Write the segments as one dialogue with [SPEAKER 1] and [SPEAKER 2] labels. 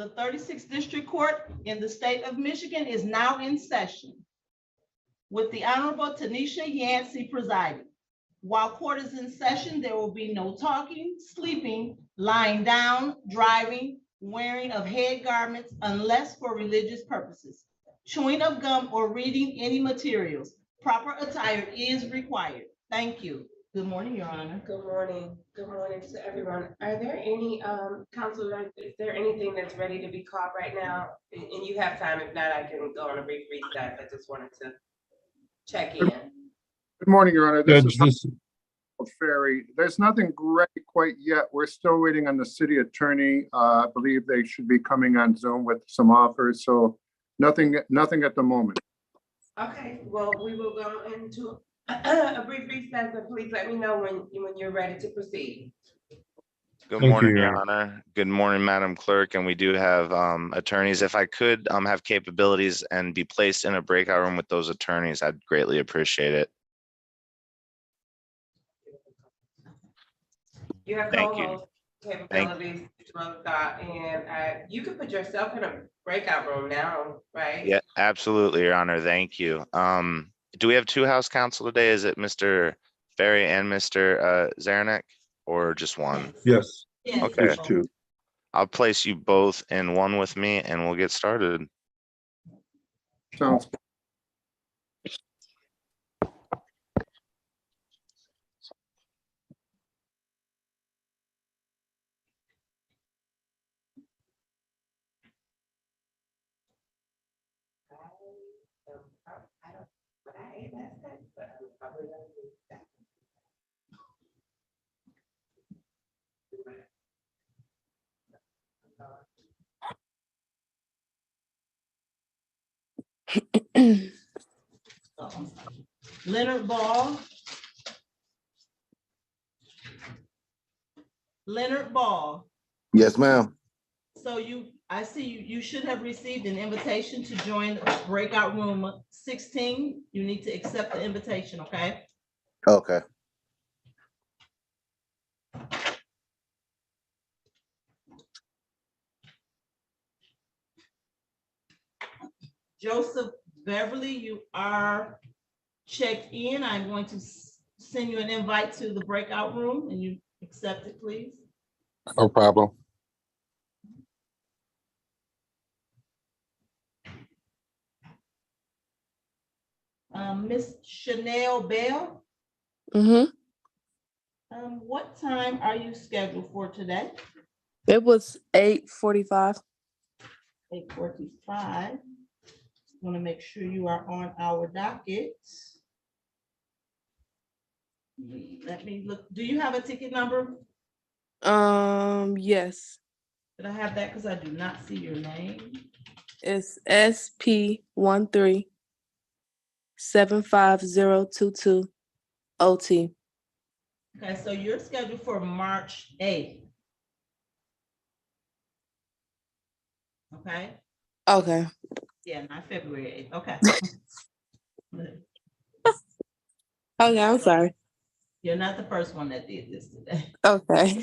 [SPEAKER 1] The 36th District Court in the state of Michigan is now in session with the Honorable Tenisha Yancey presiding. While court is in session, there will be no talking, sleeping, lying down, driving, wearing of head garments unless for religious purposes, chewing of gum, or reading any materials. Proper attire is required. Thank you. Good morning, Your Honor.
[SPEAKER 2] Good morning. Good morning to everyone. Are there any counselors, is there anything that's ready to be called right now? And you have time, if not, I can go on a brief recess. I just wanted to check in.
[SPEAKER 3] Good morning, Your Honor. This
[SPEAKER 4] Judge,
[SPEAKER 3] is Ferry. There's nothing ready quite yet. We're still waiting on the city attorney. I believe they should be coming on Zoom with some offers. So nothing at the moment.
[SPEAKER 2] Okay, well, we will go into a brief recess, and please let me know when you're ready to proceed.
[SPEAKER 4] Thank
[SPEAKER 5] Good
[SPEAKER 4] you,
[SPEAKER 5] morning,
[SPEAKER 4] Your
[SPEAKER 5] Your Honor. Good morning, Madam Clerk, and we do have attorneys. If I could have capabilities and be placed in a breakout room with those attorneys, I'd greatly appreciate it.
[SPEAKER 2] You have
[SPEAKER 5] Thank you.
[SPEAKER 2] co-host capabilities, and you could put yourself in a breakout room now, right?
[SPEAKER 5] Yeah, absolutely, Your Honor. Thank you. Do we have two House counsel today? Is it Mr. Ferry and Mr. Zaranek, or just one?
[SPEAKER 4] Yes,
[SPEAKER 1] Yes.
[SPEAKER 5] Okay.
[SPEAKER 4] there's two.
[SPEAKER 5] I'll place you both in one with me and we'll get started.
[SPEAKER 3] Sounds
[SPEAKER 2] I don't, but I ate last night, but I'm probably gonna do that.
[SPEAKER 1] Leonard Ball. Leonard Ball.
[SPEAKER 6] Yes, ma'am.
[SPEAKER 1] So I see you should have received an invitation to join breakout room 16. You need to accept the invitation, okay?
[SPEAKER 6] Okay.
[SPEAKER 1] Joseph Beverly, you are checked in. I'm going to send you an invite to the breakout room and you accept it, please.
[SPEAKER 6] No problem.
[SPEAKER 1] Miss Chanel Bell, what time are you scheduled for today?
[SPEAKER 7] It was 8:45.
[SPEAKER 1] 8:45. Want to make sure you are on our docket. Let me look. Do you have a ticket number?
[SPEAKER 7] Yes,
[SPEAKER 1] Did I have that? Because I do not see your name.
[SPEAKER 7] it's SP13-75022 OT.
[SPEAKER 1] Okay, so you're scheduled for March 8th. Okay,
[SPEAKER 7] Okay.
[SPEAKER 1] yeah, not February 8th. Okay.
[SPEAKER 7] Okay, I'm sorry.
[SPEAKER 1] You're not the first one that did this today.
[SPEAKER 7] Okay.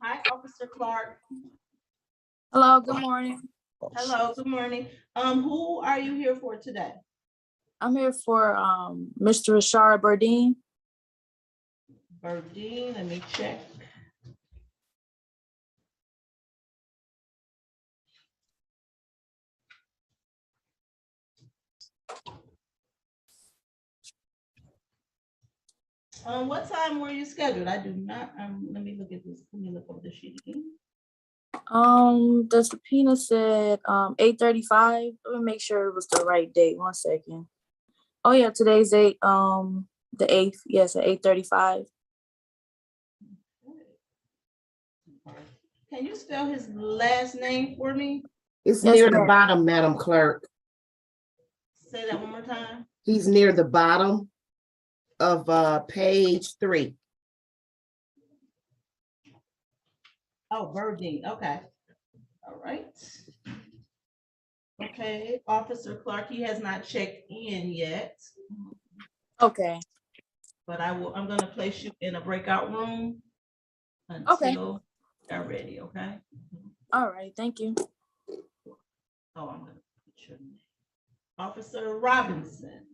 [SPEAKER 1] Hi, Officer Clark.
[SPEAKER 8] Hello, good morning.
[SPEAKER 1] Hello, good morning. Who are you here for today?
[SPEAKER 8] I'm here for Mr. Rashard Burdine.
[SPEAKER 1] Burdine, let me check. What time were you scheduled? I do not, let me look at this. Let me look over the sheet again.
[SPEAKER 8] The subpoena said 8:35. Let me make sure it was the right date. 1 second. Oh yeah, today's date, the 8th. Yes, at 8:35.
[SPEAKER 1] Can you spell his last name for me?
[SPEAKER 9] It's
[SPEAKER 8] Yes,
[SPEAKER 9] near the
[SPEAKER 8] ma'am.
[SPEAKER 9] bottom, Madam Clerk.
[SPEAKER 1] Say that one more time.
[SPEAKER 9] He's near the bottom.
[SPEAKER 4] of page 3.
[SPEAKER 1] Oh, Birdine, okay. All right. Okay, Officer Clark, he has not checked in yet,
[SPEAKER 8] Okay,
[SPEAKER 1] but I'm gonna place you in a breakout room
[SPEAKER 8] Okay.
[SPEAKER 1] until you're ready, okay?
[SPEAKER 8] all right, thank you.
[SPEAKER 1] Oh, I'm gonna put your name. Officer Robinson.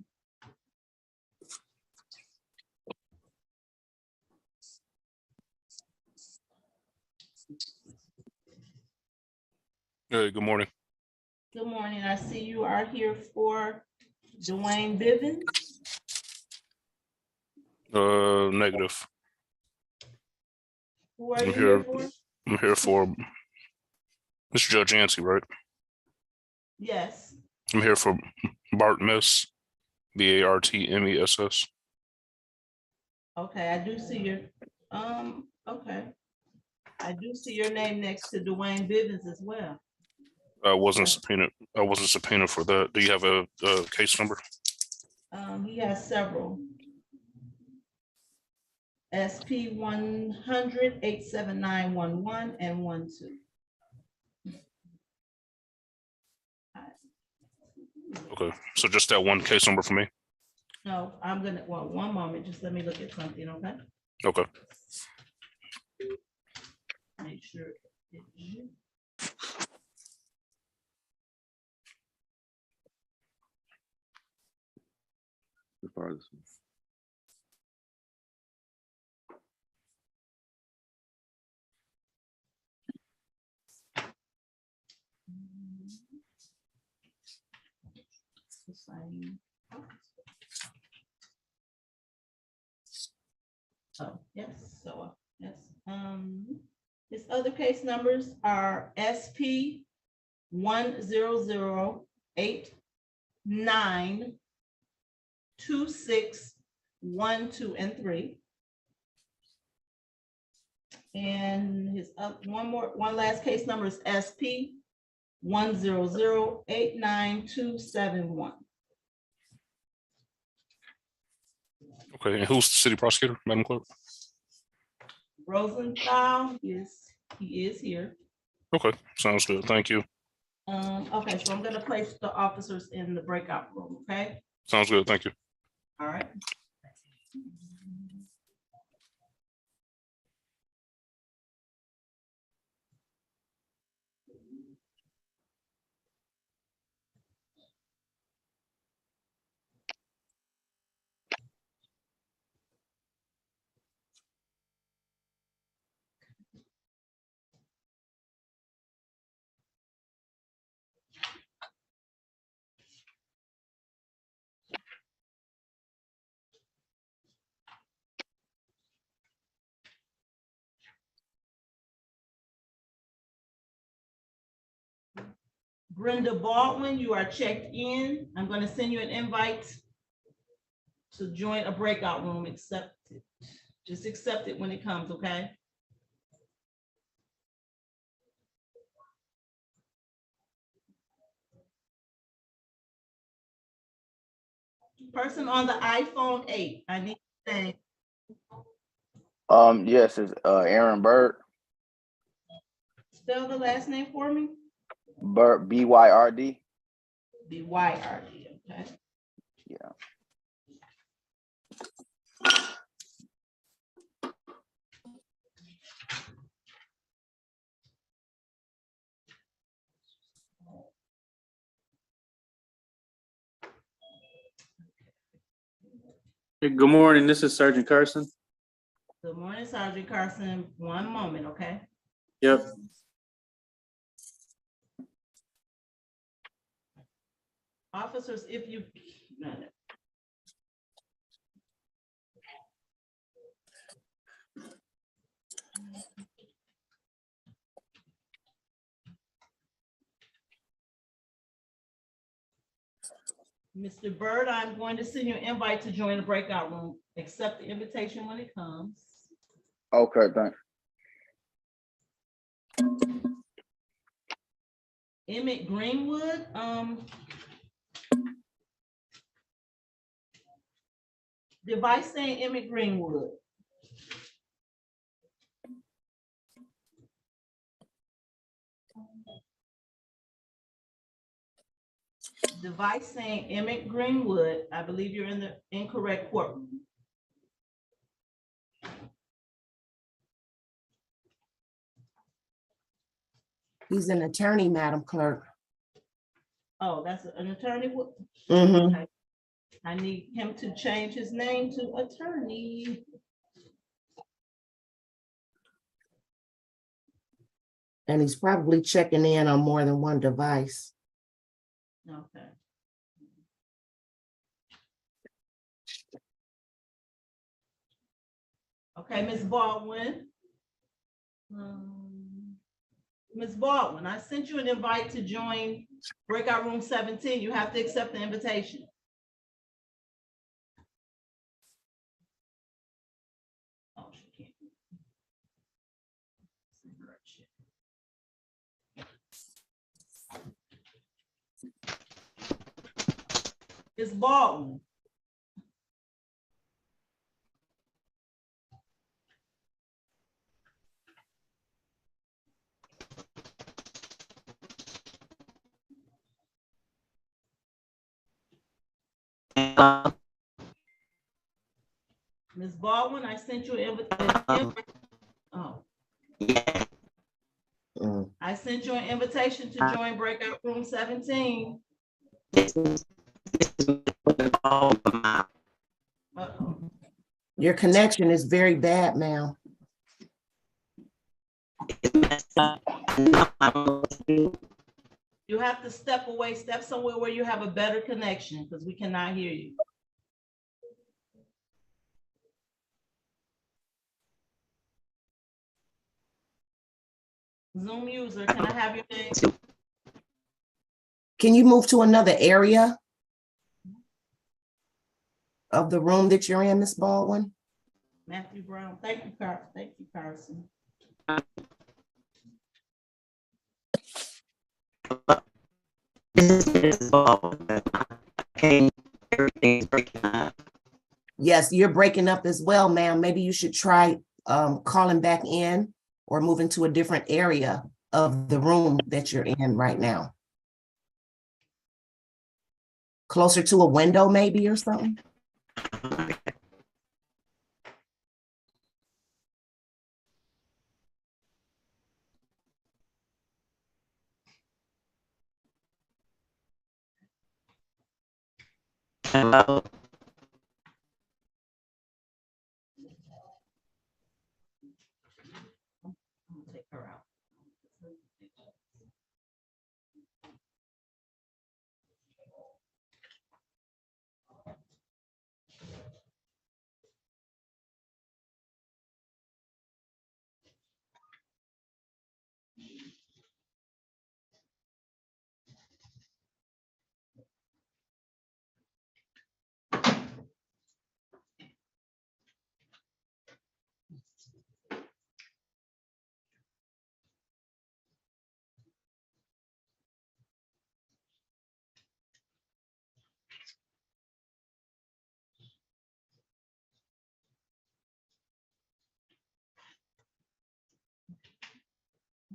[SPEAKER 9] Hey, good morning.
[SPEAKER 1] Good morning. I see you are here for Dwayne Bivens.
[SPEAKER 9] Negative.
[SPEAKER 1] Who are
[SPEAKER 9] I'm
[SPEAKER 1] you here
[SPEAKER 9] here.
[SPEAKER 1] for?
[SPEAKER 9] I'm here for Mr. Judge Yancey, right?
[SPEAKER 1] Yes.
[SPEAKER 9] I'm here for Bart Miss, Bartmess.
[SPEAKER 1] Okay, I do see your, okay. I do see your name next to Dwayne Bivens as well.
[SPEAKER 9] I wasn't subpoenaed for that. Do you have a case number?
[SPEAKER 1] He has several. SP 100 87911 and 12.
[SPEAKER 9] Okay, so just that one case number for me.
[SPEAKER 1] No, I'm gonna, well, one moment, just let me look at something, okay?
[SPEAKER 9] Okay.
[SPEAKER 1] Make sure. it's you. Sign. Oh, yes, so, yes, his other case numbers are SP 100892612 and 3. And his one last case number is SP 1008927
[SPEAKER 9] Okay, and who's the city prosecutor, Madam Clerk?
[SPEAKER 1] Rosenthal, he is here.
[SPEAKER 9] Okay, sounds good. Thank you.
[SPEAKER 1] Okay, so I'm gonna place the officers in the breakout room, okay?
[SPEAKER 9] Sounds good. Thank you.
[SPEAKER 1] All right. Brenda Baldwin, you are checked in. I'm gonna send you an invite to join a breakout room. Accept it. Just accept it when it comes, okay? Person on the iPhone 8, I need to say,
[SPEAKER 6] Yes, it's Aaron Bird.
[SPEAKER 1] spell the last name for me.
[SPEAKER 6] Bird, BYRD.
[SPEAKER 1] BYRD, okay?
[SPEAKER 6] Yeah.
[SPEAKER 10] Hey, good morning. This is Sergeant Carson.
[SPEAKER 1] Good morning, Sergeant Carson. One moment, okay?
[SPEAKER 10] Yep.
[SPEAKER 1] Officers, if you, no, no. Mr. Bird, I'm going to send you an invite to join the breakout room. Accept the invitation when it comes.
[SPEAKER 6] Okay, thanks.
[SPEAKER 1] Emmett Greenwood, Device saying Emmett Greenwood. Device saying Emmett Greenwood. I believe you're in the incorrect courtroom.
[SPEAKER 4] He's an attorney, Madam Clerk.
[SPEAKER 1] Oh, that's an attorney.
[SPEAKER 4] Mm-hmm.
[SPEAKER 1] Okay. I need him to change his name to attorney.
[SPEAKER 4] And he's probably checking in on more than one device.
[SPEAKER 1] Okay. Okay, Ms. Baldwin. Ms. Baldwin, I sent you an invite to join breakout room 17. You have to accept the invitation. Oh, she can't. Ms. Baldwin. Ms. Baldwin, I sent you an invitation. Oh. I sent you an invitation to join breakout room 17. Uh-oh.
[SPEAKER 4] Your connection is very bad, ma'am.
[SPEAKER 1] You have to step away, step somewhere where you have a better connection because we cannot hear you. Zoom user, can I have your name?
[SPEAKER 4] Can you move to another area of the room that you're in, Ms. Baldwin?
[SPEAKER 1] Matthew Brown. Thank you, Carson. Thank you, Carson.
[SPEAKER 4] Yes, you're breaking up as well, ma'am. Maybe you should try calling back in or moving to a different area of the room that you're in right now. Closer to a window maybe or something?
[SPEAKER 1] I'll take her out.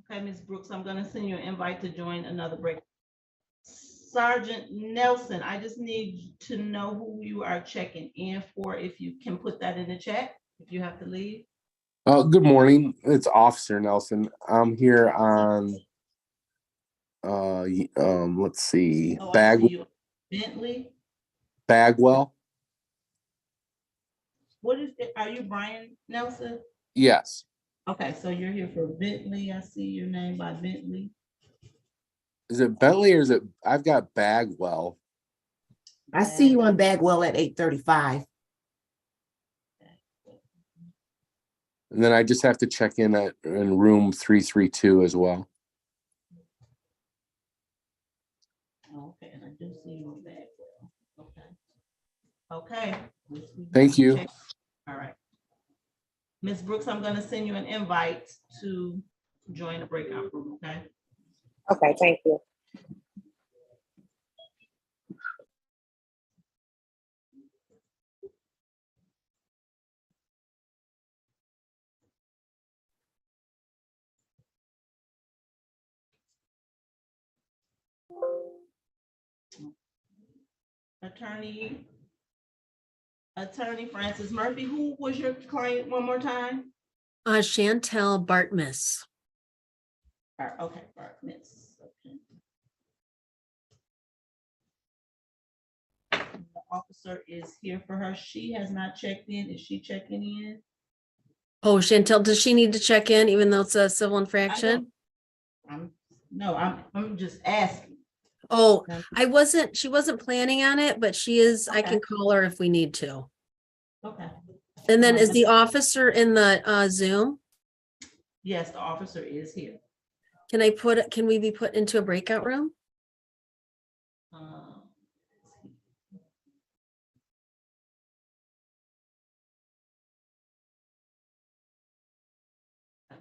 [SPEAKER 1] Okay, Ms. Brooks, I'm gonna send you an invite to join another break. Sergeant Nelson, I just need to know who you are checking in for. If you can put that in the chat, if you have to leave.
[SPEAKER 11] Good morning. It's Officer Nelson. I'm here on let's see,
[SPEAKER 1] Oh, I see you. Bentley.
[SPEAKER 11] Bagwell.
[SPEAKER 1] What is it? Are you Brian Nelson?
[SPEAKER 11] Yes.
[SPEAKER 1] Okay, so you're here for Bentley. I see your name by Bentley.
[SPEAKER 11] Is it Bentley or is it? I've got Bagwell.
[SPEAKER 4] I see you on Bagwell at 8:35.
[SPEAKER 11] And then I just have to check in room 332 as well.
[SPEAKER 1] Okay, and I do see you on Bagwell. Okay. Okay.
[SPEAKER 11] Thank you.
[SPEAKER 1] All right. Ms. Brooks, I'm gonna send you an invite to join the breakout room, okay?
[SPEAKER 7] Okay, thank you.
[SPEAKER 1] Attorney Francis Murphy, who was your client one more time?
[SPEAKER 12] Chantel Bartmus.
[SPEAKER 1] Okay, Miss. Okay. The officer is here for her. She has not checked in. Is she checking in?
[SPEAKER 12] Oh, Chantel, does she need to check in even though it's a civil infraction?
[SPEAKER 1] I'm just asking.
[SPEAKER 12] Oh, she wasn't planning on it, but she is, I can call her if we need to.
[SPEAKER 1] Okay.
[SPEAKER 12] And then is the officer in the Zoom?
[SPEAKER 1] Yes, the officer is here.
[SPEAKER 12] Can we be put into a breakout room?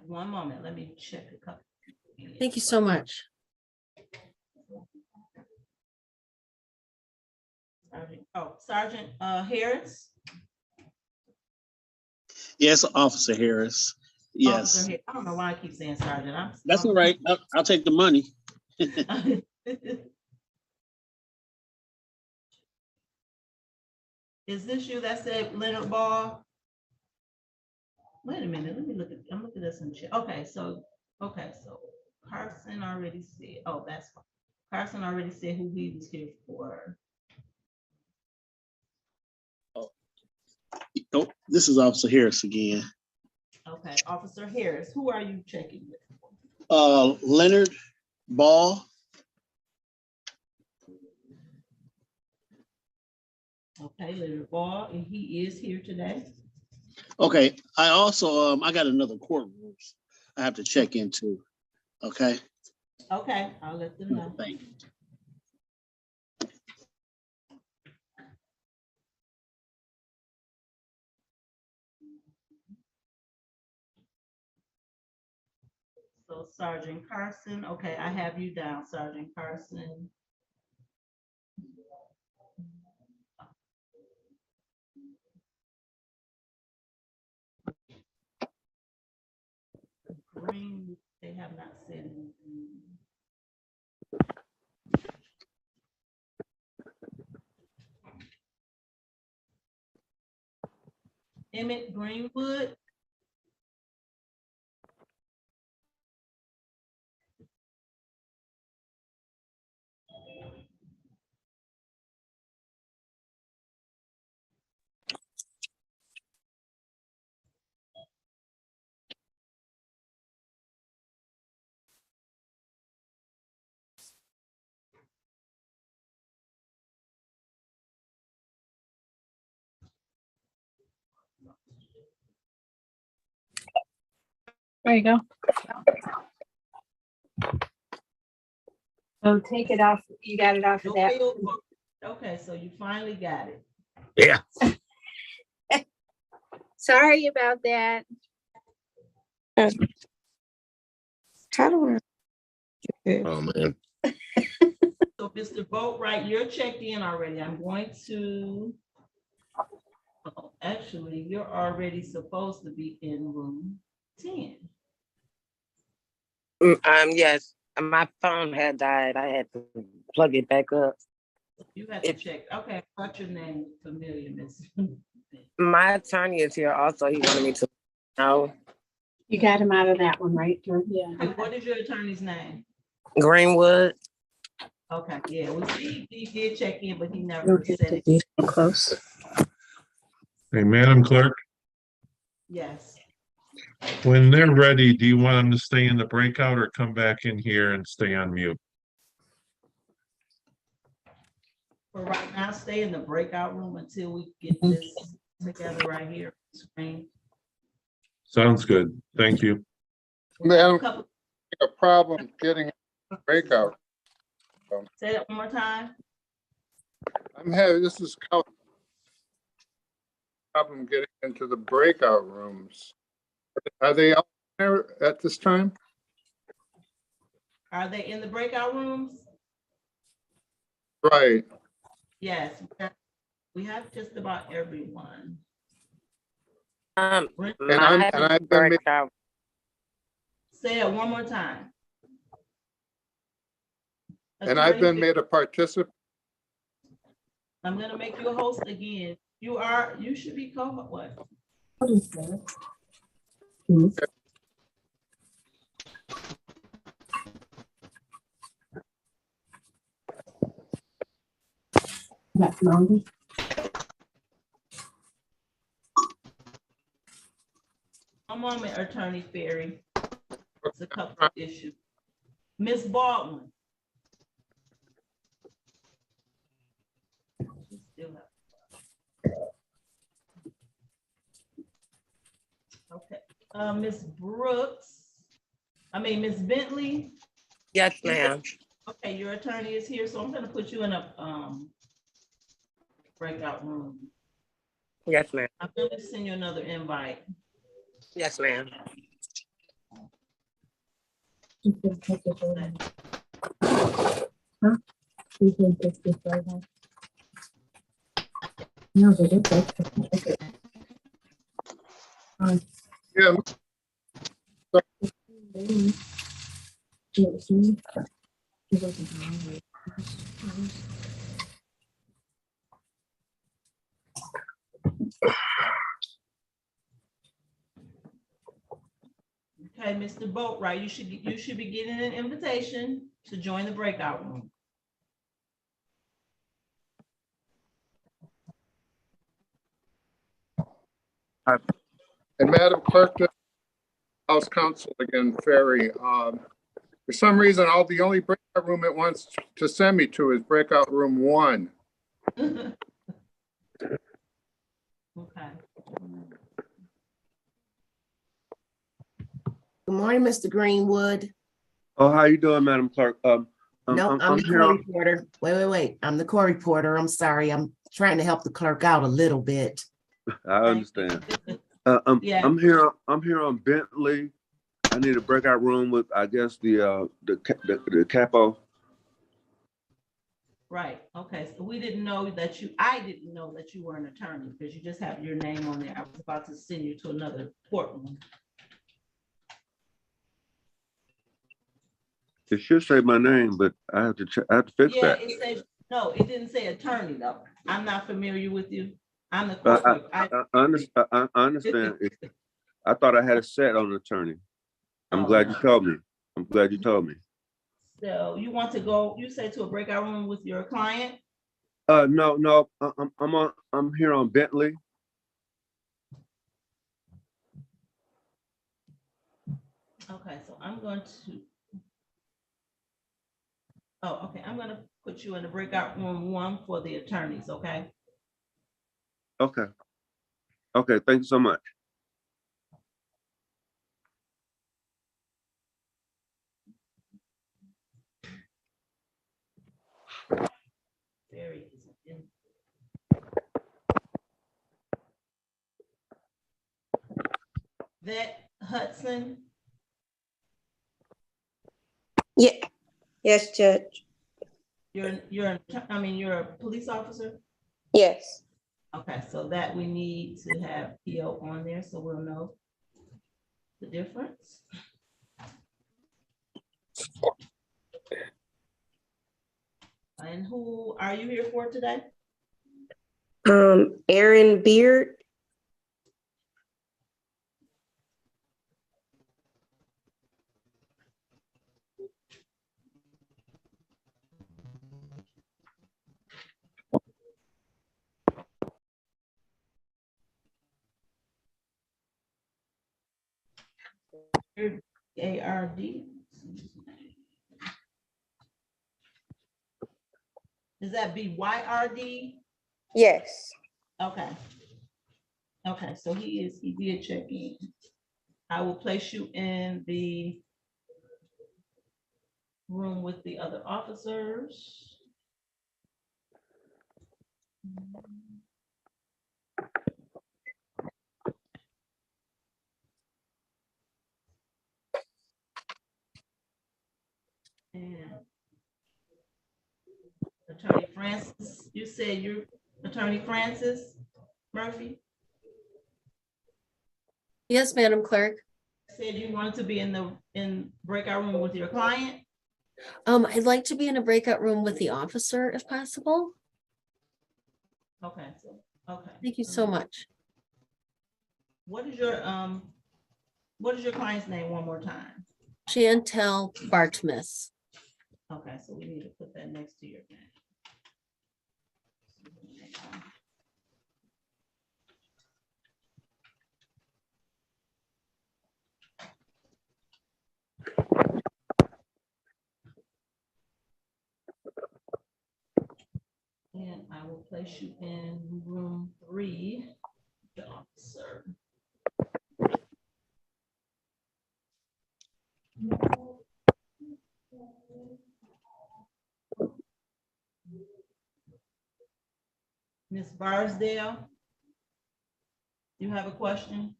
[SPEAKER 1] One moment, let me check a couple.
[SPEAKER 12] Thank you so much.
[SPEAKER 1] Sergeant Harris?
[SPEAKER 13] Yes, Officer Harris. Yes,
[SPEAKER 1] Officer I don't know why I keep saying sergeant.
[SPEAKER 13] that's all right. I'll take the money.
[SPEAKER 1] Is this you that said Leonard Ball? Wait a minute, let me look at, I'm looking at some shit. Okay, so Carson already said, oh, that's fine. Carson already said who he was here for.
[SPEAKER 13] Oh, this is Officer Harris again.
[SPEAKER 1] Okay, Officer Harris, who are you checking with?
[SPEAKER 13] Leonard Ball.
[SPEAKER 1] Okay, Leonard Ball, and he is here today.
[SPEAKER 13] Okay, I also I got another court rules I have to check into. Okay.
[SPEAKER 1] Okay, I'll let them know.
[SPEAKER 13] Thank you.
[SPEAKER 1] So Sergeant Carson, okay, I have you down, Sergeant Carson. Green, they have not said anything. Emmett Greenwood.
[SPEAKER 14] There you go. So take it off. You got it off of that.
[SPEAKER 1] Okay, so you finally got it.
[SPEAKER 13] Yeah.
[SPEAKER 14] Sorry about that.
[SPEAKER 7] How do I?
[SPEAKER 11] Oh, man.
[SPEAKER 1] So Mr. Boatwright, you're checked in already. I'm going to, actually, you're already supposed to be in room 10.
[SPEAKER 15] Yes, my phone had died. I had to plug it back up.
[SPEAKER 1] You have to check. Okay, what's your name? Familiar, Miss.
[SPEAKER 15] My attorney is here also. He wanted me to know.
[SPEAKER 14] You got him out of that one, right? Yeah.
[SPEAKER 1] And what is your attorney's name?
[SPEAKER 15] Greenwood.
[SPEAKER 1] Okay, yeah, we see he did check in, but he never said it.
[SPEAKER 14] Close.
[SPEAKER 16] Hey, Madam Clerk,
[SPEAKER 1] Yes.
[SPEAKER 16] when they're ready, do you want them to stay in the breakout or come back in here and stay on mute?
[SPEAKER 1] For right now, stay in the breakout room until we get this together right here. Screen.
[SPEAKER 16] Sounds good. Thank you.
[SPEAKER 3] Madam, a problem getting a breakout.
[SPEAKER 1] Say that one more time.
[SPEAKER 3] This is problem getting into the breakout rooms. Are they out there at this time?
[SPEAKER 1] Are they in the breakout rooms?
[SPEAKER 3] Right.
[SPEAKER 1] Yes, we have just about everyone.
[SPEAKER 3] And I've been
[SPEAKER 1] Say it one more time.
[SPEAKER 3] And I've been made a participant.
[SPEAKER 1] I'm gonna make you a host again. You should be what?
[SPEAKER 8] What is that? That's longer.
[SPEAKER 1] One moment, Attorney Ferry. It's a couple of issues. Ms. Baldwin. Okay, Ms. Ms. Bentley.
[SPEAKER 15] Yes, ma'am.
[SPEAKER 1] Okay, your attorney is here, so I'm gonna put you in a breakout room.
[SPEAKER 15] Yes, ma'am.
[SPEAKER 1] I'm gonna send you another invite.
[SPEAKER 15] Yes, ma'am.
[SPEAKER 8] You can take it right now. Huh? You can take this right now. No, but it's okay.
[SPEAKER 3] Yeah,
[SPEAKER 1] Okay, Mr. Boatright, you should be getting an invitation to join the breakout room.
[SPEAKER 3] and Madam Clerk, the House Counsel again, Ferry. For some reason, the only breakout room it wants to send me to is breakout room 1.
[SPEAKER 1] Okay.
[SPEAKER 4] Good morning, Mr. Greenwood.
[SPEAKER 11] Oh, how you doing, Madam Clerk?
[SPEAKER 4] No, I'm the
[SPEAKER 11] here
[SPEAKER 4] court
[SPEAKER 11] on-
[SPEAKER 4] reporter. Wait. I'm the court reporter. I'm sorry. I'm trying to help the clerk out a little bit.
[SPEAKER 11] I understand.
[SPEAKER 1] Yeah.
[SPEAKER 11] I'm here on Bentley. I need a breakout room with, I guess, the capo.
[SPEAKER 1] Right, okay, so I didn't know that you were an attorney because you just have your name on there. I was about to send you to another courtroom.
[SPEAKER 11] It should say my name, but I have to fix
[SPEAKER 1] Yeah,
[SPEAKER 11] that.
[SPEAKER 1] it says, no, it didn't say attorney though. I'm not familiar with you. I'm the court.
[SPEAKER 11] I understand. I thought I had a set on attorney. I'm glad you told me. I'm glad you told me.
[SPEAKER 1] So you want to go, you say to a breakout room with your client?
[SPEAKER 11] No, I'm here on Bentley.
[SPEAKER 1] Okay, so I'm going to. Oh, okay, I'm gonna put you in the breakout room 1 for the attorneys, okay?
[SPEAKER 11] Okay. Okay, thank you so much.
[SPEAKER 1] Very in. That Hudson,
[SPEAKER 7] Yeah, yes, Judge.
[SPEAKER 1] you're a police officer?
[SPEAKER 7] Yes.
[SPEAKER 1] Okay, so that we need to have PO on there so we'll know the difference. And who are you here for today?
[SPEAKER 7] Aaron Beard.
[SPEAKER 1] ARD. Is that BYRD?
[SPEAKER 7] Yes.
[SPEAKER 1] Okay. Okay, so he did check in. I will place you in the room with the other officers. And Attorney Francis, you said you're Attorney Francis Murphy?
[SPEAKER 12] Yes, Madam Clerk.
[SPEAKER 1] Said you wanted to be in breakout room with your client?
[SPEAKER 12] I'd like to be in a breakout room with the officer if possible.
[SPEAKER 1] Okay, so, okay.
[SPEAKER 12] Thank you so much.
[SPEAKER 1] What is your client's name one more time?
[SPEAKER 12] Chantel Bartmus.
[SPEAKER 1] Okay, so we need to put that next to your name. And I will place you in room 3, the officer. Ms. Barsdale, you have a question?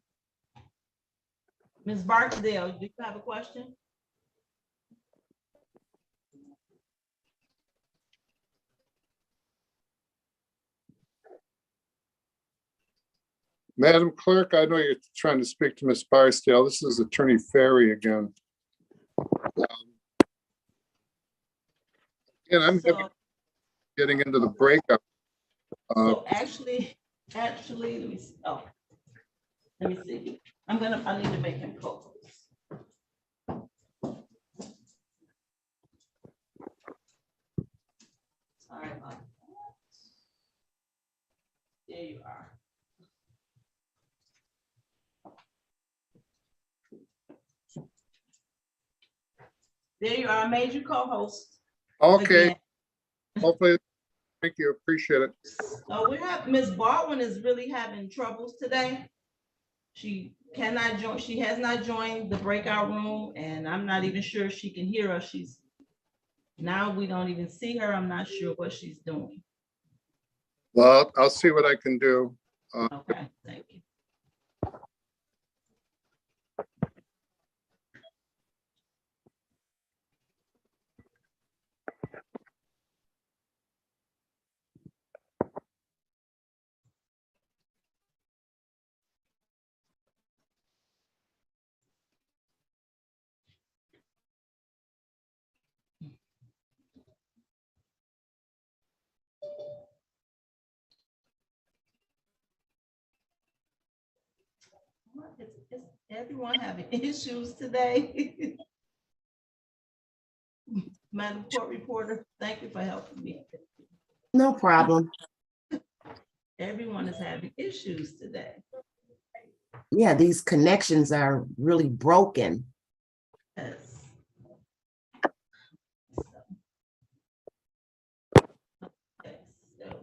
[SPEAKER 1] Ms. Barksdale, do you have a question?
[SPEAKER 3] Madam Clerk, I know you're trying to speak to Ms. Barksdale. This is Attorney Ferry again. And I'm getting into the breakup.
[SPEAKER 1] So actually, let me see. Oh, let me see. I need to make him co-host. Sorry about that. There you are. There you are. I made you co-host.
[SPEAKER 3] Okay.
[SPEAKER 1] Again.
[SPEAKER 3] Hopefully, thank you. Appreciate it.
[SPEAKER 1] So we have Ms. Baldwin is really having troubles today. She cannot join. She has not joined the breakout room, and I'm not even sure if she can hear us. Now we don't even see her. I'm not sure what she's doing.
[SPEAKER 3] Well, I'll see what I can do.
[SPEAKER 1] Okay, thank you. Is everyone having issues today? Madam Court Reporter, thank you for helping me.
[SPEAKER 4] No problem.
[SPEAKER 1] Everyone is having issues today.
[SPEAKER 4] Yeah, these connections are really broken.
[SPEAKER 1] Yes.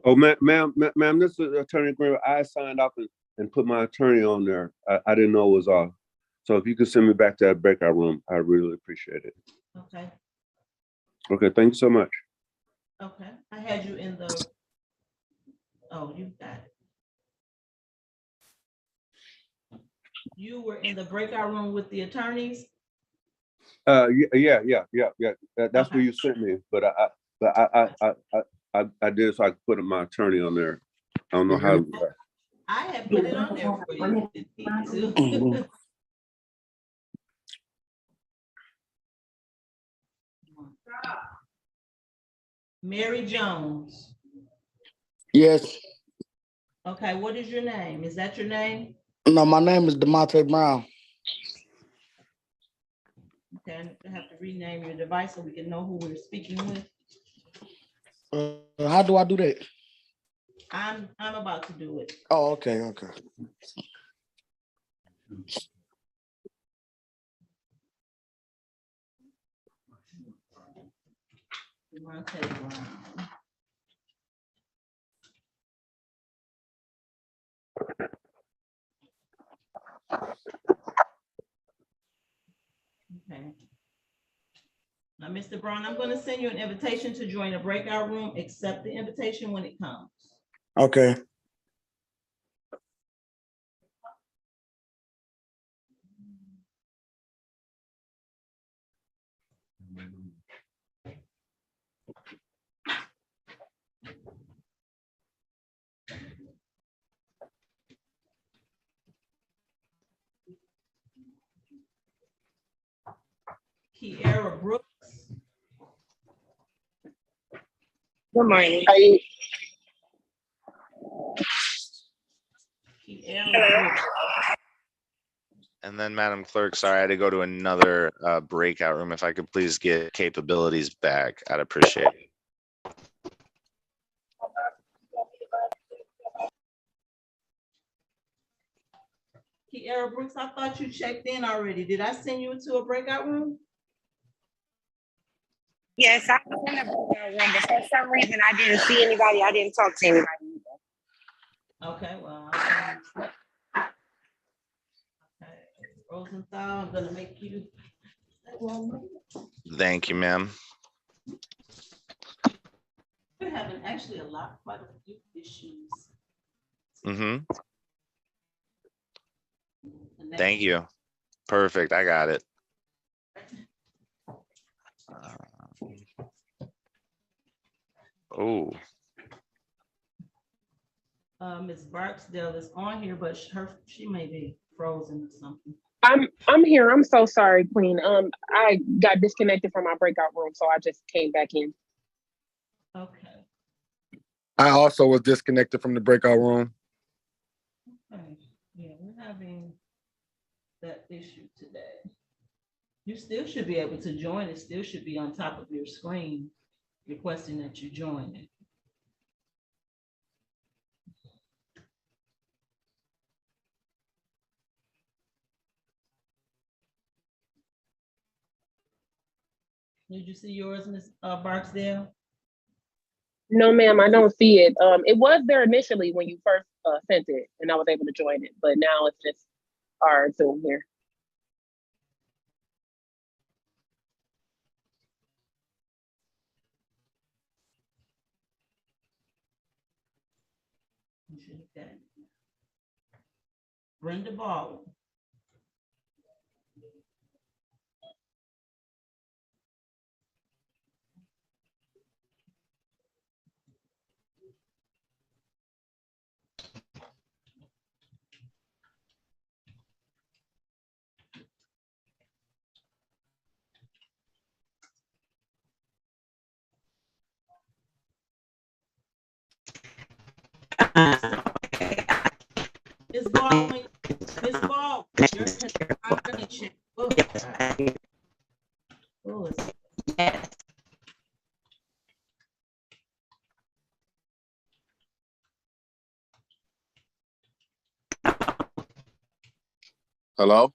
[SPEAKER 11] Oh, ma'am, this is Attorney Green. I signed up and put my attorney on there. I didn't know it was off. So if you could send me back to that breakout room, I really appreciate it.
[SPEAKER 1] Okay.
[SPEAKER 11] Okay, thank you so much.
[SPEAKER 1] Okay, I had you in the, oh, you got it. You were in the breakout room with the attorneys?
[SPEAKER 11] Yeah. That's where you sent me, but I did so I could put my attorney on there. I don't know how.
[SPEAKER 1] I had put it on there for you. Didn't need to. Mary Jones.
[SPEAKER 17] Yes.
[SPEAKER 1] Okay, what is your name? Is that your name?
[SPEAKER 17] No, my name is DeMonte Brown.
[SPEAKER 1] Okay, I have to rename your device so we can know who we're speaking with.
[SPEAKER 17] How do I do that?
[SPEAKER 1] I'm about to do it.
[SPEAKER 17] Oh, okay.
[SPEAKER 1] DeMonte Brown. Okay. Now, Mr. Brown, I'm going to send you an invitation to join the breakout room. Accept the invitation when it comes.
[SPEAKER 17] Okay.
[SPEAKER 1] Kiara Brooks.
[SPEAKER 7] Good morning.
[SPEAKER 5] And Madam Clerk, sorry, I had to go to another breakout room. If I could please get capabilities back, I'd appreciate it.
[SPEAKER 1] Kiara Brooks, I thought you checked in already. Did I send you into a breakout room?
[SPEAKER 15] Yes, I was in the breakout room, but for some reason I didn't see anybody. I didn't talk to anybody either.
[SPEAKER 1] Okay, well, okay. Rosenthal, I'm gonna make you.
[SPEAKER 5] Thank you, ma'am.
[SPEAKER 1] We're having actually quite a few issues.
[SPEAKER 5] Mm-hmm. Thank you. Perfect. I got it. Oh.
[SPEAKER 1] Ms. Barksdale is on here, but she may be frozen or something.
[SPEAKER 18] I'm here. I'm so sorry, Queen. I got disconnected from my breakout room, so I just came back in.
[SPEAKER 1] Okay.
[SPEAKER 17] I also was disconnected from the breakout room.
[SPEAKER 1] Okay. Yeah, we're having that issue today. You still should be able to join. It still should be on top of your screen requesting that you join it. Did you see yours, Ms. Barksdale?
[SPEAKER 18] No, ma'am, I don't see it. It was there initially when you first sent it, and I was able to join it, but now it's just our Zoom here.
[SPEAKER 1] Brenda Baldwin. Ms. Baldwin, Ms. Baldwin, I'm gonna check.
[SPEAKER 15] Yes.
[SPEAKER 19] Hello?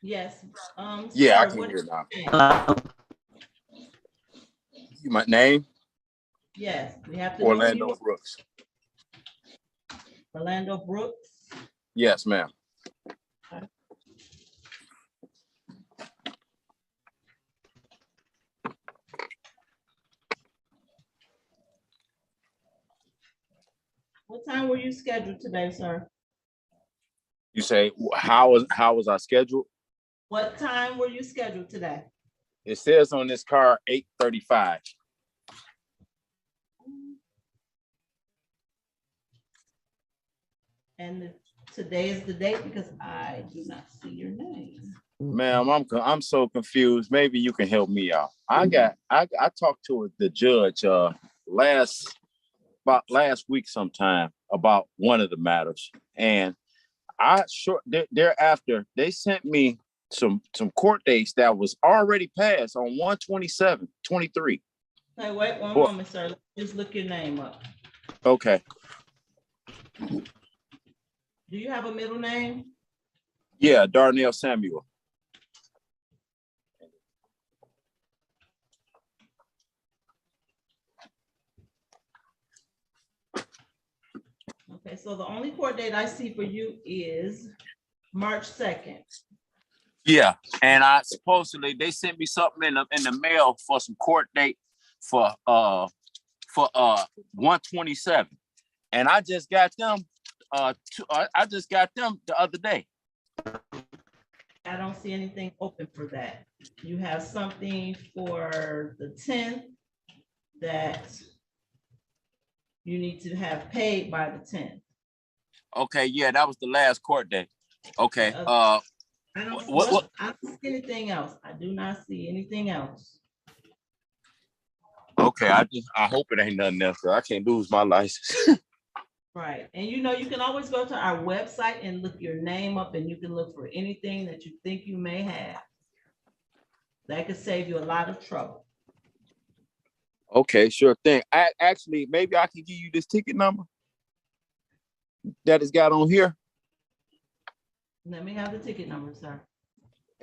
[SPEAKER 1] Yes.
[SPEAKER 19] Yeah, I
[SPEAKER 1] Sir,
[SPEAKER 19] can
[SPEAKER 1] what
[SPEAKER 19] hear
[SPEAKER 1] is
[SPEAKER 19] now.
[SPEAKER 1] your name?
[SPEAKER 19] My name?
[SPEAKER 1] Yes, we have to know who
[SPEAKER 19] Orlando
[SPEAKER 1] you are.
[SPEAKER 19] Brooks.
[SPEAKER 1] Orlando Brooks.
[SPEAKER 19] Yes, ma'am.
[SPEAKER 1] What time were you scheduled today, sir?
[SPEAKER 19] You say how was I scheduled?
[SPEAKER 1] What time were you scheduled today?
[SPEAKER 19] It says on this car 8:35.
[SPEAKER 1] And today is the date because I do not see your name.
[SPEAKER 19] Ma'am, I'm so confused. Maybe you can help me out. I talked to the judge last week sometime about one of the matters, and thereafter they sent me some court dates that was already passed on 1/27/23.
[SPEAKER 1] Hey, wait one moment, sir. Let's just look your name up.
[SPEAKER 19] Okay.
[SPEAKER 1] Do you have a middle name?
[SPEAKER 19] Yeah, Darnell Samuel.
[SPEAKER 1] Okay, so the only court date I see for you is March 2nd.
[SPEAKER 19] Yeah, and I supposedly they sent me something in the mail for some court date for 1/27, and I just got them. I just got them the other day.
[SPEAKER 1] I don't see anything open for that. You have something for the 10th that you need to have paid by the 10th.
[SPEAKER 19] Okay, yeah, that was the last court date. Okay.
[SPEAKER 1] I don't see anything else. I do not see anything else.
[SPEAKER 19] Okay, I hope it ain't nothing else. I can't lose my license.
[SPEAKER 1] Right, and you know, you can always go to our website and look your name up and you can look for anything that you think you may have. That could save you a lot of trouble.
[SPEAKER 19] Okay, sure thing. I actually, maybe I can give you this ticket number that it's got on here.
[SPEAKER 1] Let me have the ticket number, sir.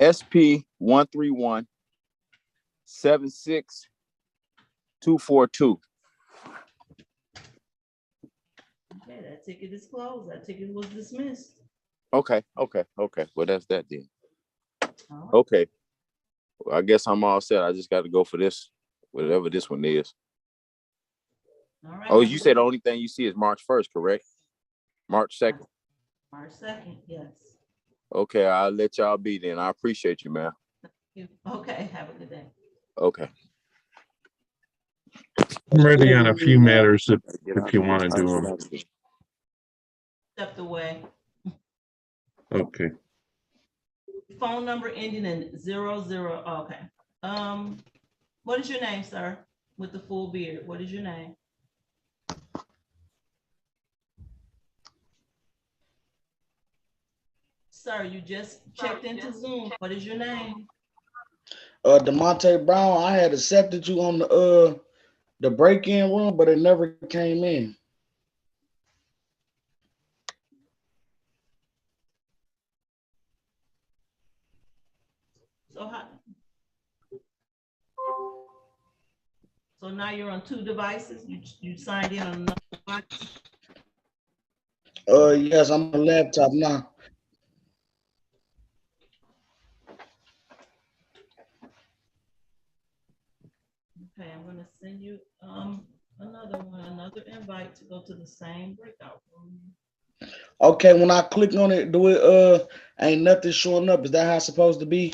[SPEAKER 19] SP 131-76242.
[SPEAKER 1] Okay, that ticket is closed. That ticket was dismissed.
[SPEAKER 19] Okay. Well, that's that then.
[SPEAKER 1] All right.
[SPEAKER 19] Okay. Well, I guess I'm all set. I just got to go for this, whatever this one is.
[SPEAKER 1] All right.
[SPEAKER 19] Oh, you said the only thing you see is March 1st, correct? March 2nd.
[SPEAKER 1] March 2nd, yes.
[SPEAKER 19] Okay, I'll let y'all be then. I appreciate you, man.
[SPEAKER 1] Okay, have a good day.
[SPEAKER 19] Okay.
[SPEAKER 16] I'm ready on a few matters if you want to do them.
[SPEAKER 1] Stepped away.
[SPEAKER 16] Okay.
[SPEAKER 1] Phone number ending in 00. Okay. What is your name, sir? With the full beard. What is your name? Sir, you just checked into Zoom. What is your name?
[SPEAKER 20] DeMonte Brown, I had accepted you on the break-in room, but it never came in.
[SPEAKER 1] So now you're on 2 devices. You signed in on another device.
[SPEAKER 20] Yes, I'm on a laptop now.
[SPEAKER 1] Okay, I'm gonna send you another invite to go to the same breakout room.
[SPEAKER 20] Okay, when I click on it, do it ain't nothing showing up. Is that how it's supposed to be?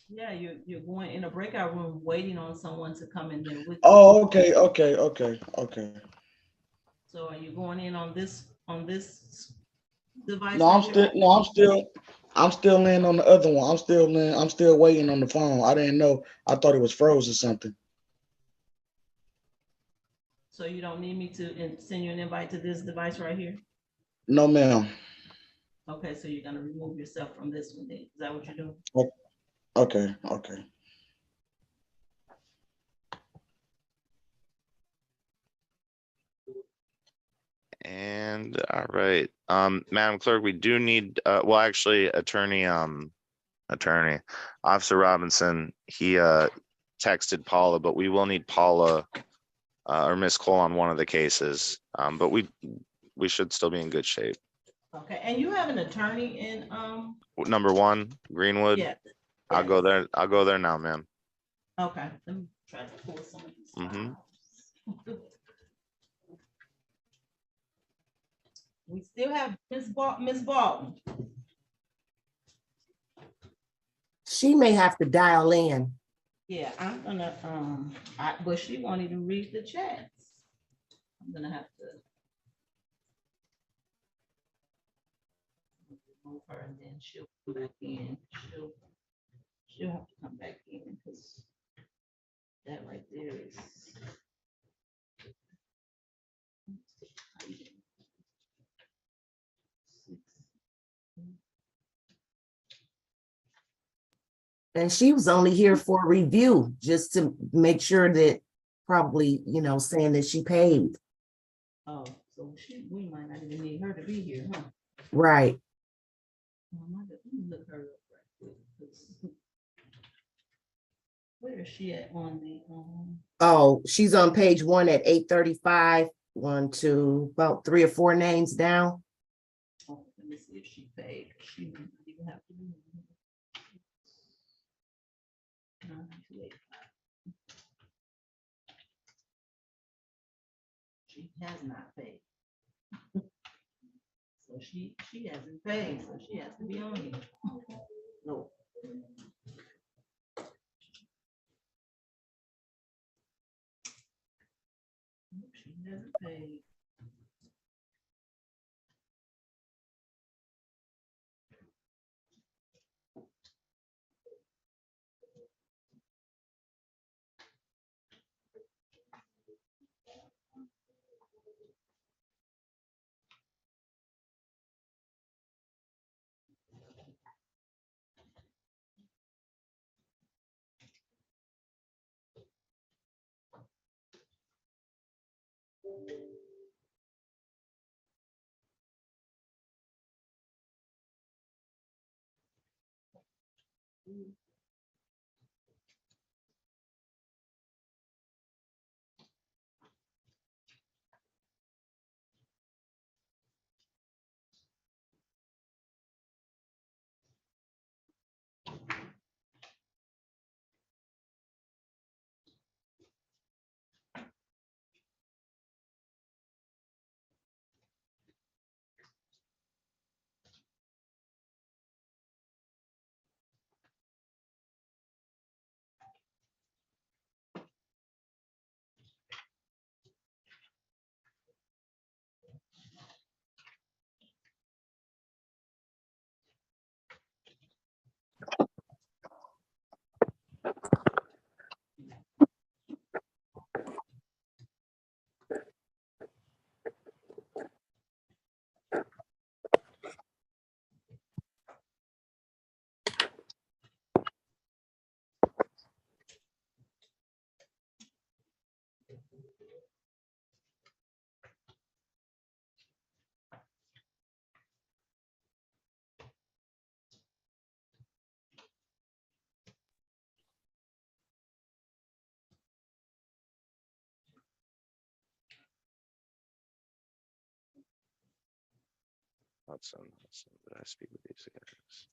[SPEAKER 1] Yeah, you're going in a breakout room waiting on someone to come in there with you.
[SPEAKER 20] Oh, okay.
[SPEAKER 1] So are you going in on this device?
[SPEAKER 20] No, I'm still in on the other one. I'm still waiting on the phone. I didn't know. I thought it was froze or something.
[SPEAKER 1] So you don't need me to send you an invite to this device right here?
[SPEAKER 20] No, ma'am.
[SPEAKER 1] Okay, so you're gonna remove yourself from this one then. Is that what you're doing?
[SPEAKER 20] Okay.
[SPEAKER 5] And all right, Madam Clerk, we do need, well, actually, attorney Officer Robinson, he texted Paula, but we will need Paula or Miss Cole on one of the cases. But we should still be in good shape.
[SPEAKER 1] Okay, and you have an attorney in
[SPEAKER 5] Number 1, Greenwood.
[SPEAKER 1] Yeah.
[SPEAKER 5] I'll go there. I'll go there now, ma'am.
[SPEAKER 1] Okay, let me try to pull some of these files. We still have Miss Baldwin.
[SPEAKER 4] She may have to dial in.
[SPEAKER 1] Yeah, I'm gonna but she won't even read the chats. I'm gonna have to remove her and then she'll come back in. She'll have to come back in because that right there is.
[SPEAKER 4] And she was only here for a review, just to make sure that probably, saying that she paid.
[SPEAKER 1] Oh, so we might not even need her to be here, huh?
[SPEAKER 4] Right.
[SPEAKER 1] Let me look her up right quick, 'cause where is she at on the
[SPEAKER 4] Oh, she's on page 1 at 835. 1, 2, about 3 or 4 names down.
[SPEAKER 1] oh, let me see if she paid. She might not even have to be. 928. She has not paid. So she hasn't paid, so she has to be on here. No. She hasn't paid.
[SPEAKER 5] Hudson, did I speak with these guys?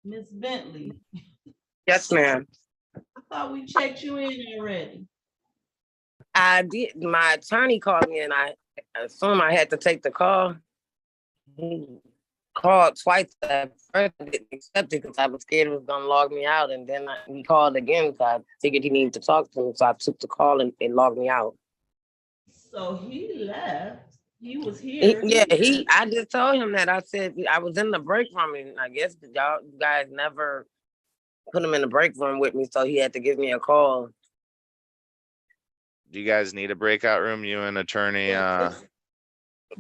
[SPEAKER 1] Ms. Bentley,
[SPEAKER 15] Yes, ma'am.
[SPEAKER 1] I thought we checked you in already.
[SPEAKER 15] I did. My attorney called me and I assumed I had to take the call. He called twice at first. I didn't accept it because I was scared it was going to log me out. And then he called again because I figured he needed to talk to me. So I took the call and it logged me out.
[SPEAKER 1] So he left. He was
[SPEAKER 15] He,
[SPEAKER 1] here.
[SPEAKER 15] yeah, I just told him that. I said I was in the break room and I guess you guys never put him in the break room with me. So he had to give me a call.
[SPEAKER 5] Do you guys need a breakout room? You and attorney,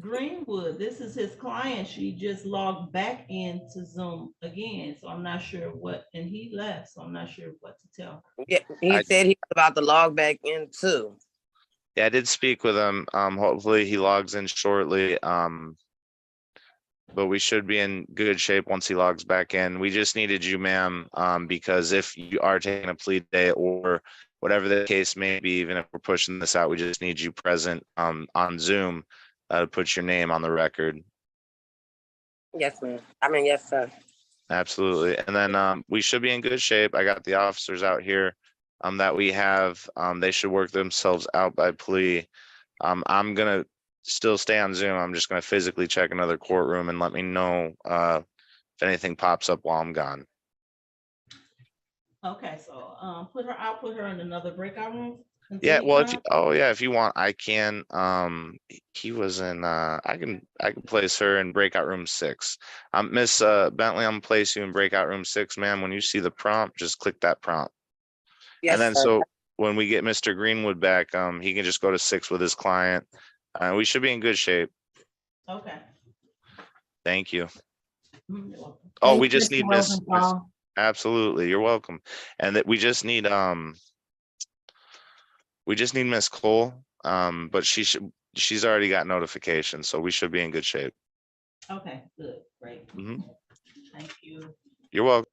[SPEAKER 1] Greenwood, this is his client. She just logged back into Zoom again. So I'm not sure what, and he left. So I'm not sure what to tell.
[SPEAKER 15] Yeah, he said he was about to log back in too.
[SPEAKER 5] Yeah, I did speak with him. Hopefully he logs in shortly. But we should be in good shape once he logs back in. We just needed you, ma'am, because if you are taking a plea day or whatever the case may be, even if we're pushing this out, we just need you present on Zoom to put your name on the record.
[SPEAKER 15] Yes, ma'am. I mean, yes, sir.
[SPEAKER 5] Absolutely. And then we should be in good shape. I got the officers out here that we have. They should work themselves out by plea. I'm gonna still stay on Zoom. I'm just gonna physically check another courtroom and let me know if anything pops up while I'm gone.
[SPEAKER 1] Okay, so I'll put her in another breakout room.
[SPEAKER 5] Yeah, well, if you want, I can. He was in. I can place her in breakout room 6. Miss Bentley, I'm gonna place you in breakout room 6, ma'am. When you see the prompt, just click that prompt.
[SPEAKER 15] Yes,
[SPEAKER 5] And then
[SPEAKER 15] sir.
[SPEAKER 5] so when we get Mr. Greenwood back, he can just go to 6 with his client. We should be in good shape.
[SPEAKER 1] Okay.
[SPEAKER 5] Thank you.
[SPEAKER 1] Mhm.
[SPEAKER 5] Oh,
[SPEAKER 4] Thank
[SPEAKER 5] we
[SPEAKER 4] you,
[SPEAKER 5] just
[SPEAKER 4] Mr.
[SPEAKER 5] need Miss.
[SPEAKER 4] Rosenthal.
[SPEAKER 5] Absolutely, you're welcome. And that we just need Miss Cole. But she's already got notification, so we should be in good shape.
[SPEAKER 1] Okay, good, great.
[SPEAKER 5] Mhm.
[SPEAKER 1] Thank you.
[SPEAKER 5] You're welcome.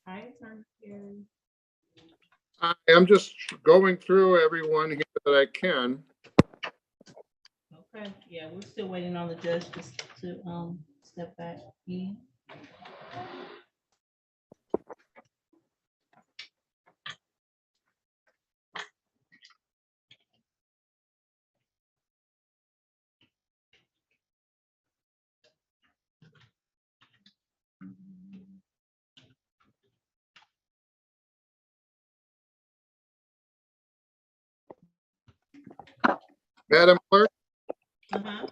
[SPEAKER 1] Hi, Attorney Carey.
[SPEAKER 3] I'm just going through everyone here that I can.
[SPEAKER 1] Okay, yeah, we're still waiting on the judge to step back in.
[SPEAKER 3] Madam Clerk,
[SPEAKER 1] Uh-huh.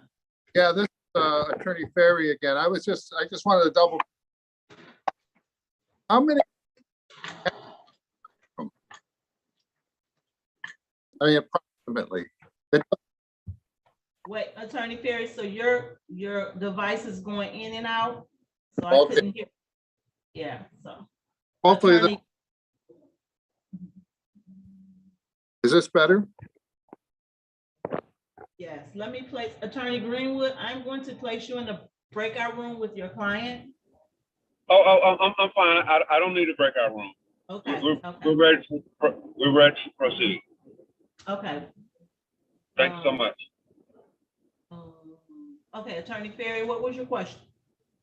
[SPEAKER 3] yeah, this is Attorney Ferry again. I just wanted to double. How many? I mean, approximately.
[SPEAKER 1] Wait, Attorney Ferry, so your device is going in and out? So I
[SPEAKER 3] Okay.
[SPEAKER 1] couldn't hear. Yeah, so.
[SPEAKER 3] Hopefully,
[SPEAKER 1] Attorney,
[SPEAKER 3] is this better?
[SPEAKER 1] yes, let me place Attorney Greenwood. I'm going to place you in the breakout room with your client.
[SPEAKER 11] I'm fine. I don't need a breakout room.
[SPEAKER 1] Okay,
[SPEAKER 11] We're ready to proceed.
[SPEAKER 1] okay.
[SPEAKER 11] Thanks so much.
[SPEAKER 1] Okay, Attorney Ferry, what was your question?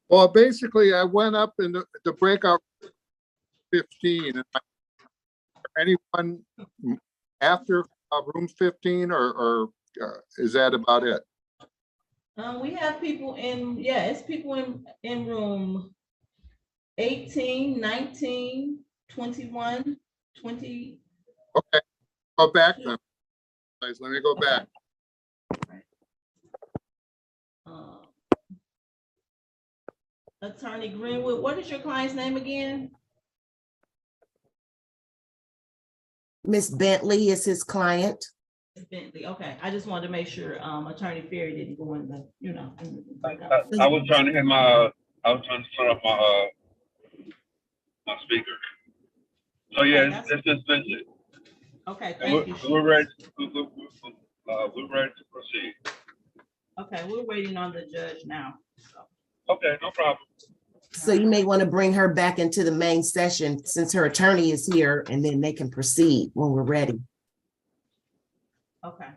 [SPEAKER 3] Well, basically, I went up in the breakout 15. And anyone after room 15, or is that about it?
[SPEAKER 1] We have people it's people in room 18, 19, 21, 20.
[SPEAKER 3] Okay, go back then. Let me go back.
[SPEAKER 1] Attorney Greenwood, what is your client's name again?
[SPEAKER 4] Miss Bentley is his client.
[SPEAKER 1] Bentley, okay. I just wanted to make sure Attorney Ferry didn't go in the, you know.
[SPEAKER 11] I was trying to hit my, I was trying to turn off my, my speaker. So yeah, it's just Vincent.
[SPEAKER 1] Okay, thank you.
[SPEAKER 11] We're ready, we're ready to proceed.
[SPEAKER 1] Okay, we're waiting on the judge now. So.
[SPEAKER 11] Okay, no problem.
[SPEAKER 4] So you may want to bring her back into the main session since her attorney is here, and then they can proceed when we're ready.
[SPEAKER 1] Okay.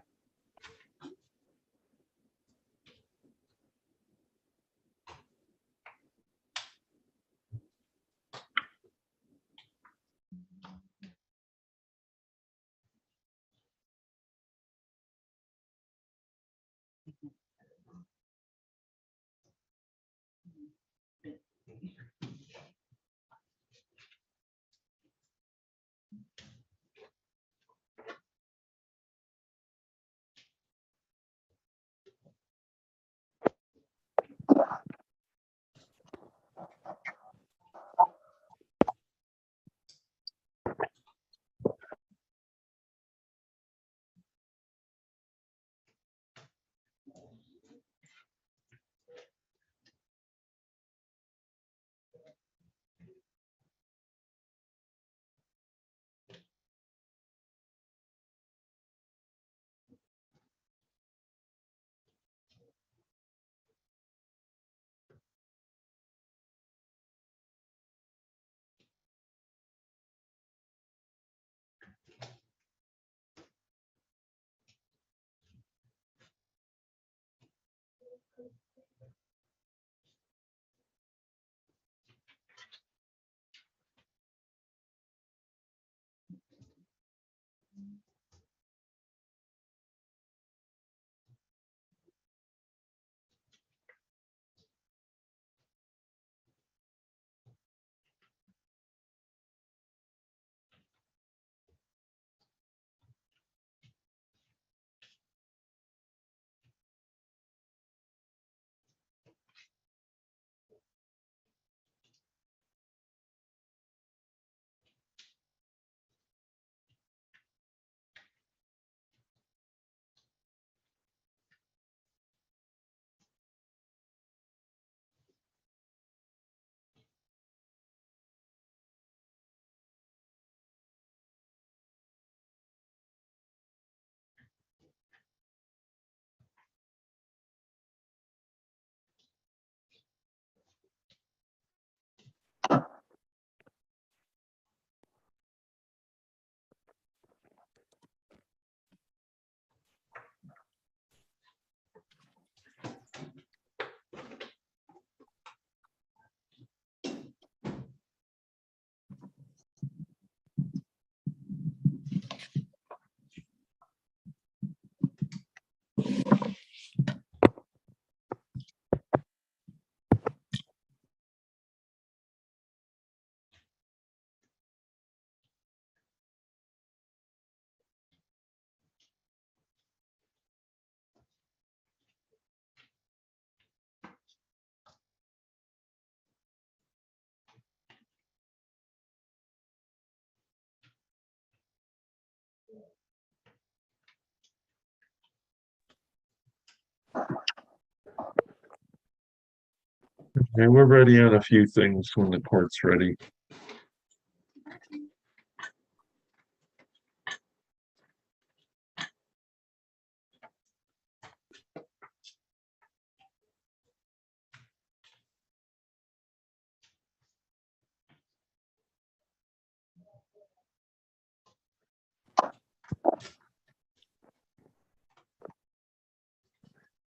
[SPEAKER 16] Okay, we're ready on a few things when the court's ready.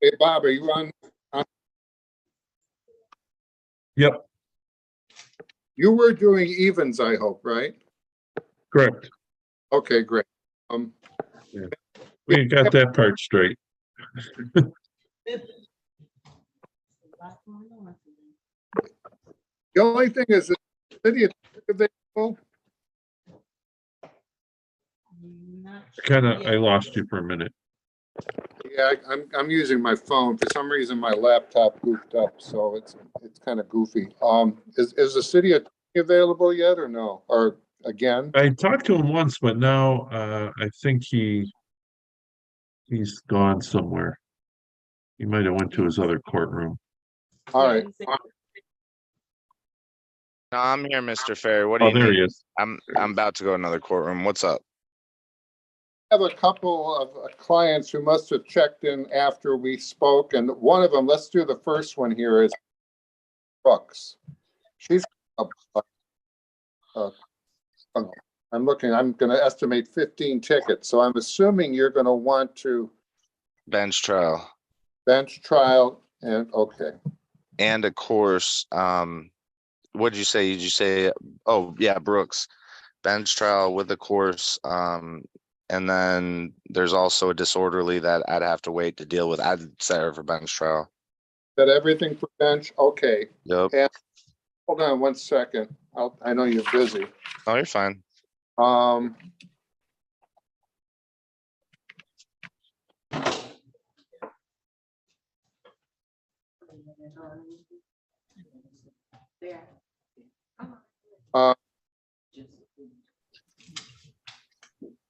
[SPEAKER 3] Hey, Bob, are you on?
[SPEAKER 16] Yep,
[SPEAKER 3] You were doing evens, I hope, right?
[SPEAKER 16] correct.
[SPEAKER 3] Okay, great.
[SPEAKER 16] Yeah. We got that part straight.
[SPEAKER 3] The only thing is, the city is available.
[SPEAKER 1] No,
[SPEAKER 16] I lost you for a minute.
[SPEAKER 3] Yeah, I'm using my phone. For some reason, my laptop goofed up, so it's kind of goofy. Is the city attorney available yet or no? Or again?
[SPEAKER 16] I talked to him once, but now I think he's gone somewhere. He might have went to his other courtroom.
[SPEAKER 3] All right.
[SPEAKER 5] No, I'm here, Mr. Ferry. What do
[SPEAKER 16] Oh,
[SPEAKER 5] you
[SPEAKER 16] there
[SPEAKER 5] need?
[SPEAKER 16] he is.
[SPEAKER 5] I'm about to go to another courtroom. What's up?
[SPEAKER 3] I have a couple of clients who must have checked in after we spoke, and one of them, let's do the first one here, is Brooks. She's I'm going to estimate 15 tickets, so I'm assuming you're going to want to
[SPEAKER 5] Bench trial.
[SPEAKER 3] bench trial and okay.
[SPEAKER 5] And of course, what did you say? Did you say, oh yeah, Brooks, bench trial with the course. And then there's also a disorderly that I'd have to wait to deal with. I'd set her for bench trial.
[SPEAKER 3] That everything for bench? Okay.
[SPEAKER 5] Yep.
[SPEAKER 3] And hold on 1 second. I know you're busy.
[SPEAKER 5] Oh, you're fine.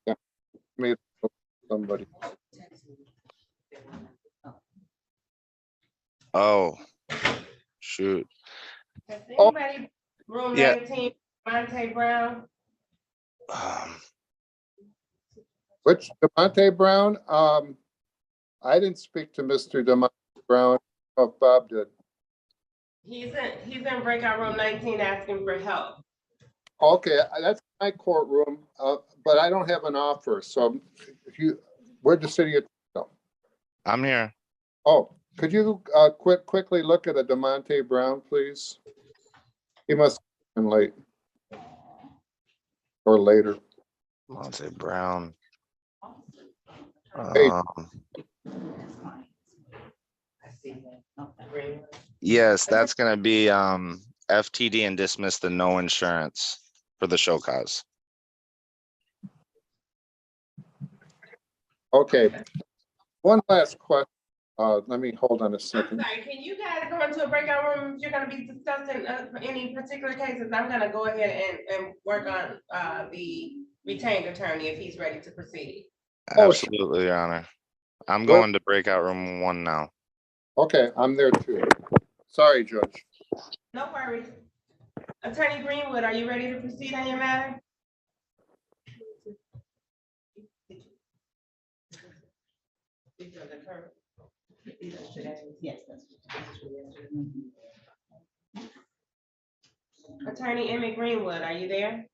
[SPEAKER 3] Yeah. Maybe somebody.
[SPEAKER 5] Oh, shoot.
[SPEAKER 2] Has anybody, room
[SPEAKER 5] Yeah.
[SPEAKER 2] 19, Monte Brown?
[SPEAKER 3] Which DeMonte Brown? I didn't speak to Mr. DeMonte Brown. Oh, Bob did.
[SPEAKER 2] He's in breakout room 19 asking for help.
[SPEAKER 3] Okay, that's my courtroom, but I don't have an offer. So if where'd the city attorney go?
[SPEAKER 5] I'm here.
[SPEAKER 3] Oh, could you quickly look at a DeMonte Brown, please? He must have been late or later.
[SPEAKER 5] Monte Brown.
[SPEAKER 3] Hey.
[SPEAKER 5] Yes, that's gonna be FTD and dismiss the no insurance for the show cause.
[SPEAKER 3] Okay. One last question. Let me hold on a
[SPEAKER 2] I'm
[SPEAKER 3] second.
[SPEAKER 2] sorry, can you guys go into a breakout room if you're gonna be discussing any particular cases? I'm gonna go ahead and work on the retained attorney if he's ready to proceed.
[SPEAKER 5] Absolutely, Your Honor. I'm going to breakout room 1 now.
[SPEAKER 3] Okay, I'm there too. Sorry, Judge.
[SPEAKER 2] No worries. Attorney Greenwood, are you ready to proceed on your matter?
[SPEAKER 1] Yes.
[SPEAKER 2] Attorney Emmett Greenwood, are you there?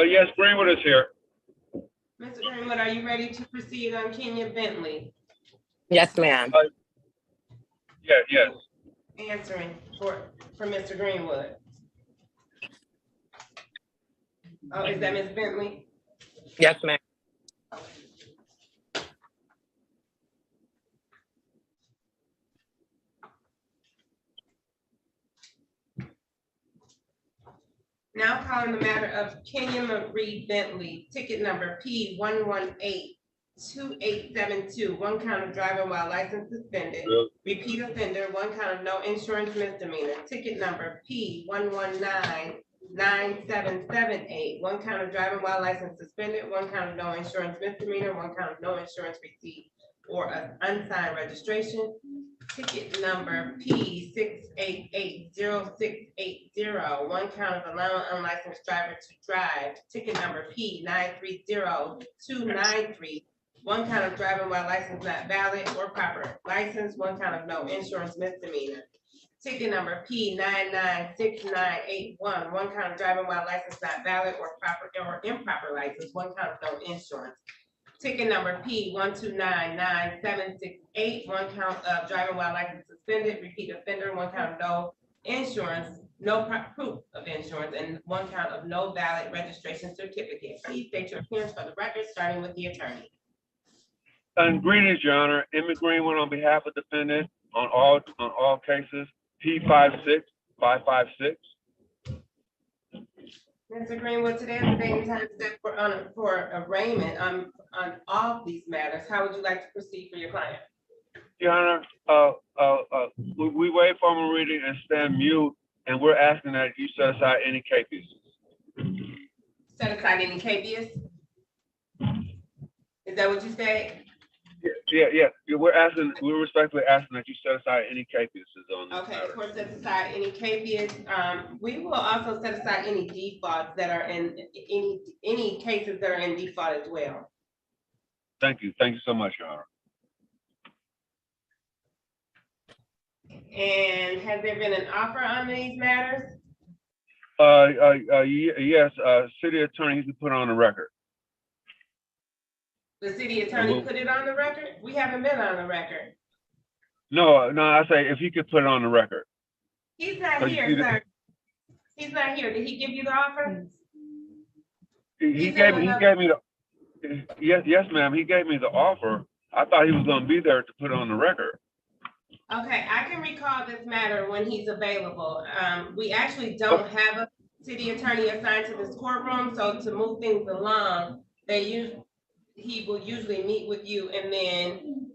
[SPEAKER 21] Yes, Greenwood is here.
[SPEAKER 2] Mr. Greenwood, are you ready to proceed on Kenya Bentley?
[SPEAKER 15] Yes, ma'am.
[SPEAKER 21] Yes.
[SPEAKER 2] Answering for Mr. Greenwood. Oh, is that Ms. Bentley?
[SPEAKER 15] Yes, ma'am.
[SPEAKER 2] Now calling the matter of Kenya Marie Bentley, ticket number P1182872, one count of driving while license suspended, repeat offender, one count of no insurance misdemeanor, ticket number P1199778, one count of driving while license suspended, one count of no insurance misdemeanor, one count of no insurance receipt or an unsigned registration, ticket number P6880680, one count of allowing unlicensed driver to drive. Ticket number P930293, one count of driving while license not valid or proper license, one count of no insurance misdemeanor. Ticket number P996981, one count of driving while license not valid or proper or improper license, one count of no insurance. Ticket number P1299768, one count of driving while license suspended, repeat offender, one count of no insurance, proof of insurance, and 1 count of no valid registration certificate. Please state your appearance for the record, starting with the attorney.
[SPEAKER 21] And greetings, Your Honor. Emmett Greenwood on behalf of defendant on all cases, P56556.
[SPEAKER 2] Mr. Greenwood, today is the date and time set for arraignment on all these matters. How would you like to proceed for your client?
[SPEAKER 21] Your Honor, we wait for him reading and stand mute, and we're asking that you set aside any cases.
[SPEAKER 2] Set aside any caveats? Is that what you said?
[SPEAKER 21] Yeah. We're respectfully asking that you set aside any cases on this
[SPEAKER 2] Okay,
[SPEAKER 21] matter.
[SPEAKER 2] of course, set aside any caveats. We will also set aside any defaults that are in, any cases that are in default as well.
[SPEAKER 21] Thank you. Thank you so much, Your Honor.
[SPEAKER 2] And has there been an offer on these matters?
[SPEAKER 21] Yes, city attorney, you can put on the record.
[SPEAKER 2] The city attorney put it on the record? We haven't been on the record.
[SPEAKER 21] No, I say if he could put it on the record.
[SPEAKER 2] He's not here, sir. He's not here. Did he give you the offer?
[SPEAKER 21] He gave me the, yes, ma'am, he gave me the offer. I thought he was gonna be there to put it on the record.
[SPEAKER 2] Okay, I can recall this matter when he's available. We actually don't have a city attorney assigned to this courtroom, so to move things along, he will usually meet with you, and then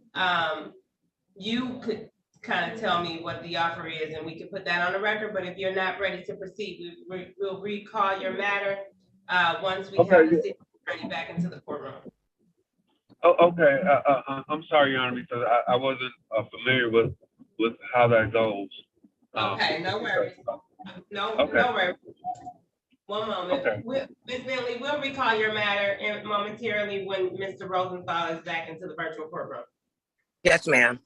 [SPEAKER 2] you could kind of tell me what the offer is, and we can put that on the record. But if you're not ready to proceed, we'll recall your matter once we have the city attorney back into the courtroom.
[SPEAKER 21] Oh, okay. I'm sorry, Your Honor, because I wasn't familiar with how that goes.
[SPEAKER 2] Okay, no worries. No worries. One moment.
[SPEAKER 21] Okay.
[SPEAKER 2] Ms. Bentley, we'll recall your matter momentarily when Mr. Rosenthal is back into the virtual courtroom.
[SPEAKER 15] Yes, ma'am.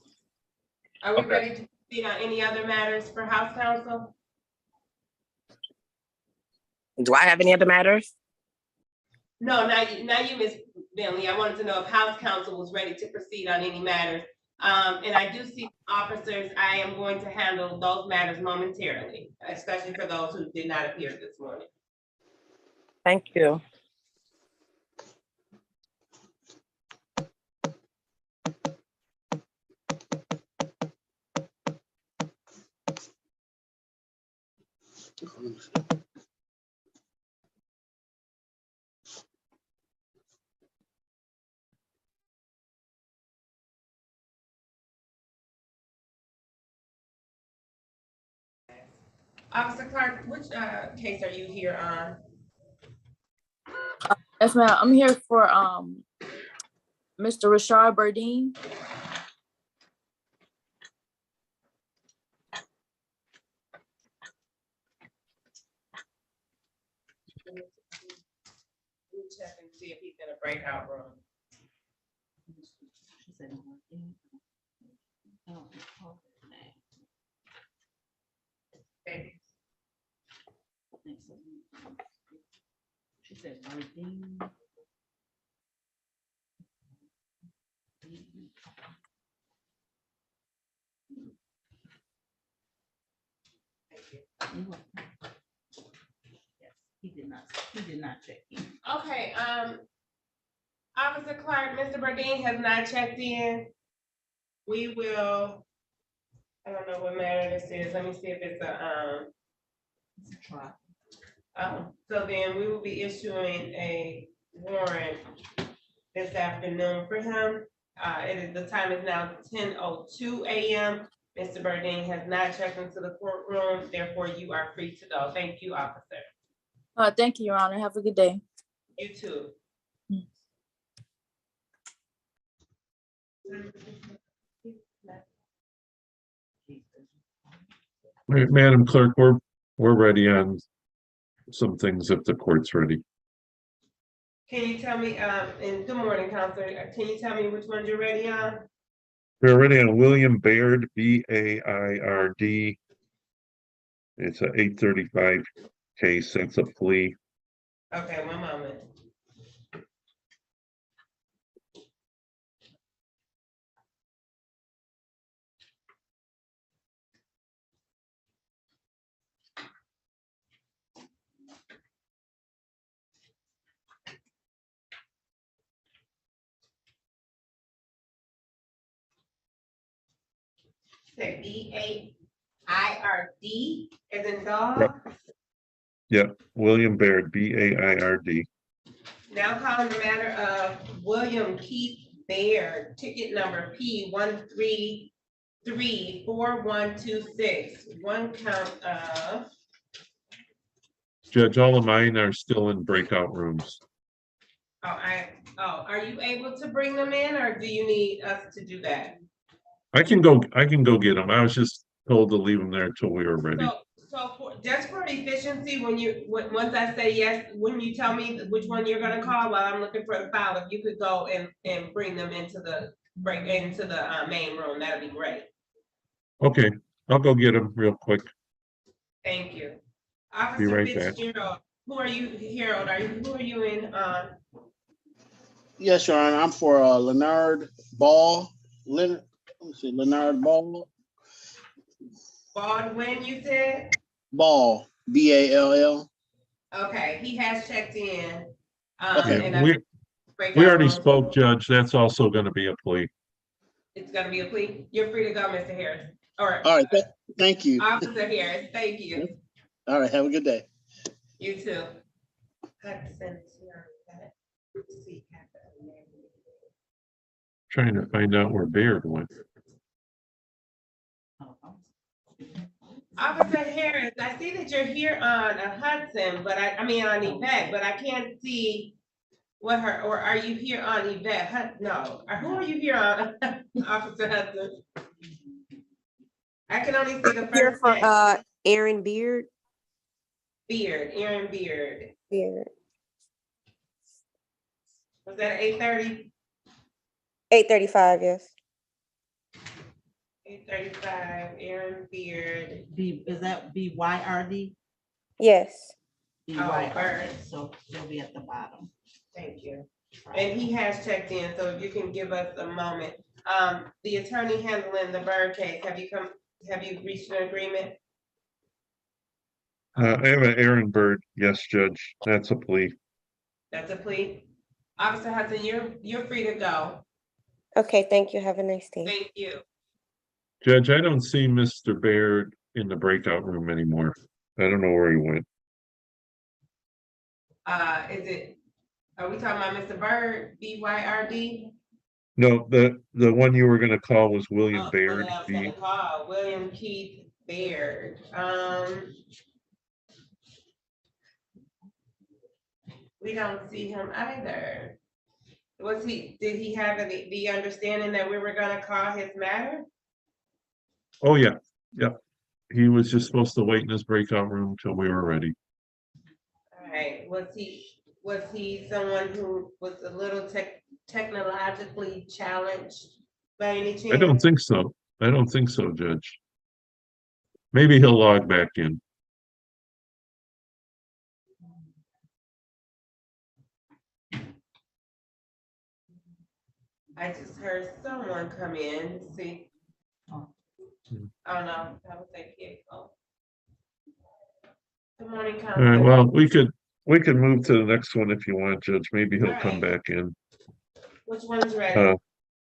[SPEAKER 2] Are we ready to proceed on any other matters for House Counsel?
[SPEAKER 15] Do I have any other matters?
[SPEAKER 2] No, not you, Ms. Bentley. I wanted to know if House Counsel was ready to proceed on any matters. And I do see officers. I am going to handle those matters momentarily, especially for those who did not appear this morning.
[SPEAKER 15] Thank you.
[SPEAKER 2] Officer Clark, which case are you here on?
[SPEAKER 8] Yes, ma'am. I'm here for Mr. Rashard Burdine.
[SPEAKER 2] Let me check and see if he's in a breakout room. Okay.
[SPEAKER 1] She said, Burdine. Yes, he did not check in.
[SPEAKER 2] Okay, Officer Clark, Mr. Burdine has not checked in. We will, I don't know what matter this is. Let me see if it's
[SPEAKER 1] It's a trial.
[SPEAKER 2] So then we will be issuing a warrant this afternoon for him. The time is now 10:02 a.m. Mr. Burdine has not checked into the courtroom, therefore you are free to go. Thank you, officer.
[SPEAKER 8] Thank you, Your Honor. Have a good day.
[SPEAKER 2] You too.
[SPEAKER 16] Madam Clerk, we're ready on some things if the court's ready.
[SPEAKER 2] Can you tell me, and good morning, Counselor, can you tell me which ones you're ready on?
[SPEAKER 16] We're ready on William Baird, B-A-I-R-D. It's a 835 case. That's a plea.
[SPEAKER 2] Okay, one moment. Say B-A-I-R-D as in dog.
[SPEAKER 16] Yep. Yep, William Baird, B-A-I-R-D.
[SPEAKER 2] Now calling the matter of William Keith Baird, ticket number P1334126. One count of,
[SPEAKER 16] Judge, all of mine are still in breakout rooms.
[SPEAKER 2] are you able to bring them in or do you need us to do that?
[SPEAKER 16] I can go get them. I was just told to leave them there until we were ready.
[SPEAKER 2] So just for efficiency, once I say yes, when you tell me which one you're gonna call while I'm looking for the file, if you could go and bring them into the main room, that'd be great.
[SPEAKER 16] Okay, I'll go get them real quick.
[SPEAKER 2] Thank you.
[SPEAKER 16] Be
[SPEAKER 2] Officer
[SPEAKER 16] right back.
[SPEAKER 2] Fitzgerald, who are you, Harold, who are you in,
[SPEAKER 13] Yes, Your Honor, I'm for Leonard Ball. Leonard Ball.
[SPEAKER 2] Baldwin, you said?
[SPEAKER 13] Ball, B-A-L-L.
[SPEAKER 2] Okay, he has checked in.
[SPEAKER 16] Yeah, we already spoke, Judge. That's also going to be a plea.
[SPEAKER 2] It's gonna be a plea. You're free to go, Mr. Harris. All
[SPEAKER 13] right, thank you.
[SPEAKER 2] Officer Harris, thank you.
[SPEAKER 13] All right, have a good day.
[SPEAKER 2] You too.
[SPEAKER 16] Trying to find out where Baird went.
[SPEAKER 2] Officer Harris, I see that you're here on Hudson, but I mean on Yvette, but I can't see what or are you here on Yvette? No, who are you here on, Officer Hudson? I can only see the
[SPEAKER 7] Here
[SPEAKER 2] first
[SPEAKER 7] for
[SPEAKER 2] name.
[SPEAKER 7] Aaron Beard.
[SPEAKER 2] Aaron Beard.
[SPEAKER 7] Beard.
[SPEAKER 2] Was that 8:30?
[SPEAKER 7] 8:35, yes.
[SPEAKER 2] 8:35, Aaron Beard.
[SPEAKER 1] Is that B-Y-R-D?
[SPEAKER 7] Yes.
[SPEAKER 1] B-Y-R-D, so it'll be at the bottom.
[SPEAKER 2] Thank you. And he has checked in, so if you can give us a moment. The attorney handling the Byrd case, have you reached an agreement?
[SPEAKER 16] I have an Aaron Bird. Yes, Judge. That's a plea.
[SPEAKER 2] That's a plea. Officer Hudson, you're free to go.
[SPEAKER 7] Okay, thank you. Have a nice day.
[SPEAKER 2] Thank you.
[SPEAKER 16] Judge, I don't see Mr. Baird in the breakout room anymore. I don't know where he went.
[SPEAKER 2] Are we talking about Mr. Byrd, B-Y-R-D?
[SPEAKER 16] No, the one you were going to call was William Baird.
[SPEAKER 2] I was gonna call William Keith Baird. We don't see him either. Did he have the understanding that we were gonna call his matter?
[SPEAKER 16] Oh, yeah. Yep. He was just supposed to wait in his breakout room till we were ready.
[SPEAKER 2] All right, was he someone who was a little technologically challenged by any chance?
[SPEAKER 16] I don't think so. I don't think so, Judge. Maybe he'll log back in.
[SPEAKER 2] I just heard someone come in, see. Oh no, that was a kid. Oh. Good morning,
[SPEAKER 16] All right,
[SPEAKER 2] Councilor.
[SPEAKER 16] well, we could move to the next one if you want, Judge. Maybe he'll come back in.
[SPEAKER 2] Which one is ready?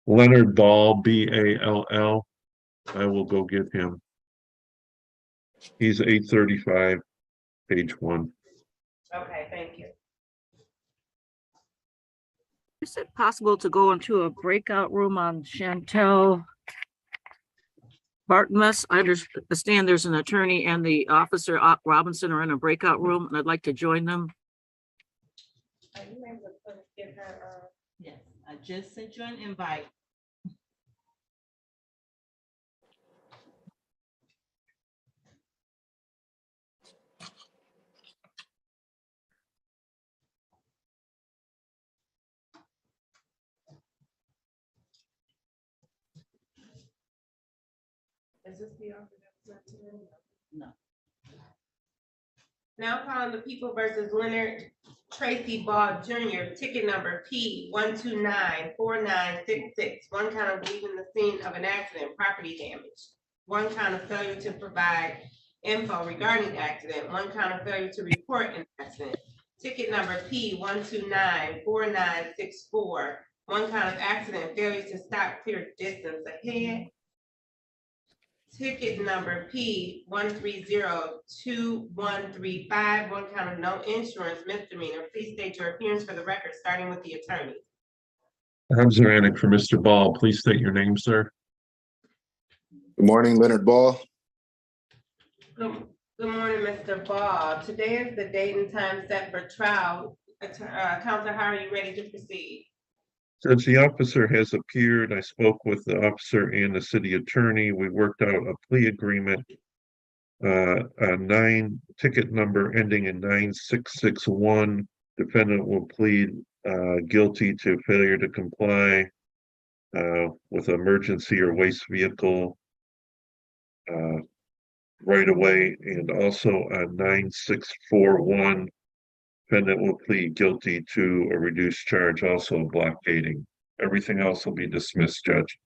[SPEAKER 16] Leonard Ball, B-A-L-L. I will go get him. He's 835, page 1.
[SPEAKER 2] Okay, thank you.
[SPEAKER 9] Is it possible to go into a breakout room on Chantel Bartmus? I understand there's an attorney and the officer Robinson are in a breakout room, and I'd like to join them.
[SPEAKER 2] Are you able to give her,
[SPEAKER 1] Yes, I just sent you an invite.
[SPEAKER 2] is this the offer that was sent to them?
[SPEAKER 1] No.
[SPEAKER 2] Now calling the People versus Leonard Tracy Ball Jr., ticket number P1294966. One count of leaving the scene of an accident, property damage. One count of failure to provide info regarding accident. One count of failure to report an accident. Ticket number P1294964. One count of accident, failure to stop clear distance ahead. ticket number P 1302135, one count of no insurance misdemeanor. Please state your appearance for the record, starting with the attorney.
[SPEAKER 16] I'm Zaranick for Mr. Ball. Please state your name, sir.
[SPEAKER 10] Good morning, Leonard Ball.
[SPEAKER 2] Good morning, Mr. Ball. Today is the date and time set for trial. Counselor, how are you ready to proceed?
[SPEAKER 16] Since the officer has appeared, I spoke with the officer and the city attorney. We worked out a plea agreement. A 9 ticket number ending in 9661. Defendant will plead guilty to failure to comply with emergency or waste vehicle right away, and also a 9641. Defendant will plead guilty to a reduced charge, also blockading. Everything else will be dismissed, Judge.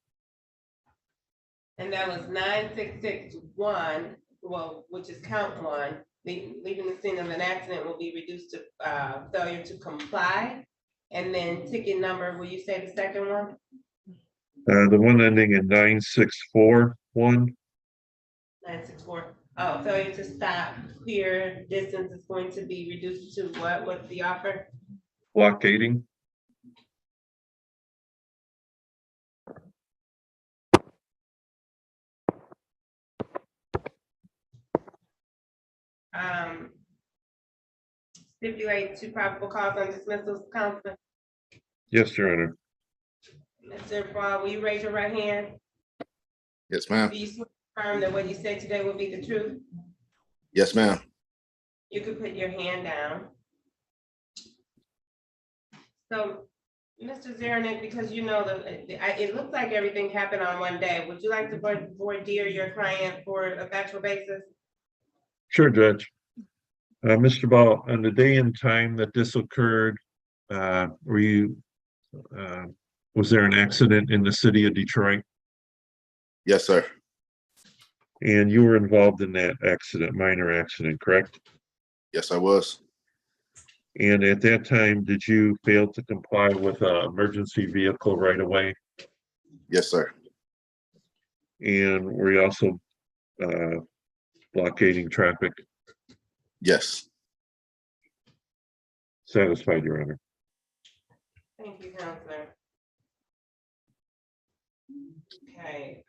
[SPEAKER 2] And that was 9661, well, which is count 1. Leaving the scene of an accident will be reduced to failure to comply. And then ticket number, will you say the second one?
[SPEAKER 16] The one ending in 9641.
[SPEAKER 2] 964. Oh, failure to stop, clear distance is going to be reduced to what? What's the offer?
[SPEAKER 16] Blockading.
[SPEAKER 2] Stipulate to probable cause on dismissal, Counselor.
[SPEAKER 16] Yes, Your Honor.
[SPEAKER 2] Mr. Ball, will you raise your right hand?
[SPEAKER 10] Yes, ma'am.
[SPEAKER 2] Do you swear or affirm that what you said today will be the truth?
[SPEAKER 10] Yes, ma'am.
[SPEAKER 2] You could put your hand down. So, Mr. Zaranick, because you know it looks like everything happened on one day. Would you like to voir dire your client for a factual basis?
[SPEAKER 16] Sure, Judge. Mr. Ball, on the day and time that this occurred, was there an accident in the city of Detroit?
[SPEAKER 10] Yes, sir.
[SPEAKER 16] And you were involved in that accident, minor accident, correct?
[SPEAKER 10] Yes, I was.
[SPEAKER 16] And at that time, did you fail to comply with an emergency vehicle right away?
[SPEAKER 10] Yes, sir.
[SPEAKER 16] And were you also blockading traffic?
[SPEAKER 10] Yes.
[SPEAKER 16] Satisfied, Your Honor.
[SPEAKER 2] Thank you, Counselor. Okay.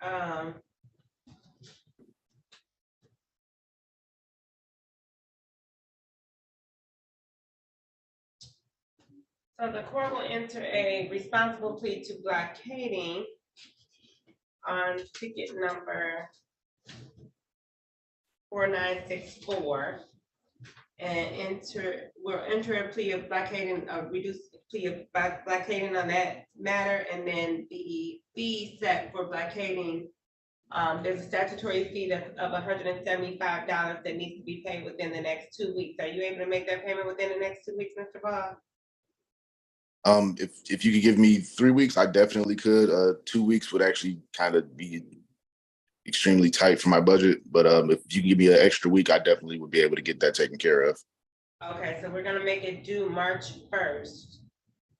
[SPEAKER 2] So the court will enter a responsible plea to blockading on ticket number 4964. And we'll enter a plea of blockading, a reduced plea of blockading on that matter, and then the fee set for blockading. There's a statutory fee of $175 that needs to be paid within the next 2 weeks. Are you able to make that payment within the next 2 weeks, Mr. Ball?
[SPEAKER 10] If you could give me 3 weeks, I definitely could. 2 weeks would actually kind of be extremely tight for my budget, but if you give me an extra week, I definitely would be able to get that taken care of.
[SPEAKER 2] Okay, so we're gonna make it due March 1st,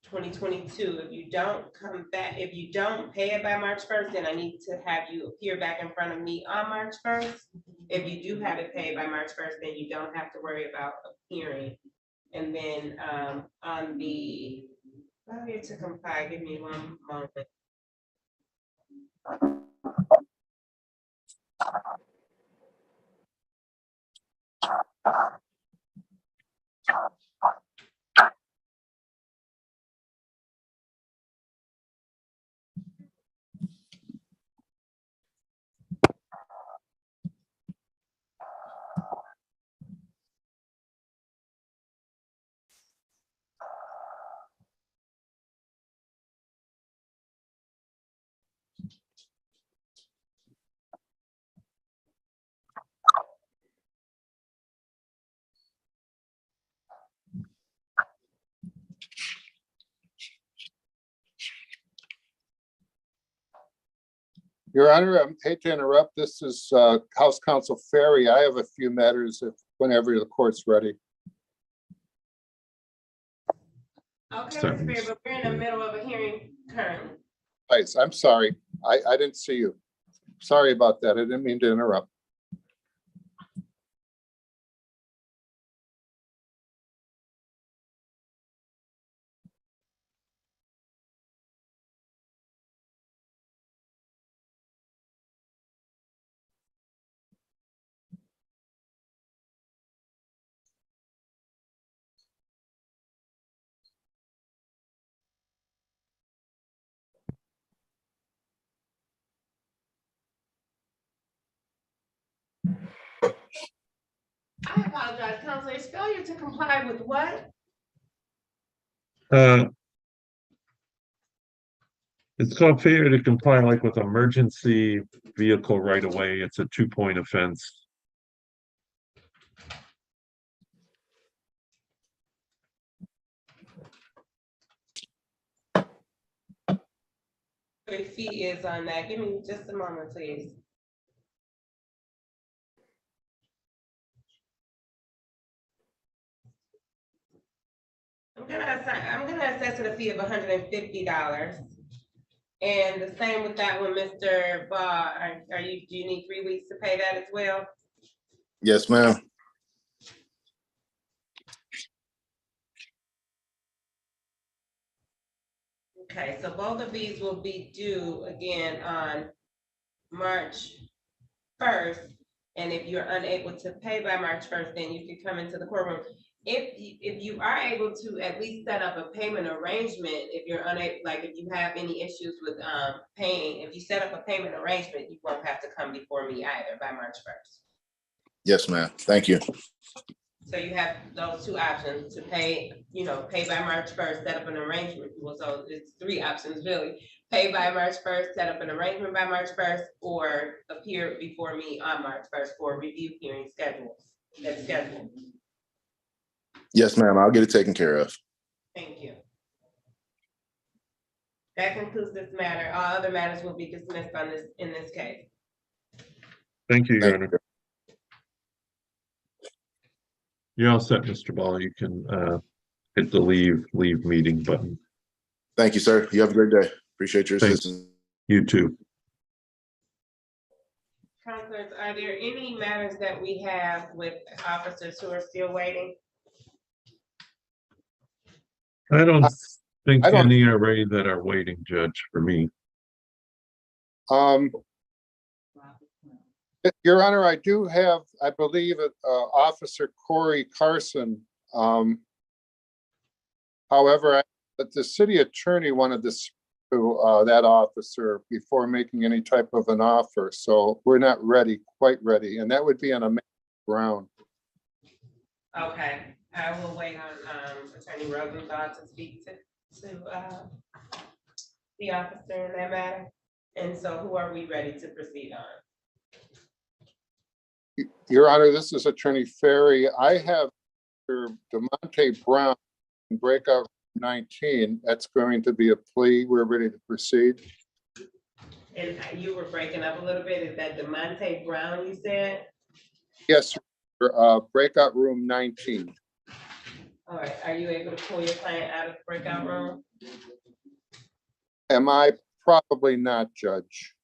[SPEAKER 2] 2022. If you don't come back, if you don't pay it by March 1st, then I need to have you appear back in front of me on March 1st. If you do have it paid by March 1st, then you don't have to worry about appearing. And then on the failure to comply, give me one moment.
[SPEAKER 3] Your Honor, I hate to interrupt. This is House Counsel Ferry. I have a few matters whenever the court's ready.
[SPEAKER 2] Okay, Mr. Ferry, but we're in the middle of a hearing currently.
[SPEAKER 3] Right, I'm sorry. I didn't see you. Sorry about that. I didn't mean to interrupt.
[SPEAKER 2] I apologize, Counselor. Failure to comply with what?
[SPEAKER 16] It's called failure to comply, like with emergency vehicle right away. It's a 2-point offense.
[SPEAKER 2] The fee is on that. Give me just a moment, please. I'm gonna assess it a fee of $150. And the same with that one, Mr. Baugh. Do you need 3 weeks to pay that as well?
[SPEAKER 10] Yes, ma'am.
[SPEAKER 2] Okay, so both of these will be due again on March 1st. And if you're unable to pay by March 1st, then you can come into the courtroom. If you are able to at least set up a payment arrangement, if you're unable, like if you have any issues with paying, if you set up a payment arrangement, you won't have to come before me either by March 1st.
[SPEAKER 10] Yes, ma'am. Thank you.
[SPEAKER 2] So you have those two options to pay, pay by March 1st, set up an arrangement. Well, so it's 3 options really. Pay by March 1st, set up an arrangement by March 1st, or appear before me on March 1st for a review hearing scheduled.
[SPEAKER 10] Yes, ma'am. I'll get it taken care of.
[SPEAKER 2] Thank you. That concludes this matter. All other matters will be dismissed in this case.
[SPEAKER 16] Thank you, Your Honor. You're all set, Mr. Ball. You can hit the leave meeting button.
[SPEAKER 10] Thank you, sir. You have a great day. Appreciate your
[SPEAKER 16] Thanks.
[SPEAKER 10] assistance.
[SPEAKER 16] You too.
[SPEAKER 2] Counselors, are there any matters that we have with officers who are still waiting?
[SPEAKER 16] I don't think any are ready that are waiting, Judge, for me.
[SPEAKER 3] Your Honor, I do have, I believe, Officer Corey Carson. However, but the city attorney wanted to speak to that officer before making any type of an offer. So we're not quite ready. And that would be on a ground.
[SPEAKER 2] Okay, I will wait on Attorney Rosenthal to speak to the officer in that matter. And so who are we ready to proceed on?
[SPEAKER 3] Your Honor, this is Attorney Ferry. I have DeMonte Brown in breakout 19. That's going to be a plea. We're ready to proceed.
[SPEAKER 2] And you were breaking up a little bit. Is that DeMonte Brown you said?
[SPEAKER 3] Yes, breakout room 19.
[SPEAKER 2] All right, are you able to pull your client out of the breakout room?
[SPEAKER 3] Am I? Probably not, Judge.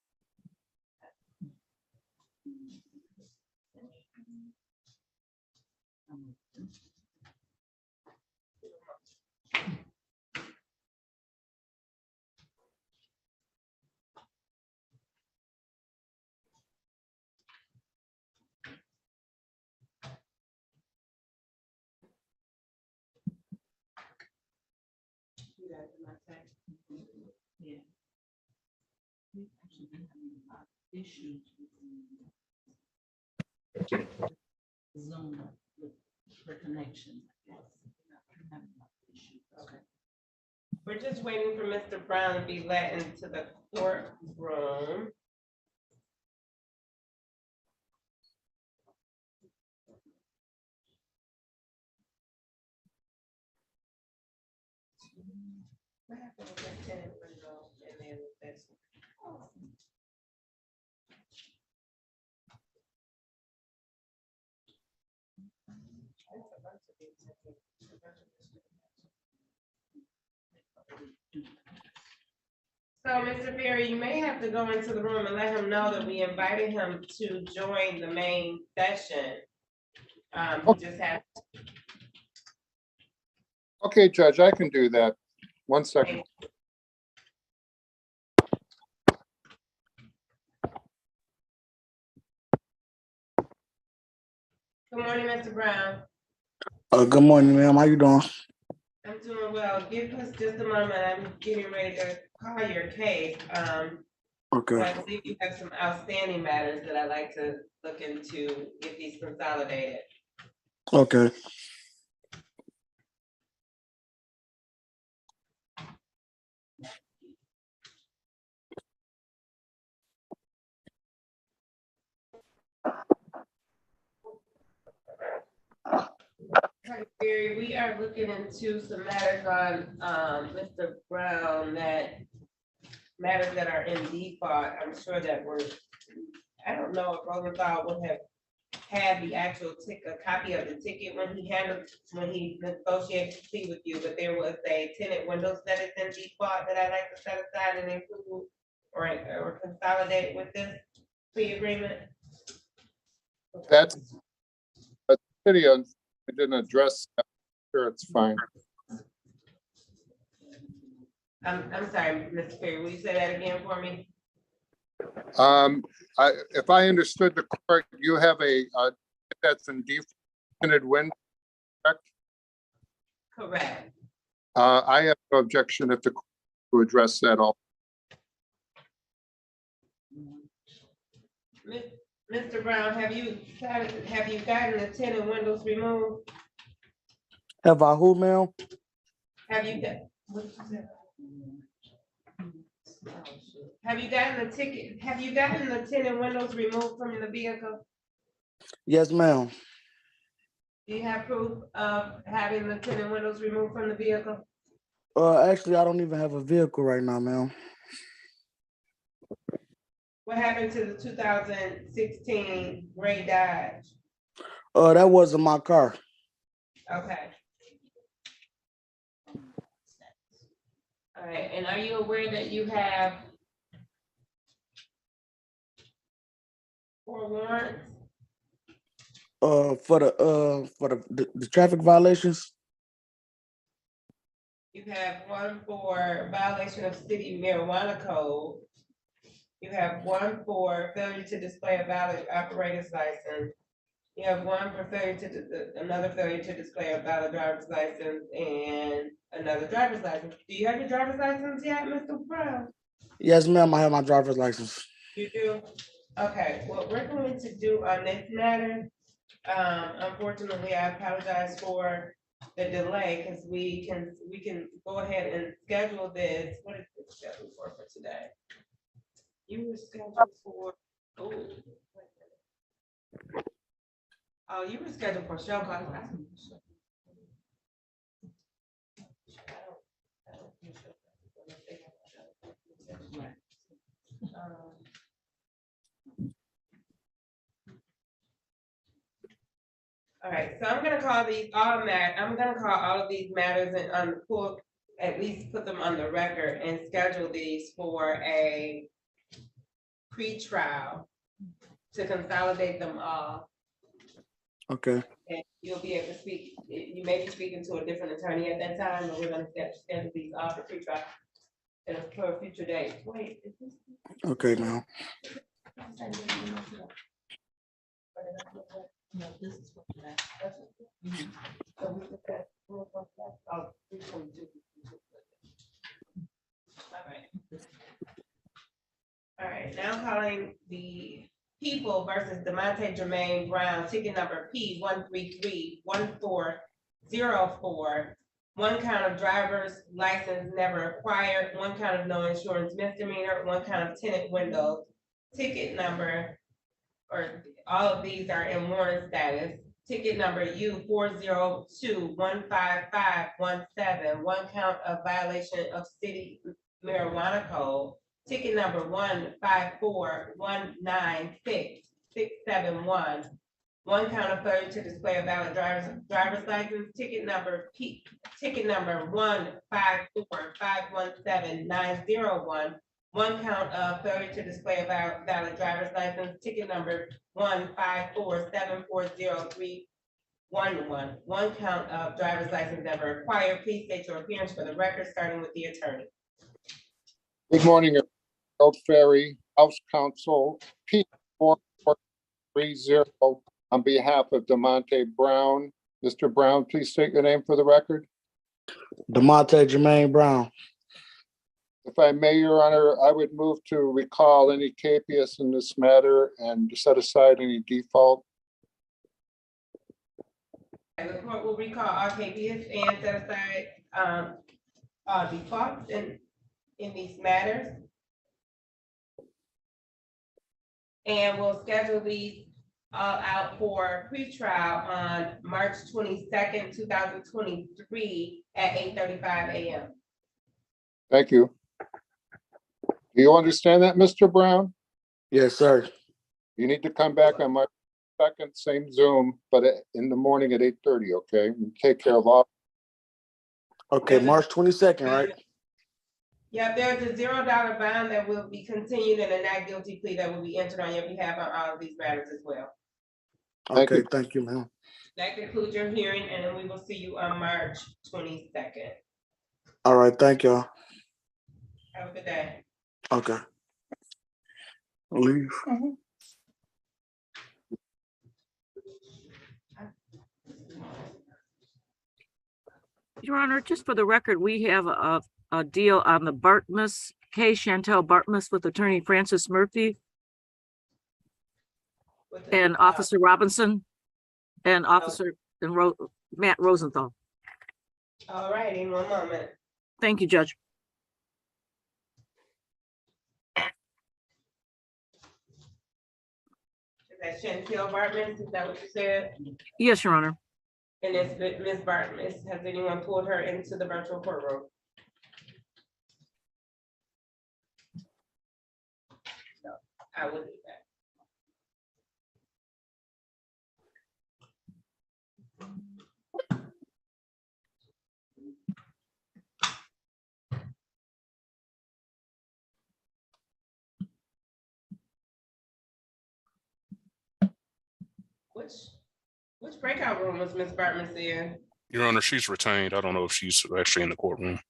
[SPEAKER 1] Yeah. We actually been having a lot of issues with Zoom with the connection.
[SPEAKER 2] Okay. We're just waiting for Mr. Brown to be let into the courtroom. What happened with that tenant window and then that's So, Mr. Ferry, you may have to go into the room and let him know that we invited him to join the main session. He just has.
[SPEAKER 3] Okay, Judge, I can do that. 1 second.
[SPEAKER 2] Good morning, Mr. Brown.
[SPEAKER 20] Good morning, ma'am. How you doing?
[SPEAKER 2] I'm doing well. Give us just a moment. I'm getting ready to call your case.
[SPEAKER 20] Okay.
[SPEAKER 2] I believe you have some outstanding matters that I'd like to look into, get these consolidated.
[SPEAKER 20] Okay.
[SPEAKER 2] Barry, we are looking into some matters on Mr. Brown, that matters that are in default. I'm sure that I don't know if Rosenthal would have had the actual a copy of the ticket when he negotiated the fee with you, but there was a tenant windows that is in default that I'd like to set aside and include or consolidate with this fee agreement.
[SPEAKER 3] That's a city, I didn't address that. Sure, it's fine.
[SPEAKER 2] I'm sorry, Mr. Perry, will you say that again for me?
[SPEAKER 3] If I understood the court, you have that's in default window, correct?
[SPEAKER 2] Correct.
[SPEAKER 3] I have no objection if the court to address that all.
[SPEAKER 2] Mr. Brown, have you gotten the tenant windows removed?
[SPEAKER 20] Have I who, ma'am?
[SPEAKER 2] Have you got? Have you gotten the ticket? Have you gotten the tenant windows removed from the vehicle?
[SPEAKER 20] Yes, ma'am.
[SPEAKER 2] Do you have proof of having the tenant windows removed from the vehicle?
[SPEAKER 20] Actually, I don't even have a vehicle right now, ma'am.
[SPEAKER 2] What happened to the 2016 gray Dodge?
[SPEAKER 20] That wasn't my car.
[SPEAKER 2] Okay. All right, and are you aware that you have 4 warrants?
[SPEAKER 20] For the traffic violations.
[SPEAKER 2] You have one for violation of city marijuana code. You have one for failure to display a valid operator's license. You have one for another failure to display a valid driver's license and another driver's license. Do you have your driver's license yet, Mr. Brown?
[SPEAKER 20] Yes, ma'am. I have my driver's license.
[SPEAKER 2] You do? Okay, what we're going to do on this matter, unfortunately, I apologize for the delay, because we can go ahead and schedule this. What is it scheduled for today? You were scheduled for, you were scheduled for show class. All right, so I'm gonna call these I'm gonna call all of these matters and at least put them on the record and schedule these for a pre-trial to consolidate them all.
[SPEAKER 20] Okay.
[SPEAKER 2] And you'll be able to speak, you may be speaking to a different attorney at that time, but we're gonna schedule these all for pre-trial and for a future date. Wait, is this?
[SPEAKER 20] Okay, now.
[SPEAKER 1] No, this is what that. All right, now calling the People versus Demonte Jermaine Brown, ticket number P1331404. 1 count of driver's license never acquired, 1 count of no insurance misdemeanor, 1 count of tenant windows. Ticket number, or all of these are in warrant status. Ticket number U402155517, 1 count of violation of city marijuana code. Ticket number 154196671, 1 count of failure to display a valid driver's license. Ticket number 154517901,
[SPEAKER 2] one count of failure to display a valid driver's license, ticket number 154740311. One count of driver's license never acquired. Please state your appearance for the record, starting with the attorney.
[SPEAKER 3] Good morning, Harold Ferry, House Counsel P4430 on behalf of DeMonte Brown. Mr. Brown, please state your name for the record.
[SPEAKER 20] DeMonte Jermaine Brown.
[SPEAKER 3] If I may, Your Honor, I would move to recall any capias in this matter and set aside any default.
[SPEAKER 2] The court will recall all cases and set aside defaults in these matters. And we'll schedule these out for pretrial on March 22nd, 2023 at 8:35 a.m.
[SPEAKER 3] Thank you. Do you understand that, Mr. Brown?
[SPEAKER 20] Yes, sir.
[SPEAKER 3] You need to come back on March 2nd, same Zoom, but in the morning at 8:30, okay? And take care of all.
[SPEAKER 20] Okay, March 22nd, right?
[SPEAKER 2] Yep, there's a $0 bond that will be continued and a not guilty plea that will be entered on your behalf on all of these matters as well.
[SPEAKER 20] Okay, thank you, ma'am.
[SPEAKER 2] That concludes your hearing, and then we will see you on March 22nd.
[SPEAKER 20] All right, thank y'all.
[SPEAKER 2] Have a good day.
[SPEAKER 20] Okay. I'll leave.
[SPEAKER 9] Your Honor, just for the record, we have a deal on the Bartmus case, Chantel Bartmus with Attorney Francis Murphy and Officer Robinson and Officer Matt Rosenthal.
[SPEAKER 2] All right, in one moment.
[SPEAKER 9] Thank you, Judge.
[SPEAKER 2] Is that Chantel Bartman? Is that what you said?
[SPEAKER 9] Yes, Your Honor.
[SPEAKER 2] And it's Ms. Bartman. Has anyone pulled her into the virtual courtroom? No, I will do that. Which breakout room was Ms. Bartman in?
[SPEAKER 6] Your Honor, she's retained. I don't know if she's actually in the courtroom.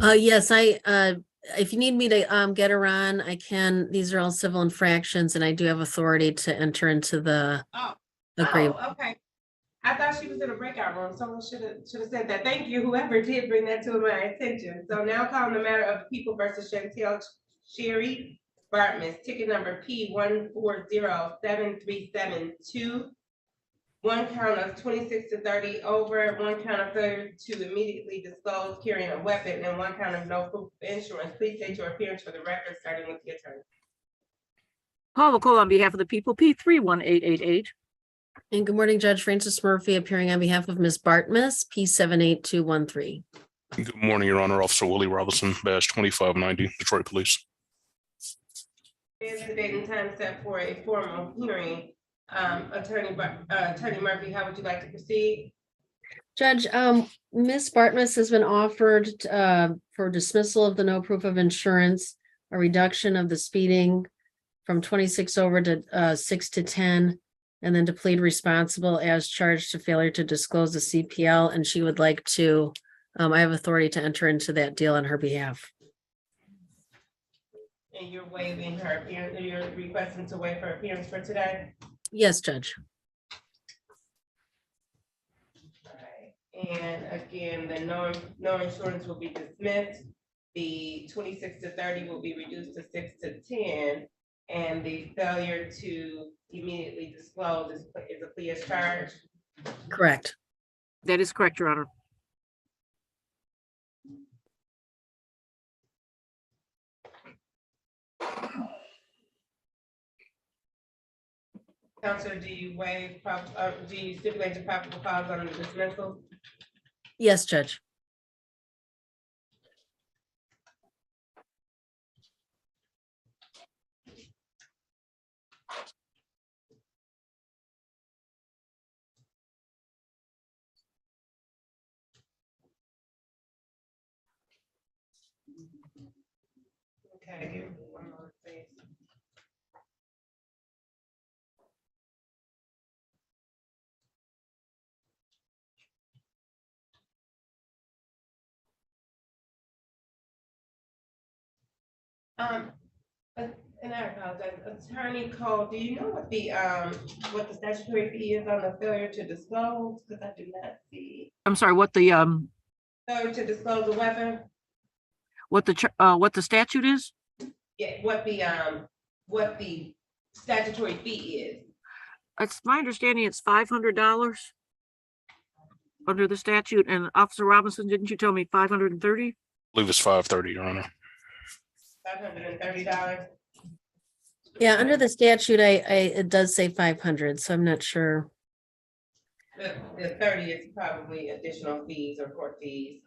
[SPEAKER 12] Yes, if you need me to get her on, I can. These are all civil infractions and I do have authority to enter into the agreement.
[SPEAKER 2] Oh, okay. I thought she was in a breakout room. Someone should have said that. Thank you, whoever did bring that to my attention. So now calling the matter of People versus Chantel Sherry Bartman, ticket number P14073772. One count of 26 to 30 over, one count of failure to immediately disclose carrying a weapon, and one count of no proof of insurance. Please state your appearance for the record, starting with the attorney.
[SPEAKER 9] Paul will call on behalf of the people, P31888.
[SPEAKER 12] And good morning, Judge Francis Murphy, appearing on behalf of Ms. Bartmus, P78213.
[SPEAKER 6] Good morning, Your Honor. Officer Willie Robinson, badge 2590, Detroit Police.
[SPEAKER 2] Here's the date and time set for a formal hearing. Attorney Murphy, how would you like to proceed?
[SPEAKER 12] Judge, Ms. Bartmus has been offered for dismissal of the no proof of insurance, a reduction of the speeding from 26 over to 6 to 10, and then to plead responsible as charged to failure to disclose the CPL. And she would like to, I have authority to enter into that deal on her behalf.
[SPEAKER 2] And you're waiving her appearance, you're requesting to waive her appearance for today?
[SPEAKER 12] Yes, Judge.
[SPEAKER 2] All right. And again, the no insurance will be dismissed. The 26 to 30 will be reduced to 6 to 10. And the failure to immediately disclose is a plea as charged.
[SPEAKER 12] Correct.
[SPEAKER 9] That is correct, Your Honor.
[SPEAKER 2] Counselor, do you waive, do you stipulate your probable cause on the dismissal?
[SPEAKER 12] Yes, Judge.
[SPEAKER 2] Okay, give me one more, please. And I apologize, Attorney Cole, do you know what the statutory fee is on the failure to disclose? Because I do not see.
[SPEAKER 9] I'm sorry,
[SPEAKER 2] Failure to disclose a weapon?
[SPEAKER 9] what the statute is?
[SPEAKER 2] Yeah, what the statutory fee is.
[SPEAKER 9] It's my understanding it's $500 under the statute. And Officer Robinson, didn't you tell me 530?
[SPEAKER 6] I believe it's 530, Your Honor.
[SPEAKER 2] $530.
[SPEAKER 12] Yeah, under the statute, it does say 500, so I'm not sure.
[SPEAKER 2] The 30 is probably additional fees or court fees.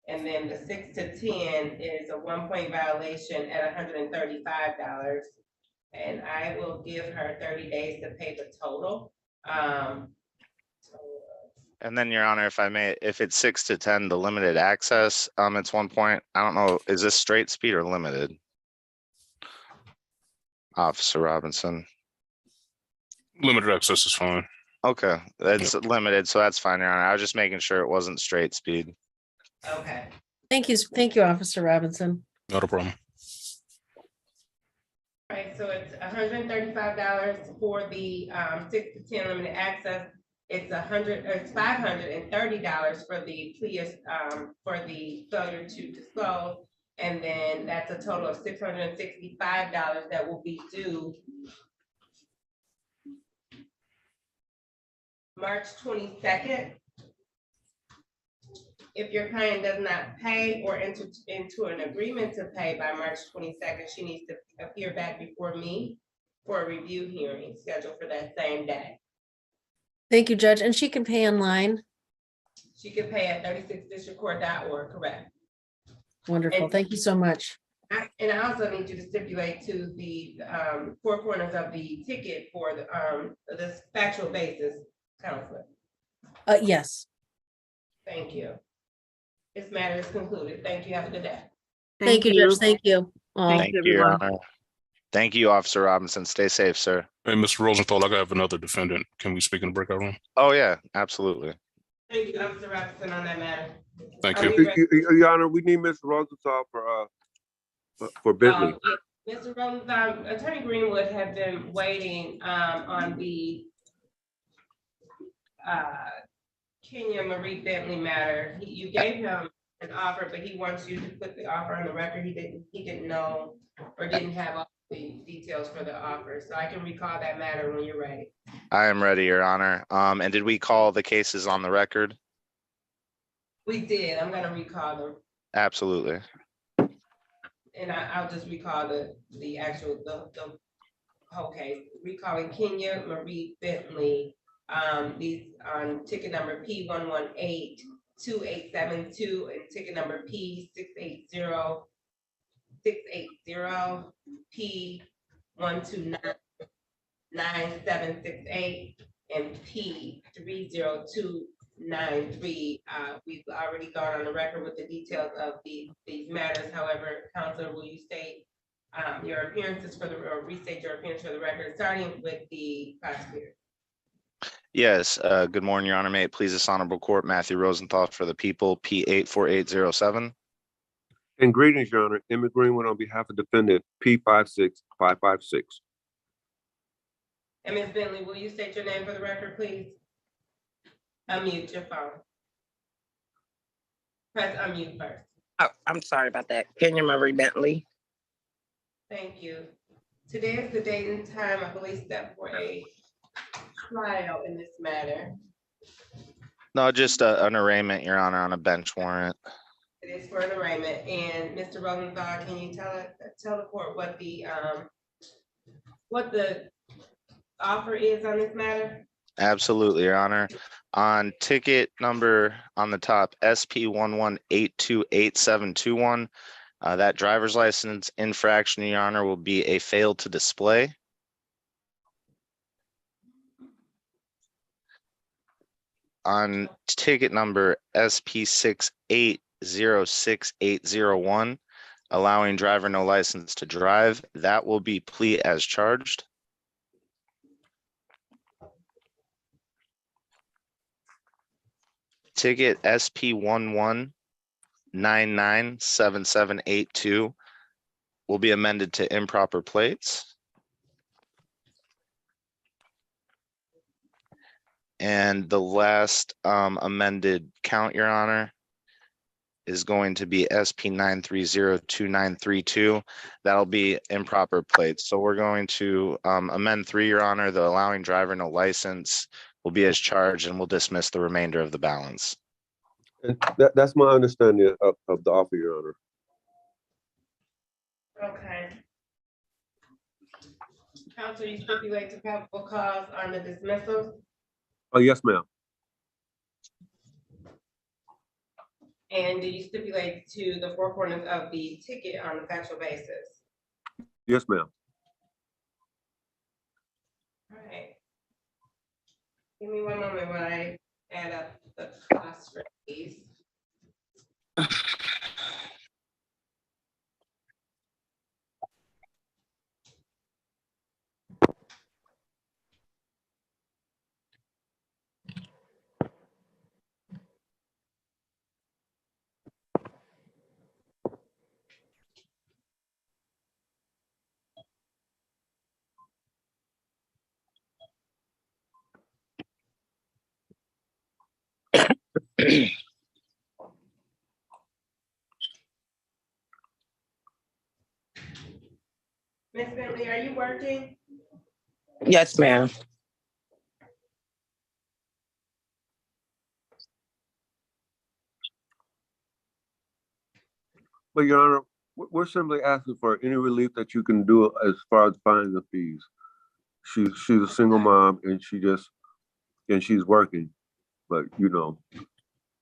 [SPEAKER 2] And then the 6 to 10 is a 1-point violation at $135. And I will give her 30 days to pay the total.
[SPEAKER 5] And then, Your Honor, if I may, if it's 6 to 10, the limited access, it's 1 point. I don't know, is this straight speed or limited? Officer Robinson.
[SPEAKER 6] Limited access is fine.
[SPEAKER 5] Okay, that's limited, so that's fine, Your Honor. I was just making sure it wasn't straight speed.
[SPEAKER 2] Okay.
[SPEAKER 12] Thank you, Officer Robinson.
[SPEAKER 6] Not a problem.
[SPEAKER 2] All right, so it's $135 for the 6 to 10 limited access. It's $530 for the plea, for the failure to disclose. And then that's a total of $665 that will be due March 22nd. If your client does not pay or enter into an agreement to pay by March 22nd, she needs to appear back before me for a review hearing scheduled for that same day.
[SPEAKER 12] Thank you, Judge. And she can pay online.
[SPEAKER 2] She can pay at 36districtcourt.org, correct?
[SPEAKER 12] Wonderful.
[SPEAKER 2] And
[SPEAKER 12] Thank you so much.
[SPEAKER 2] And I also need you to stipulate to the 4 corners of the ticket for the factual basis, Counselor.
[SPEAKER 12] Yes.
[SPEAKER 2] Thank you. This matter is concluded. Thank you. Have a good day.
[SPEAKER 12] Thank you, Judge. Thank you.
[SPEAKER 5] Thank you, Your Honor. Thank you, Officer Robinson. Stay safe, sir.
[SPEAKER 6] Hey, Mr. Rosenthal, I have another defendant. Can we speak in the breakout room?
[SPEAKER 5] Oh, yeah, absolutely.
[SPEAKER 2] Thank you, Officer Robinson, on that matter.
[SPEAKER 6] Thank you.
[SPEAKER 11] Your Honor, we need Mr. Rosenthal for Bentley.
[SPEAKER 2] Mr. Rosenthal, Attorney Greenwood had been waiting on the Kenya Marie Bentley matter. You gave him an offer, but he wants you to put the offer on the record. He didn't know or didn't have all the details for the offer. So I can recall that matter when you're ready.
[SPEAKER 5] I am ready, Your Honor. And did we call the cases on the record?
[SPEAKER 2] We did. I'm gonna recall them.
[SPEAKER 5] Absolutely.
[SPEAKER 2] And I'll just recall the actual whole case. Recalling Kenya Marie Bentley, these on ticket number P1182872 and ticket number P680 P1299768 and P30293. We've already gone on the record with the details of these matters. However, Counselor, will you state your appearances or restate your appearance for the record, starting with the prosecutor?
[SPEAKER 5] Yes, good morning, Your Honor. May it please this honorable court, Matthew Rosenthal for the people, P84807.
[SPEAKER 11] And greetings, Your Honor. Emmett Greenwood on behalf of defendant P56556.
[SPEAKER 2] And Ms. Bentley, will you state your name for the record, please? Unmute your phone. Press unmute first.
[SPEAKER 15] Oh, I'm sorry about that. Kenya Marie Bentley.
[SPEAKER 2] Thank you. Today is the date and time, I believe, set for a trial in this matter.
[SPEAKER 5] No, just an arraignment, Your Honor, on a bench warrant.
[SPEAKER 2] It is for an arraignment. And Mr. Rosenthal, can you tell the court what the offer is on this matter?
[SPEAKER 5] Absolutely, Your Honor. On ticket number on the top, SP11828721, that driver's license infraction, Your Honor, will be a fail to display. On ticket number SP68068801, allowing driver no license to drive. That will be plea as charged. Ticket SP 11997782 will be amended to improper plates. And the last amended count, Your Honor, is going to be SP 9302932. That'll be improper plates. So we're going to amend 3, Your Honor. The allowing driver no license will be as charged, and we'll dismiss the remainder of the balance.
[SPEAKER 11] And that's my understanding of the offer, Your Honor.
[SPEAKER 2] Okay. Counsel, you stipulate to probable cause on the dismissal,
[SPEAKER 11] Oh, yes, ma'am.
[SPEAKER 2] and do you stipulate to the four corners of the ticket on a factual basis?
[SPEAKER 11] Yes, ma'am.
[SPEAKER 2] All right. Give me one moment while I add up the cost for these. Ms. Bentley, are you working?
[SPEAKER 15] Yes, ma'am.
[SPEAKER 11] But Your Honor, we're simply asking for any relief that you can do as far as finding the fees. She's a single mom and she's working, but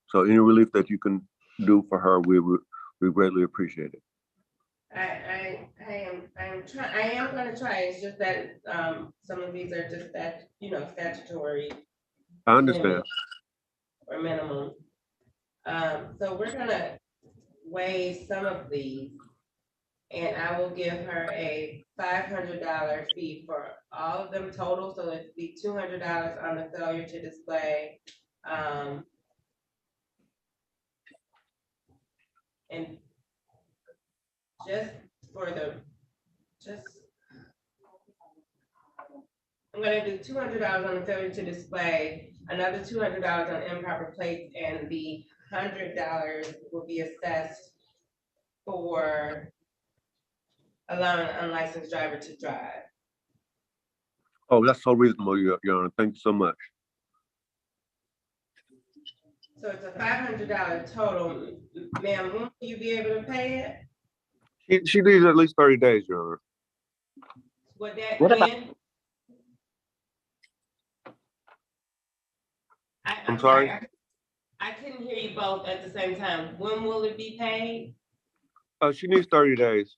[SPEAKER 11] so any relief that you can do for her, we greatly appreciate it.
[SPEAKER 2] I am gonna try. It's just that some of these are just that, statutory
[SPEAKER 11] I understand.
[SPEAKER 2] or minimum. So we're gonna waive some of these, and I will give her a $500 fee for all of them total, so it'd be $200 on the failure to display. And I'm gonna do $200 on the failure to display, another $200 on improper plates, and the $100 will be assessed for allowing an unlicensed driver to drive.
[SPEAKER 11] Oh, that's so reasonable, Your Honor. Thank you so much.
[SPEAKER 2] So it's a $500 total. Ma'am, when will you be able to pay it?
[SPEAKER 11] She needs at least 30 days, Your Honor.
[SPEAKER 2] What that,
[SPEAKER 15] What about-
[SPEAKER 2] when?
[SPEAKER 11] I'm sorry?
[SPEAKER 2] I couldn't hear you both at the same time. When will it be paid?
[SPEAKER 11] She needs 30 days.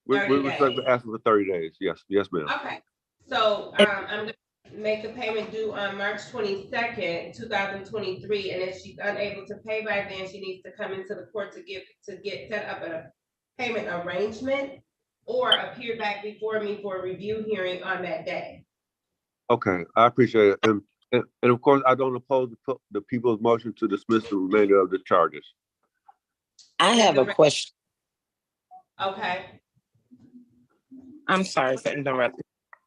[SPEAKER 2] 30
[SPEAKER 11] We're
[SPEAKER 2] days.
[SPEAKER 11] asking for 30 days. Yes, ma'am.
[SPEAKER 2] Okay, so I'm gonna make the payment due on March 22nd, 2023, and if she's unable to pay by then, she needs to come into the court to get set up a payment arrangement or appear back before me for a review hearing on that day.
[SPEAKER 11] Okay, I appreciate it. And of course, I don't oppose the people's motion to dismiss the remainder of the charges.
[SPEAKER 15] I have a question.
[SPEAKER 2] Okay,
[SPEAKER 15] I'm sorry for interrupting.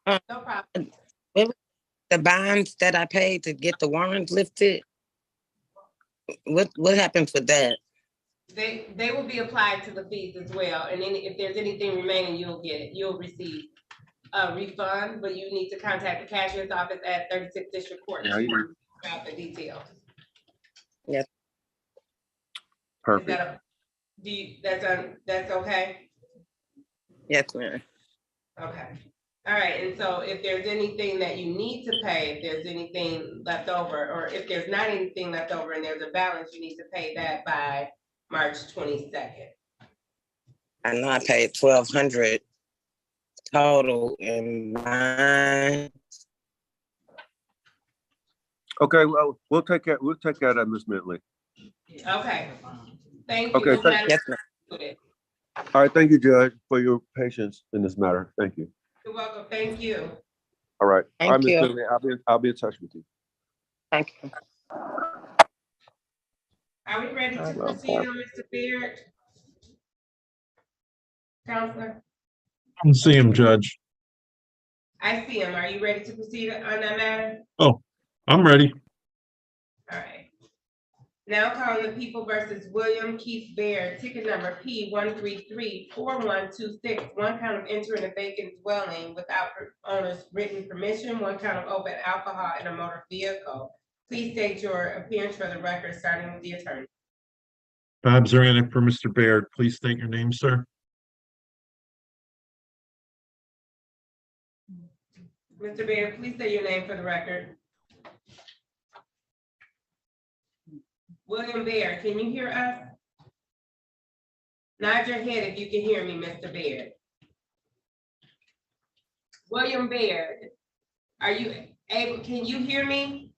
[SPEAKER 2] no problem.
[SPEAKER 15] The bonds that I paid to get the warrants lifted, what happens with that?
[SPEAKER 2] They will be applied to the fees as well, and then if there's anything remaining, you'll receive a refund, but you need to contact the cashier's office at 36th District Court to figure out the details.
[SPEAKER 15] Yes.
[SPEAKER 11] Perfect.
[SPEAKER 2] That's okay?
[SPEAKER 15] Yes, ma'am.
[SPEAKER 2] Okay. All right, and so if there's anything that you need to pay, if there's anything left over, or if there's not anything left over and there's a balance, you need to pay that by March 22nd.
[SPEAKER 15] I know I paid $1,200 total in mine.
[SPEAKER 11] Okay, well, we'll take care of that, Ms. Bentley.
[SPEAKER 2] Okay. Thank you.
[SPEAKER 11] Okay,
[SPEAKER 2] This matter
[SPEAKER 15] yes,
[SPEAKER 2] is concluded.
[SPEAKER 11] All right, thank you, Judge, for your patience in this matter. Thank you.
[SPEAKER 2] You're welcome. Thank you.
[SPEAKER 11] All right. All right,
[SPEAKER 15] Thank
[SPEAKER 11] Ms.
[SPEAKER 15] you.
[SPEAKER 11] Finley, I'll be in touch with you.
[SPEAKER 15] Thank you.
[SPEAKER 2] Are we ready to proceed on Mr. Beard? Counselor,
[SPEAKER 16] I can see him, Judge.
[SPEAKER 2] I see him. Are you ready to proceed on that matter?
[SPEAKER 16] Oh, I'm ready.
[SPEAKER 2] All right. Now calling the People versus William Keith Baird, ticket number P 1334126. One count of entering a vacant dwelling without owner's written permission, one count of open alcohol in a motor vehicle. Please state your appearance for the record, starting with the attorney.
[SPEAKER 16] Bob Zaranek for Mr. Baird. Please state your name, sir.
[SPEAKER 2] Mr. Baird, please say your name for the record. William Baird, can you hear us? Nod your head if you can hear me, Mr. Baird. William Baird, are you able, can you hear me?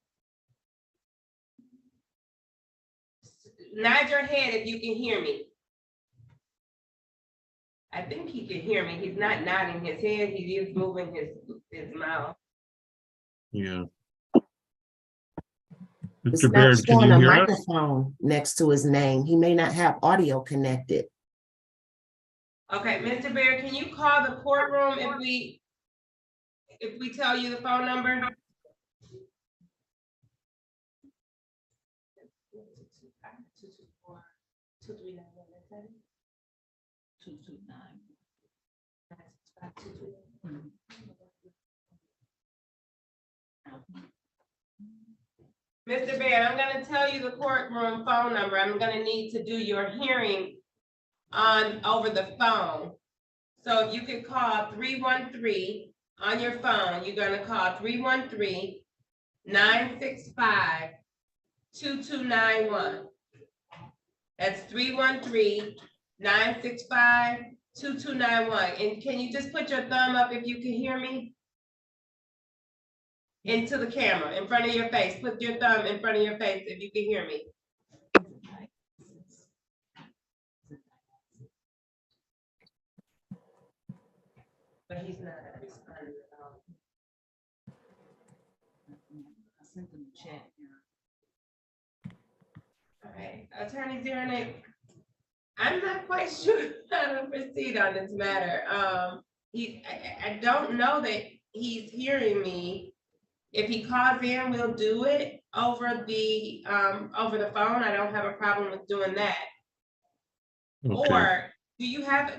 [SPEAKER 2] Nod your head if you can hear me. I think he can hear me. He's not nodding his head. He is moving his mouth.
[SPEAKER 16] Yeah.
[SPEAKER 4] It's
[SPEAKER 16] Mr.
[SPEAKER 4] not
[SPEAKER 16] Baird, can
[SPEAKER 4] showing
[SPEAKER 16] you
[SPEAKER 4] a
[SPEAKER 16] hear us?
[SPEAKER 4] microphone next to his name. He may not have audio connected.
[SPEAKER 2] Okay, Mr. Baird, can you call the courtroom if we tell you the phone number? Mr. Baird, I'm gonna tell you the courtroom phone number. I'm gonna need to do your hearing over the phone. So if you could call 313 on your phone, you're gonna call 313-965-2291. That's 313-965-2291. And can you just put your thumb up if you can hear me? Into the camera, in front of your face. Put your thumb in front of your face if you can hear me. But he's not responding at all. I sent him a chat. All right, Attorney Zaranek, I'm not quite sure how to proceed on this matter. I don't know that he's hearing me. If he calls in, we'll do it over the phone. I don't have a problem with doing that.
[SPEAKER 16] Okay.
[SPEAKER 2] Or do you have,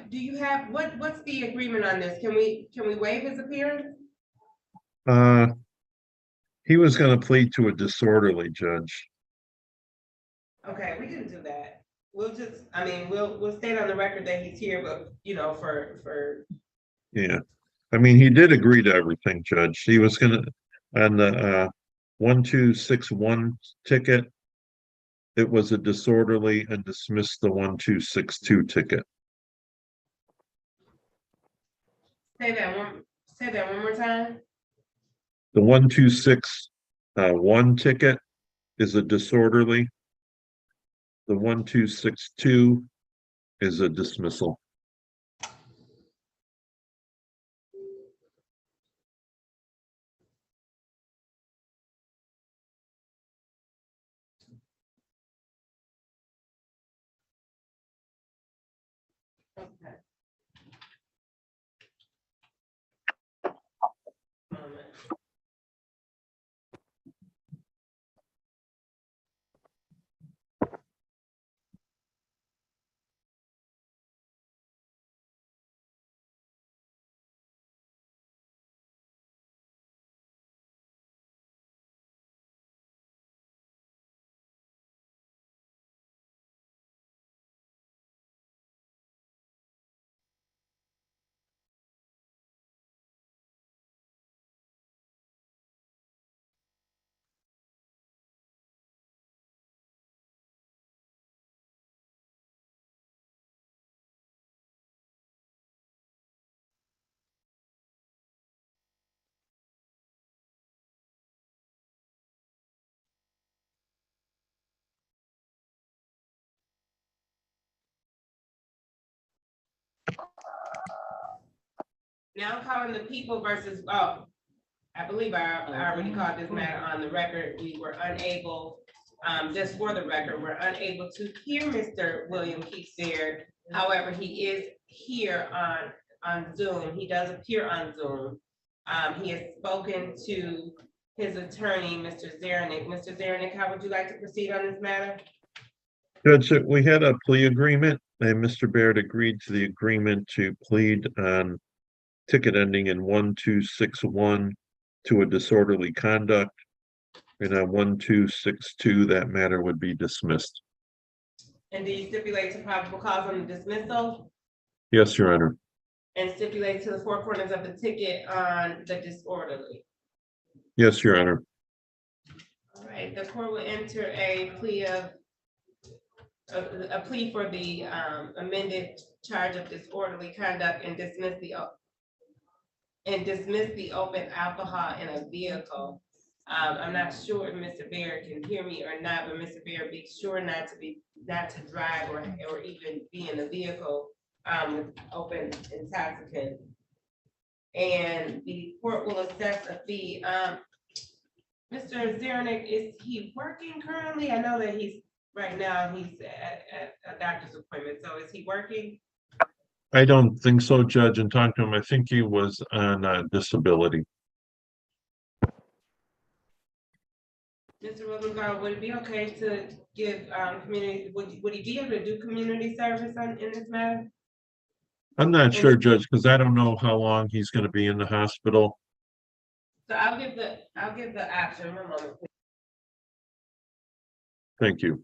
[SPEAKER 2] what's the agreement on this? Can we waive his appearance?
[SPEAKER 16] He was going to plead to a disorderly, Judge.
[SPEAKER 2] Okay, we can do that. We'll just, I mean, we'll state on the record that he's here, but for.
[SPEAKER 16] Yeah. I mean, he did agree to everything, Judge. He was going to, on the 1261 ticket, it was a disorderly and dismissed the 1262 ticket.
[SPEAKER 2] Say that one more time.
[SPEAKER 16] The 1261 ticket is a disorderly. The 1262 is a dismissal.
[SPEAKER 2] Now I'm calling the people versus, oh, I believe I already called this matter on the record. We were unable, just for the record, we're unable to hear Mr. William Keith Baird. However, he is here on Zoom. He does appear on Zoom. He has spoken to his attorney, Mr. Zernick. Mr. Zernick, how would you like to proceed on this matter?
[SPEAKER 16] Judge, we had a plea agreement and Mr. Baird agreed to the agreement to plead on ticket ending in 1261 to a disorderly conduct. And on 1262, that matter would be dismissed.
[SPEAKER 2] And do you stipulate to probable cause on the dismissal?
[SPEAKER 16] Yes, Your Honor.
[SPEAKER 2] And stipulate to the four corners of the ticket on the disorderly?
[SPEAKER 16] Yes, Your Honor.
[SPEAKER 2] All right, the court will enter a plea of a plea for the amended charge of disorderly conduct and dismiss the open alcohol in a vehicle. I'm not sure if Mr. Baird can hear me or not, but Mr. Baird, be sure not to drive or even be in a vehicle with open intoxicant. And the court will assess a fee. Mr. Zernick, is he working currently? I know that right now he's at a doctor's appointment, so is he working?
[SPEAKER 16] I don't think so, Judge. And talking to him, I think he was on disability.
[SPEAKER 2] Mr. Rosenbaum, would it be okay to give community, would he be able to do community service in this matter?
[SPEAKER 16] I'm not sure, Judge, because I don't know how long he's going to be in the hospital.
[SPEAKER 2] So I'll give the option. One moment, please.
[SPEAKER 16] Thank you.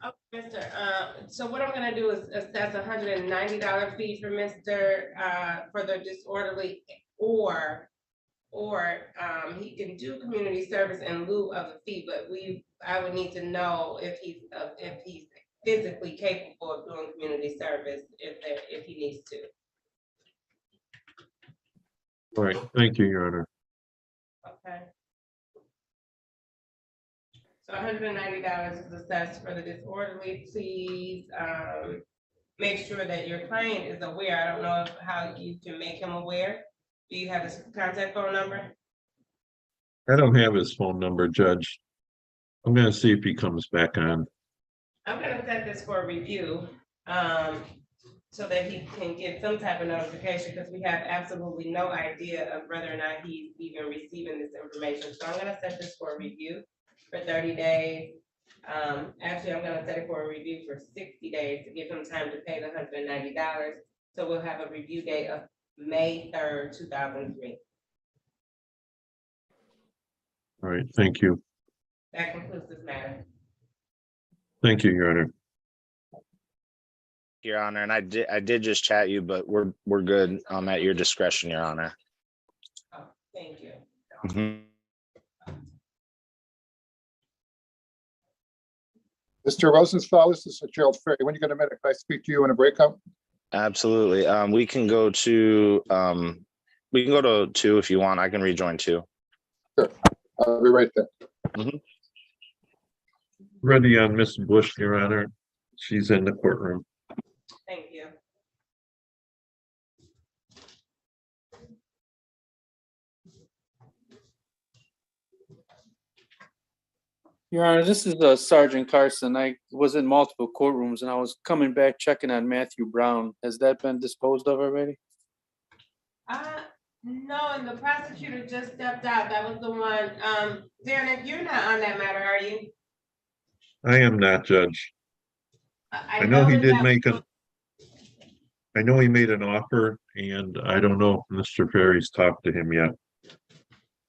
[SPEAKER 2] Oh, so what I'm gonna do is assess $190 fee for for the disorderly, or he can do community service in lieu of the fee, but I would need to know if he's physically capable of doing community service if he needs to.
[SPEAKER 16] All right. Thank you, Your Honor.
[SPEAKER 2] Okay. So $190 is assessed for the disorderly. Please make sure that your client is aware. I don't know how you can make him aware. Do you have his contact phone number?
[SPEAKER 16] I don't have his phone number, Judge. I'm going to see if he comes back on.
[SPEAKER 2] I'm gonna set this for review, so that he can get some type of notification, because we have absolutely no idea of whether or not he's even receiving this information. So I'm gonna set this for review for 30 days. Actually, I'm gonna set it for a review for 60 days to give him time to pay the $190. So we'll have a review date of May 3rd, 2003.
[SPEAKER 16] All right. Thank you.
[SPEAKER 2] That concludes this matter.
[SPEAKER 16] Thank you, Your Honor.
[SPEAKER 5] Your Honor, and I did just chat you, but we're good at your discretion, Your Honor.
[SPEAKER 2] Oh, thank you.
[SPEAKER 5] Mhm.
[SPEAKER 3] Mr. Rosenthal, this is Gerald Ferry. When are you going to minute? Can I speak to you in a breakout?
[SPEAKER 5] Absolutely. We can go to 2 if you want. I can rejoin 2.
[SPEAKER 3] Sure. I'll be right there.
[SPEAKER 16] Ready on Miss Bush, Your Honor. She's in the courtroom.
[SPEAKER 2] Thank you.
[SPEAKER 14] Your Honor, this is Sergeant Carson. I was in multiple courtrooms and I was coming back checking on Matthew Brown. Has that been disposed of already?
[SPEAKER 2] No, and the prosecutor just stepped out. That was the one. Darren, you're not on that matter, are you?
[SPEAKER 16] I am not, Judge.
[SPEAKER 2] I
[SPEAKER 16] know he
[SPEAKER 2] that
[SPEAKER 16] did
[SPEAKER 2] that
[SPEAKER 16] make
[SPEAKER 2] was-
[SPEAKER 16] I know he made an offer, and I don't know if Mr. Ferry's talked to him yet.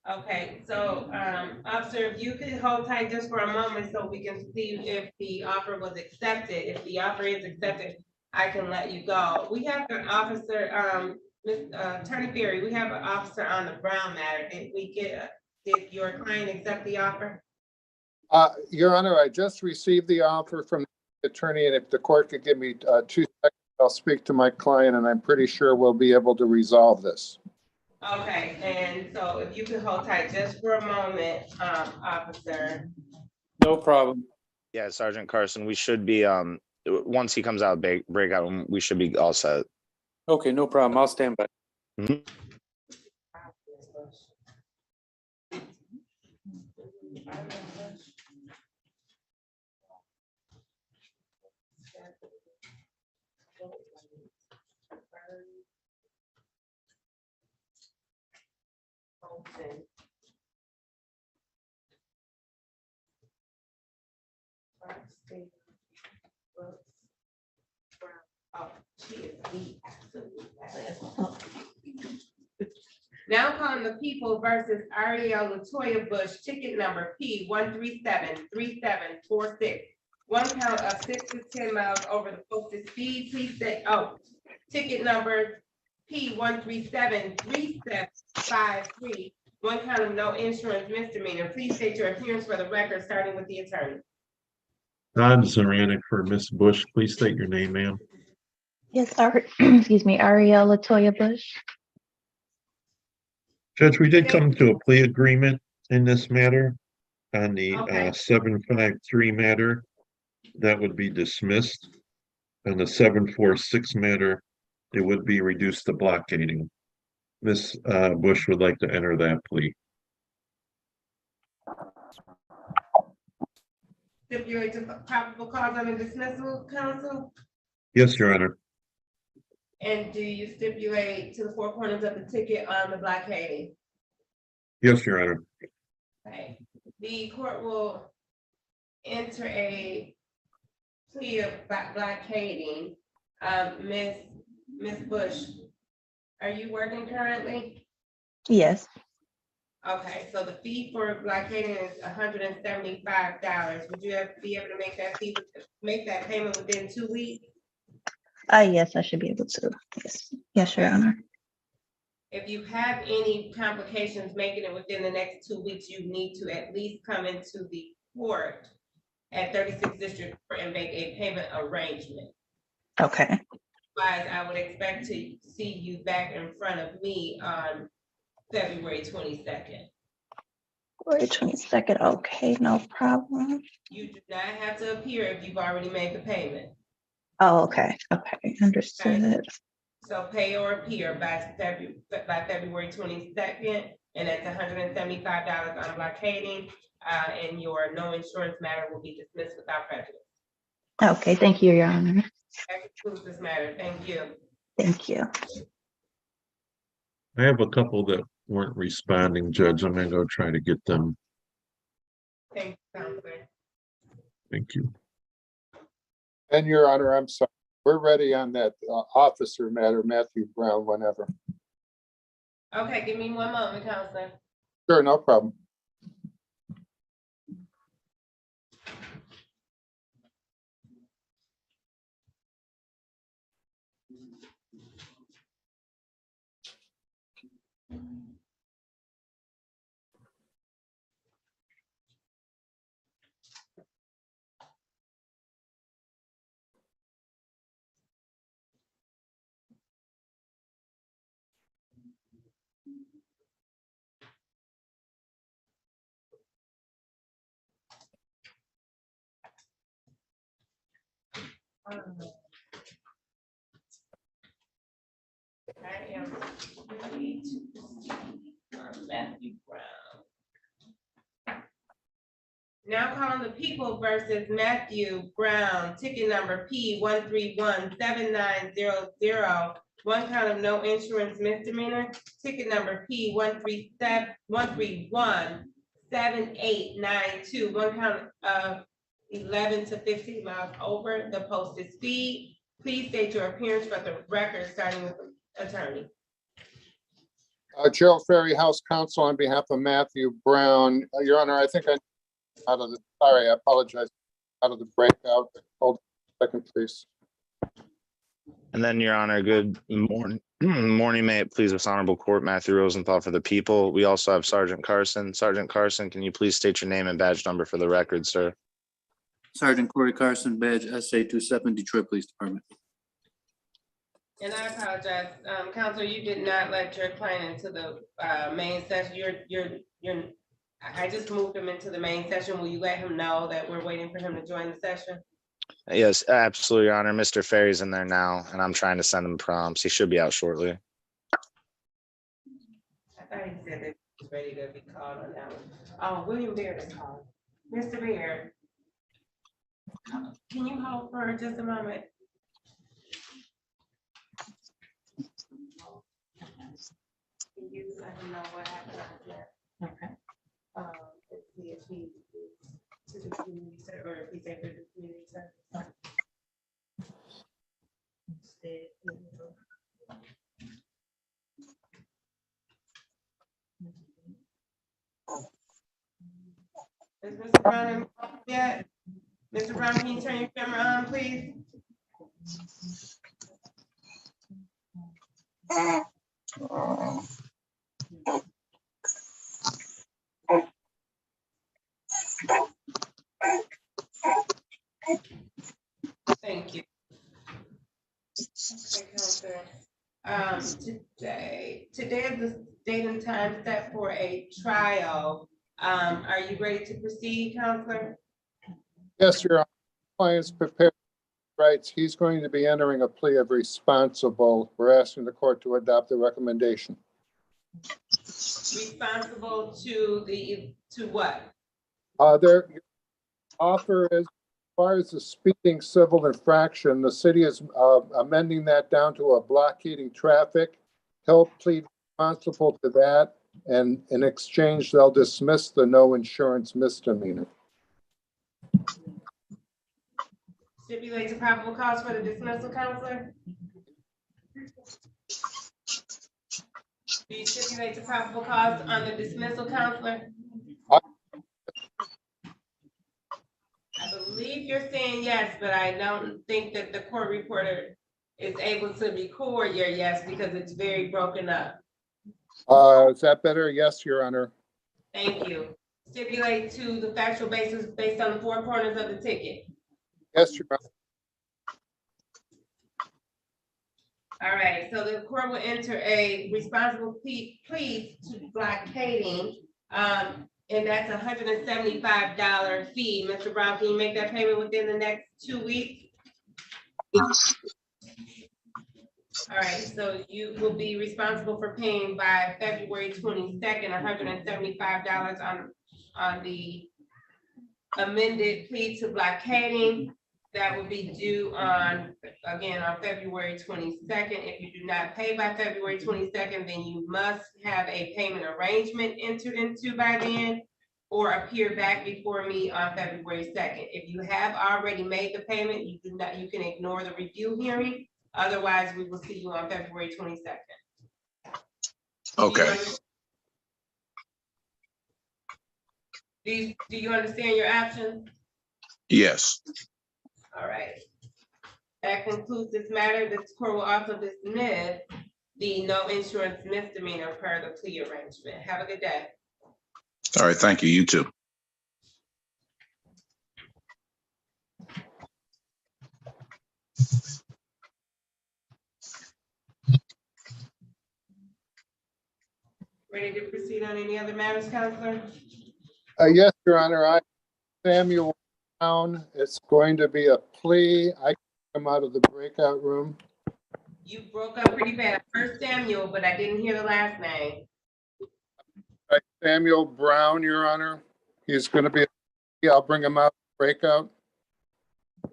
[SPEAKER 2] Okay, so, officer, if you could hold tight just for a moment so we can see if the offer was accepted. If the offer is accepted, I can let you go. We have an officer, Attorney Ferry, we have an officer on the Brown matter. Did your client accept the offer?
[SPEAKER 3] Your Honor, I just received the offer from the attorney, and if the court could give me 2 seconds, I'll speak to my client, and I'm pretty sure we'll be able to resolve this.
[SPEAKER 2] Okay, and so if you could hold tight just for a moment, officer.
[SPEAKER 14] No problem.
[SPEAKER 5] Yeah, Sergeant Carson, we should be, once he comes out breakout, we should be all set.
[SPEAKER 14] Okay, no problem. I'll stand by.
[SPEAKER 2] Oh, she is the absolute best. Now calling the people versus Ariel Latoya Bush, ticket number P 1373746. One count of 6 to 10 miles over the posted speed. Please say, ticket number P 1373753. One count of no insurance misdemeanor. Please state your appearance for the record, starting with the attorney.
[SPEAKER 16] Don Zaranick for Miss Bush. Please state your name, ma'am.
[SPEAKER 22] Yes, excuse me, Ariel Latoya Bush.
[SPEAKER 16] Judge, we did come to a plea agreement in this matter on the
[SPEAKER 2] Okay.
[SPEAKER 16] 753 matter. That would be dismissed. On the 746 matter, it would be reduced to blockading. Miss Bush would like to enter that plea.
[SPEAKER 2] Stipulate to probable cause under dismissal, counsel?
[SPEAKER 16] Yes, Your Honor.
[SPEAKER 2] And do you stipulate to the 4 corners of the ticket on the blockading?
[SPEAKER 16] Yes, Your Honor.
[SPEAKER 2] Okay, the court will enter a plea of blockading. Miss Bush, are you working currently?
[SPEAKER 22] Yes.
[SPEAKER 2] Okay, so the fee for blockading is $175. Would you be able to make that payment within 2 weeks?
[SPEAKER 22] Yes, I should be able to. Yes. Yes, Your Honor.
[SPEAKER 2] If you have any complications making it within the next 2 weeks, you need to at least come into the court at 36th District Court and make a payment arrangement.
[SPEAKER 22] Okay.
[SPEAKER 2] Otherwise, I would expect to see you back in front of me on February 22nd.
[SPEAKER 22] February 22nd. Okay, no problem.
[SPEAKER 2] You do not have to appear if you've already made the payment.
[SPEAKER 22] Oh, okay. Okay, understood.
[SPEAKER 2] So pay or appear by February 22nd, and that's $175 on blockading, and your no insurance matter will be dismissed without prejudice.
[SPEAKER 22] Okay, thank you, Your Honor.
[SPEAKER 2] That concludes this matter. Thank you.
[SPEAKER 22] Thank you.
[SPEAKER 16] I have a couple that weren't responding, Judge. I'm gonna go try to get them.
[SPEAKER 2] Thank you, Counselor.
[SPEAKER 16] Thank you.
[SPEAKER 3] And Your Honor, I'm sorry. We're ready on that officer matter, Matthew Brown, whenever.
[SPEAKER 2] Okay, give me 1 moment, Counselor.
[SPEAKER 3] Sure, no problem.
[SPEAKER 2] I am ready to proceed on Matthew Brown. Now calling the people versus Matthew Brown, ticket number P 1317900. One count of no insurance misdemeanor, ticket number P 1317892. One count of 11 to 15 miles over the posted speed. Please state your appearance for the record, starting with the attorney.
[SPEAKER 3] Gerald Ferry, House Counsel, on behalf of Matthew Brown. Your Honor, I think I sorry, I apologize, out of the breakout. Hold a second, please.
[SPEAKER 5] And then, Your Honor, good morning. Morning, may it please this honorable court, Matthew Rosenthal for the people. We also have Sergeant Carson. Sergeant Carson, can you please state your name and badge number for the record, sir?
[SPEAKER 14] Sergeant Corey Carson, badge SA27, Detroit Police Department.
[SPEAKER 2] And I apologize, Counselor, you did not let your client into the main session. I just moved him into the main session. Will you let him know that we're waiting for him to join the session?
[SPEAKER 5] Yes, absolutely, Your Honor. Mr. Ferry's in there now, and I'm trying to send him prompts. He should be out shortly.
[SPEAKER 2] I thought he said that he was ready to be called on that one. Oh, William Baird is called. Mr. Baird, can you hold for just a moment? Can you let him know what happened out there? Okay. Let's see if he is to the community center, or if he's able to the community center. Is Mr. Brown in yet? Mr. Brown, can you turn your camera on, please? Thank you. Okay, Counselor. Today is the date and time set for a trial. Are you ready to proceed, Counselor?
[SPEAKER 3] Yes, Your Honor. Client's prepared rights. He's going to be entering a plea of responsible. We're asking the court to adopt the recommendation.
[SPEAKER 2] Responsible to what?
[SPEAKER 3] Their offer is, as far as the speeding civil infraction, the city is amending that down to a blockading traffic. He'll plead responsible to that, and in exchange, they'll dismiss the no insurance misdemeanor.
[SPEAKER 2] Stipulate to probable cause for the dismissal, Counselor? Do you stipulate to probable cause on the dismissal, Counselor? I believe you're saying yes, but I don't think that the court reporter is able to record your yes because it's very broken up.
[SPEAKER 3] Is that better? Yes, Your Honor.
[SPEAKER 2] Thank you. Stipulate to the factual basis based on the four corners of the ticket.
[SPEAKER 3] Yes, Your Honor.
[SPEAKER 2] All right, so the court will enter a responsible plea to blockading, and that's $175 fee. Mr. Brown, can you make that payment within the next 2 weeks? All right, so you will be responsible for paying by February 22nd, $175 on the amended plea to blockading. That will be due on February 22nd. If you do not pay by February 22nd, then you must have a payment arrangement entered into by then, or appear back before me on February 2nd. If you have already made the payment, you can ignore the review hearing. Otherwise, we will see you on February 22nd.
[SPEAKER 10] Okay.
[SPEAKER 2] Do you understand your options?
[SPEAKER 10] Yes.
[SPEAKER 2] All right. That concludes this matter. This court will also dismiss the no insurance misdemeanor per the plea arrangement. Have a good day.
[SPEAKER 10] All right. Thank you. You too.
[SPEAKER 2] Ready to proceed on any other matters, Counselor?
[SPEAKER 3] Yes, Your Honor. Samuel Brown. It's going to be a plea. I come out of the breakout room.
[SPEAKER 2] You broke up pretty bad. I heard Samuel, but I didn't hear the last name.
[SPEAKER 3] Samuel Brown, Your Honor. He's going to be, yeah, I'll bring him out, breakout.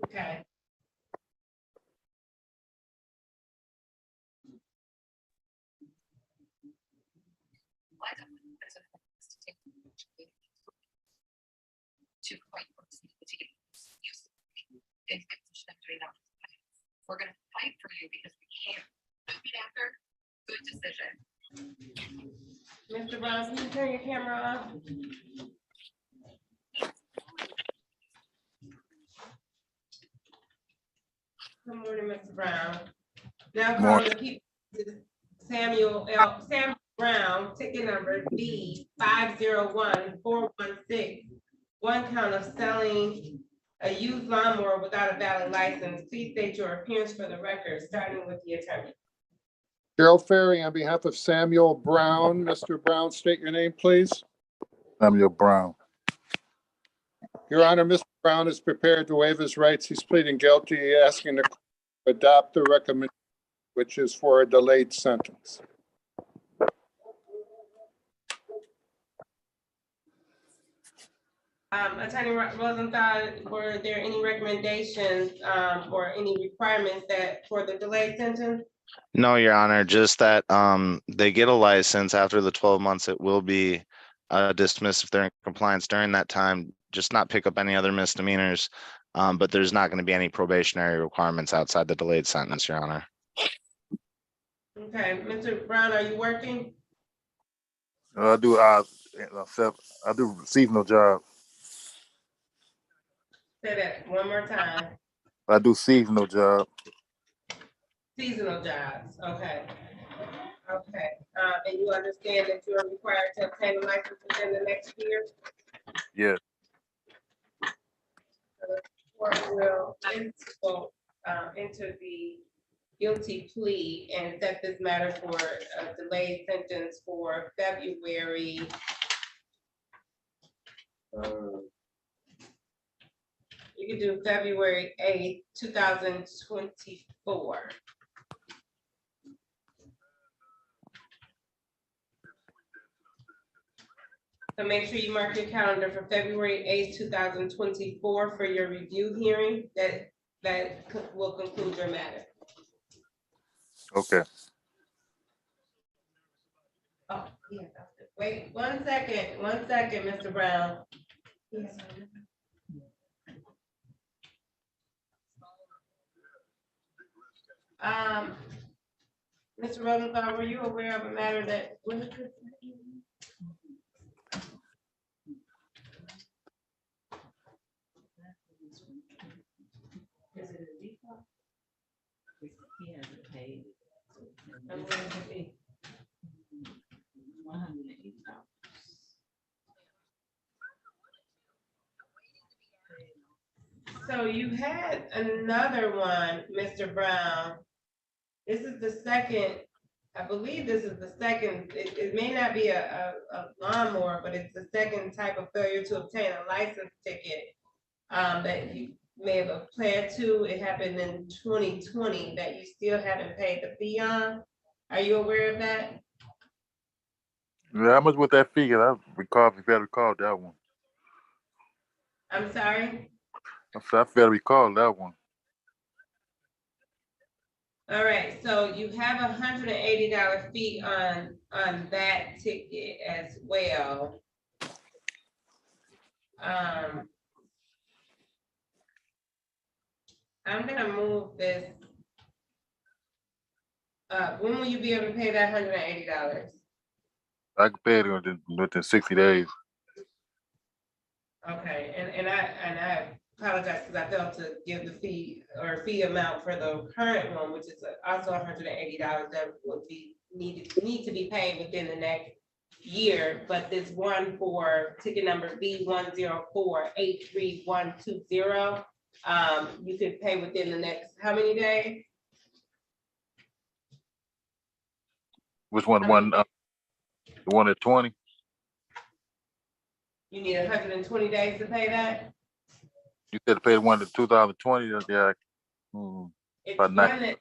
[SPEAKER 2] Okay.
[SPEAKER 17] We're gonna fight for you because we can't. Repeat after. Good decision.
[SPEAKER 2] Mr. Brown, can you turn your camera on? Good morning, Mr. Brown. Now calling the people, Samuel Brown, ticket number B 501416. One count of selling a used lawnmower without a valid license. Please state your appearance for the record, starting with the attorney.
[SPEAKER 3] Gerald Ferry, on behalf of Samuel Brown. Mr. Brown, state your name, please.
[SPEAKER 19] Samuel Brown.
[SPEAKER 3] Your Honor, Mr. Brown is prepared to waive his rights. He's pleading guilty, asking to adopt the recommendation, which is for a delayed sentence.
[SPEAKER 2] Attorney Rosenthal, were there any recommendations or any requirements that for the delayed sentence?
[SPEAKER 5] No, Your Honor, just that they get a license after the 12 months. It will be dismissed if they're in compliance during that time. Just not pick up any other misdemeanors, but there's not going to be any probationary requirements outside the delayed sentence, Your Honor.
[SPEAKER 2] Okay, Mr. Brown, are you working?
[SPEAKER 19] I do seasonal job.
[SPEAKER 2] Say that one more time.
[SPEAKER 19] I do seasonal job.
[SPEAKER 2] Seasonal jobs, okay. Okay, and you understand that you are required to obtain a license within the next year?
[SPEAKER 19] Yes.
[SPEAKER 2] The court will enter the guilty plea and set this matter for a delayed sentence for February. You can do February 8th, 2024. So make sure you mark your calendar for February 8th, 2024 for your review hearing that will conclude your matter.
[SPEAKER 19] Okay.
[SPEAKER 2] Oh, yeah. Wait, one second, Mr. Brown. Mr. Rosenthal, were you aware of a matter that? Is it a default? He hasn't paid. And what is the fee? $180. So you had another one, Mr. Brown. This is the second, I believe this is the second, it may not be a lawnmower, but it's the second type of failure to obtain a license ticket that you may have applied to. It happened in 2020 that you still haven't paid the fee on. Are you aware of that?
[SPEAKER 19] Yeah, how much would that fee? I recall if you better recall that one.
[SPEAKER 2] I'm sorry?
[SPEAKER 19] I said I better recall that one.
[SPEAKER 2] All right, so you have $180 fee on that ticket as well. I'm gonna move this. When will you be able to pay that $180?
[SPEAKER 19] I can pay it within 60 days.
[SPEAKER 2] Okay, and I apologize because I failed to give the fee or fee amount for the current one, which is also $180 that would be need to be paid within the next year. But this one for ticket number B10483120, you could pay within the next how many days?
[SPEAKER 19] Which one? The one at 20?
[SPEAKER 2] You need 120 days to pay that?
[SPEAKER 19] You said to pay the one to 2020. Yeah.
[SPEAKER 2] It's
[SPEAKER 19] But
[SPEAKER 2] one
[SPEAKER 19] not-
[SPEAKER 2] that,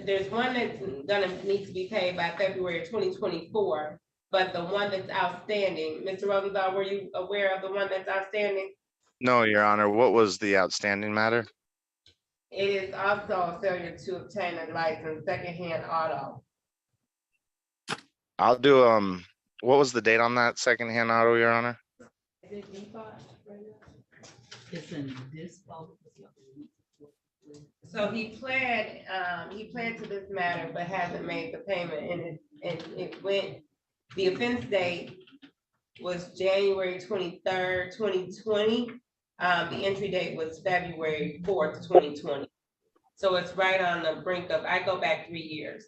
[SPEAKER 2] there's one that's gonna need to be paid by February 2024, but the one that's outstanding, Mr. Rosenthal, were you aware of the one that's outstanding?
[SPEAKER 5] No, Your Honor, what was the outstanding matter?
[SPEAKER 2] It is also a failure to obtain a license, secondhand auto.
[SPEAKER 5] I'll do, what was the date on that secondhand auto, Your Honor?
[SPEAKER 2] Is it default?
[SPEAKER 1] It's in this.
[SPEAKER 2] So he pled to this matter, but hasn't made the payment, and it went, the offense date was January 23rd, 2020. The entry date was February 4th, 2020. So it's right on the brink of, I go back 3 years.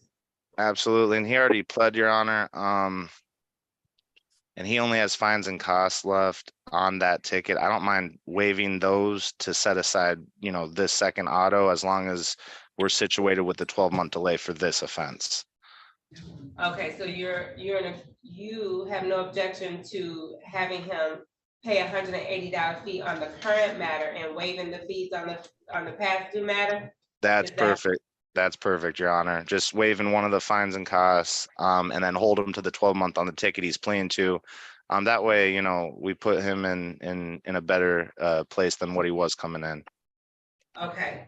[SPEAKER 5] Absolutely, and he already pled, Your Honor, and he only has fines and costs left on that ticket. I don't mind waiving those to set aside, you know, this second auto, as long as we're situated with the 12-month delay for this offense.
[SPEAKER 2] Okay, so you have no objection to having him pay $180 fee on the current matter and waiving the fees on the past due matter?
[SPEAKER 5] That's
[SPEAKER 2] Is that-
[SPEAKER 5] perfect. That's perfect, Your Honor. Just waiving one of the fines and costs, and then hold him to the 12-month on the ticket he's pleading to. That way, you know, we put him in a better place than what he was coming in.
[SPEAKER 2] Okay,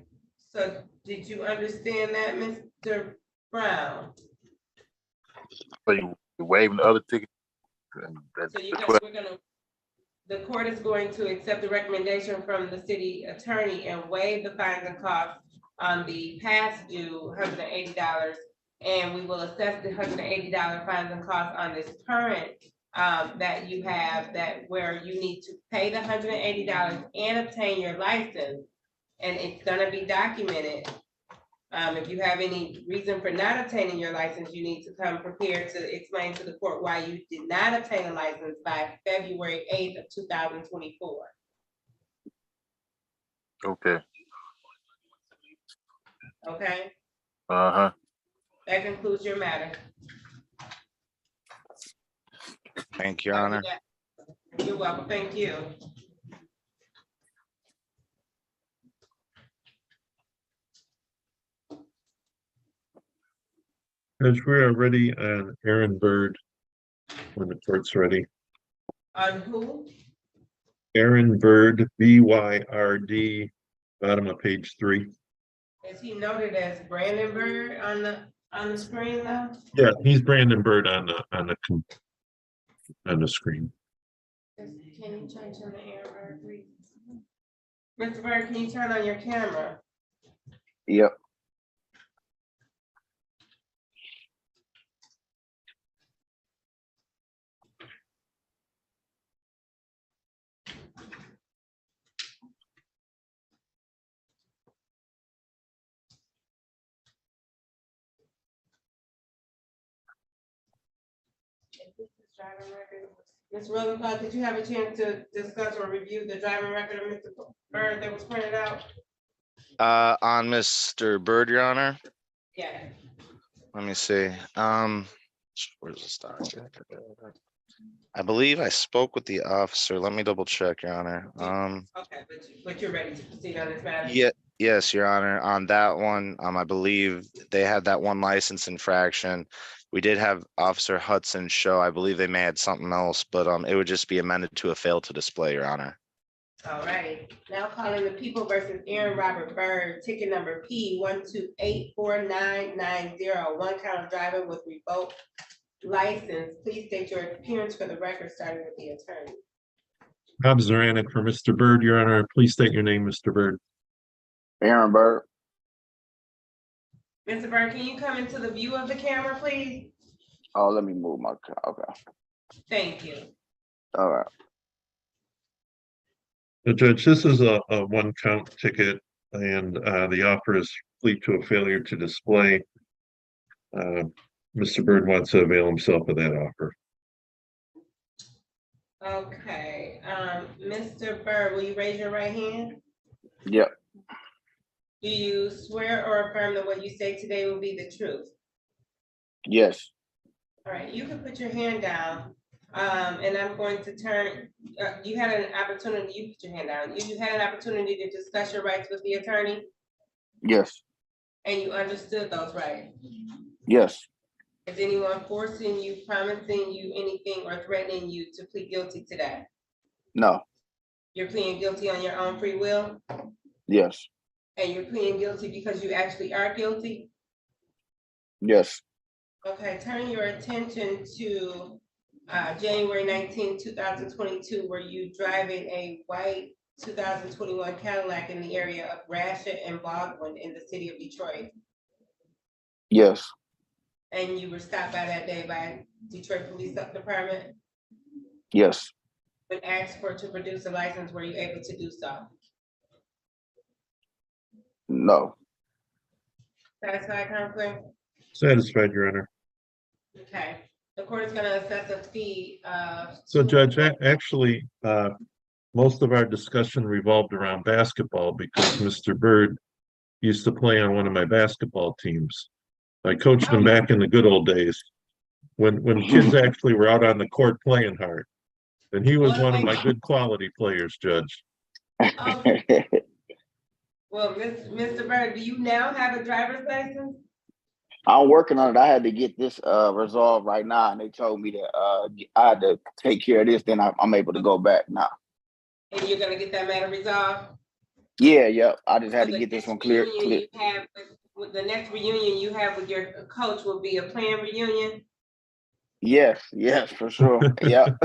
[SPEAKER 2] so did you understand that, Mr. Brown?
[SPEAKER 19] So you waiving the other ticket?
[SPEAKER 2] So the court is going to accept the recommendation from the city attorney and waive the fines and costs on the past due $180, and we will assess the $180 fines and costs on this current that you have, that where you need to pay the $180 and obtain your license, and it's gonna be documented. If you have any reason for not obtaining your license, you need to come prepared to explain to the court why you did not obtain a license by February 8th of 2024.
[SPEAKER 19] Okay.
[SPEAKER 2] Okay,
[SPEAKER 19] Uh-huh.
[SPEAKER 2] that concludes your matter.
[SPEAKER 5] Thank you, Your Honor.
[SPEAKER 2] You're welcome, thank you.
[SPEAKER 16] Judge, we are ready on Aaron Bird when the court's ready.
[SPEAKER 2] On who?
[SPEAKER 16] Aaron Bird, BYRD, bottom of page 3.
[SPEAKER 2] Is he noted as Brandon Bird on the screen though?
[SPEAKER 16] Yeah, he's Brandon Bird on the screen.
[SPEAKER 2] Can you change on the air, Bird, please? Mr. Bird, can you turn on your camera?
[SPEAKER 19] Yep.
[SPEAKER 2] Ms. Rosenthal, did you have a chance to discuss or review the driving record of Mr. Bird that was printed out?
[SPEAKER 5] On Mr. Bird, Your Honor,
[SPEAKER 2] Yeah.
[SPEAKER 5] let me see. Where's the stock? I believe I spoke with the officer. Let me double check, Your Honor.
[SPEAKER 2] Okay, but you're ready to proceed on this matter?
[SPEAKER 5] Yeah, yes, Your Honor. On that one, I believe they had that one license infraction. We did have Officer Hudson show. I believe they may have something else, but it would just be amended to a fail to display, Your Honor.
[SPEAKER 2] All right, now calling the People versus Aaron Robert Bird, ticket number P1284990, one count of driving with revoked license. Please state your appearance for the record, starting with the attorney.
[SPEAKER 16] Bob Zaranick for Mr. Bird, Your Honor. Please state your name, Mr. Bird.
[SPEAKER 19] Aaron Bird.
[SPEAKER 2] Mr. Bird, can you come into the view of the camera, please?
[SPEAKER 19] Oh, let me move my car. Okay.
[SPEAKER 2] Thank you.
[SPEAKER 19] All right.
[SPEAKER 16] Judge, this is a one count ticket, and the offer is plead to a failure to display. Mr. Bird wants to avail himself of that offer.
[SPEAKER 2] Okay, Mr. Bird, will you raise your right hand?
[SPEAKER 19] Yep.
[SPEAKER 2] Do you swear or affirm that what you say today will be the truth?
[SPEAKER 19] Yes.
[SPEAKER 2] All right, you can put your hand down, and I'm going to turn, you had an opportunity, you put your hand down. You had an opportunity to discuss your rights with the attorney?
[SPEAKER 10] Yes.
[SPEAKER 2] And you understood those rights?
[SPEAKER 10] Yes.
[SPEAKER 2] Is anyone forcing you, promising you anything, or threatening you to plead guilty today?
[SPEAKER 10] No.
[SPEAKER 2] You're pleading guilty on your own free will?
[SPEAKER 10] Yes.
[SPEAKER 2] And you're pleading guilty because you actually are guilty?
[SPEAKER 10] Yes.
[SPEAKER 2] Okay, turn your attention to January 19, 2022, where you driving a white 2021 Cadillac in the area of Gratiot and Baldwin in the city of Detroit.
[SPEAKER 10] Yes.
[SPEAKER 2] And you were stopped by that day by Detroit Police Department?
[SPEAKER 10] Yes.
[SPEAKER 2] When asked for to produce a license, were you able to do so?
[SPEAKER 10] No.
[SPEAKER 2] Satisfied, Counselor?
[SPEAKER 16] Satisfied, Your Honor.
[SPEAKER 2] Okay, the court is gonna assess a fee of.
[SPEAKER 16] So Judge, actually, most of our discussion revolved around basketball because Mr. Byrd used to play on one of my basketball teams. I coached him back in the good old days when kids actually were out on the court playing hard. And he was one of my good quality players, Judge.
[SPEAKER 2] Well, Mr. Byrd, do you now have a driver's license?
[SPEAKER 10] I'm working on it. I had to get this resolved right now, and they told me that I had to take care of this. Then I'm able to go back now.
[SPEAKER 2] And you're gonna get that matter resolved?
[SPEAKER 10] Yeah, yep. I just had
[SPEAKER 2] So
[SPEAKER 10] to
[SPEAKER 2] the
[SPEAKER 10] get this
[SPEAKER 2] next
[SPEAKER 10] one clear.
[SPEAKER 2] reunion you have with the next reunion you have with your coach will be a planned reunion?
[SPEAKER 10] Yes, yes, for sure. Yep.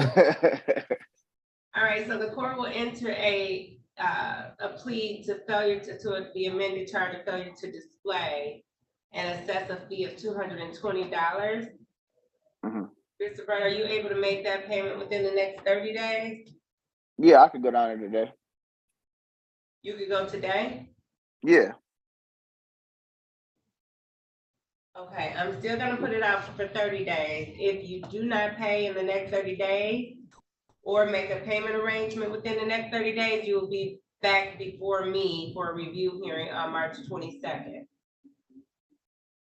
[SPEAKER 2] All right, so the court will enter a plea to failure to the amended charge of failure to display and assess a fee of $220. Mr. Byrd, are you able to make that payment within the next 30 days?
[SPEAKER 10] Yeah, I could go down there today.
[SPEAKER 2] You could go today?
[SPEAKER 10] Yeah.
[SPEAKER 2] Okay, I'm still gonna put it out for 30 days. If you do not pay in the next 30 days or make a payment arrangement within the next 30 days, you will be back before me for a review hearing on March 22nd.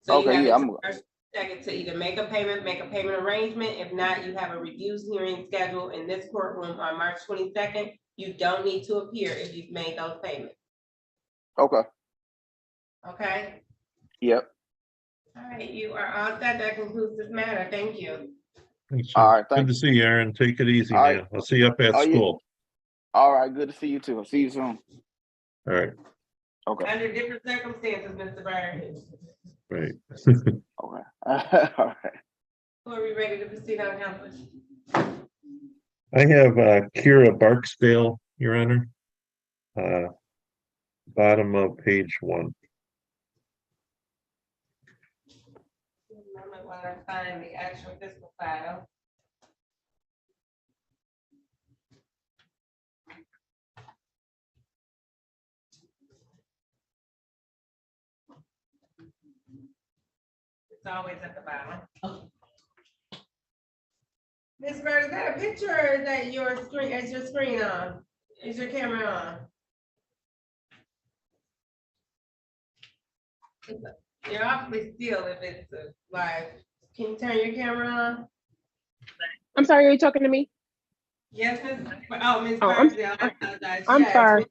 [SPEAKER 2] So you
[SPEAKER 10] Okay,
[SPEAKER 2] have
[SPEAKER 10] yeah,
[SPEAKER 2] until March 2nd to either make a payment arrangement. If not, you have a review hearing scheduled in this courtroom on March 22nd. You don't need to appear if you've made those payments.
[SPEAKER 10] Okay.
[SPEAKER 2] Okay?
[SPEAKER 10] Yep.
[SPEAKER 2] All right, you are all set. That concludes this matter. Thank you.
[SPEAKER 16] Thanks,
[SPEAKER 10] All
[SPEAKER 16] Judge.
[SPEAKER 10] right,
[SPEAKER 16] Good to see you, Aaron. Take it easy,
[SPEAKER 10] All right.
[SPEAKER 16] man. I'll see you up at
[SPEAKER 10] Oh, yeah.
[SPEAKER 16] school.
[SPEAKER 10] All right, good to see you too. I'll see you soon.
[SPEAKER 16] All right,
[SPEAKER 10] Okay.
[SPEAKER 2] Under different circumstances, Mr. Byrd.
[SPEAKER 16] right.
[SPEAKER 10] Okay. All right.
[SPEAKER 2] Who are we ready to proceed on, Counselor?
[SPEAKER 16] I have Kira Barksdale, Your Honor. Bottom of page 1.
[SPEAKER 2] Moment while I find the actual fiscal file. It's always at the bottom. Ms. Bird, is that a picture or is that your screen? Is your screen on? Is your camera on? You're awfully still if it's live. Can you turn your camera on?
[SPEAKER 18] I'm sorry, are you talking to me?
[SPEAKER 2] Yes, Ms. Oh, Ms.
[SPEAKER 18] Oh,
[SPEAKER 2] Barksdale, I apologize.
[SPEAKER 18] I'm
[SPEAKER 2] Yes.
[SPEAKER 18] sorry.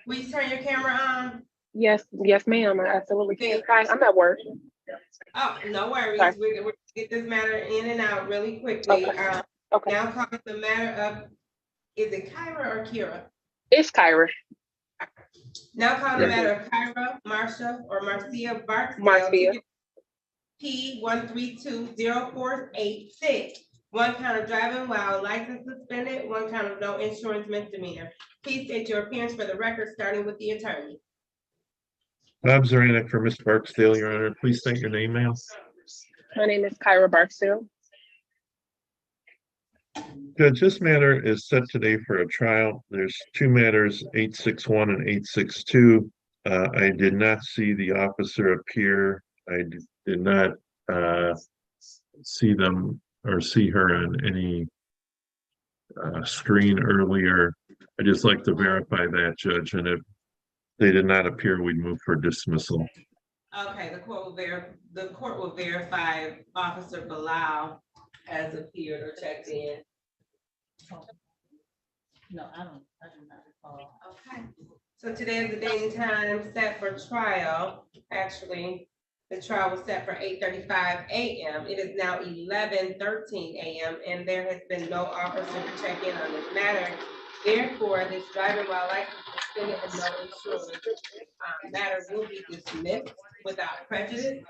[SPEAKER 2] Will you turn your camera on?
[SPEAKER 18] Yes, ma'am, I absolutely can. Hi, I'm at work.
[SPEAKER 2] Oh, no worries.
[SPEAKER 18] Sorry.
[SPEAKER 2] We're gonna get this matter in and out really quickly.
[SPEAKER 18] Okay.
[SPEAKER 2] Now calling the matter of, is it Kyra or Kira?
[SPEAKER 18] It's Kyra.
[SPEAKER 2] Now calling the matter of Kyra, Marcia, or Marcia Barksdale.
[SPEAKER 18] Marcia.
[SPEAKER 2] P 1320486. 1 count of driving while license suspended, 1 count of no insurance misdemeanor. Please state your appearance for the record, starting with the attorney.
[SPEAKER 16] Bob Zaranek for Ms. Barksdale, Your Honor. Please state your name, ma'am.
[SPEAKER 18] My name is Kyra Barksdale.
[SPEAKER 16] Judge, this matter is set today for a trial. There's 2 matters, 861 and 862. I did not see the officer appear. I did not see them or see her on any screen earlier. I just like to verify that, Judge, and if they did not appear, we'd move for dismissal.
[SPEAKER 2] Okay, the court will verify Officer Bilal has appeared or checked in.
[SPEAKER 1] No, I do not recall.
[SPEAKER 2] Okay. So today is the date and time set for trial. Actually, the trial was set for 8:35 a.m. It is now 11:13 a.m. and there has been no officer to check in on this matter. Therefore, this driving while license suspended and no insurance matter will be dismissed without prejudice.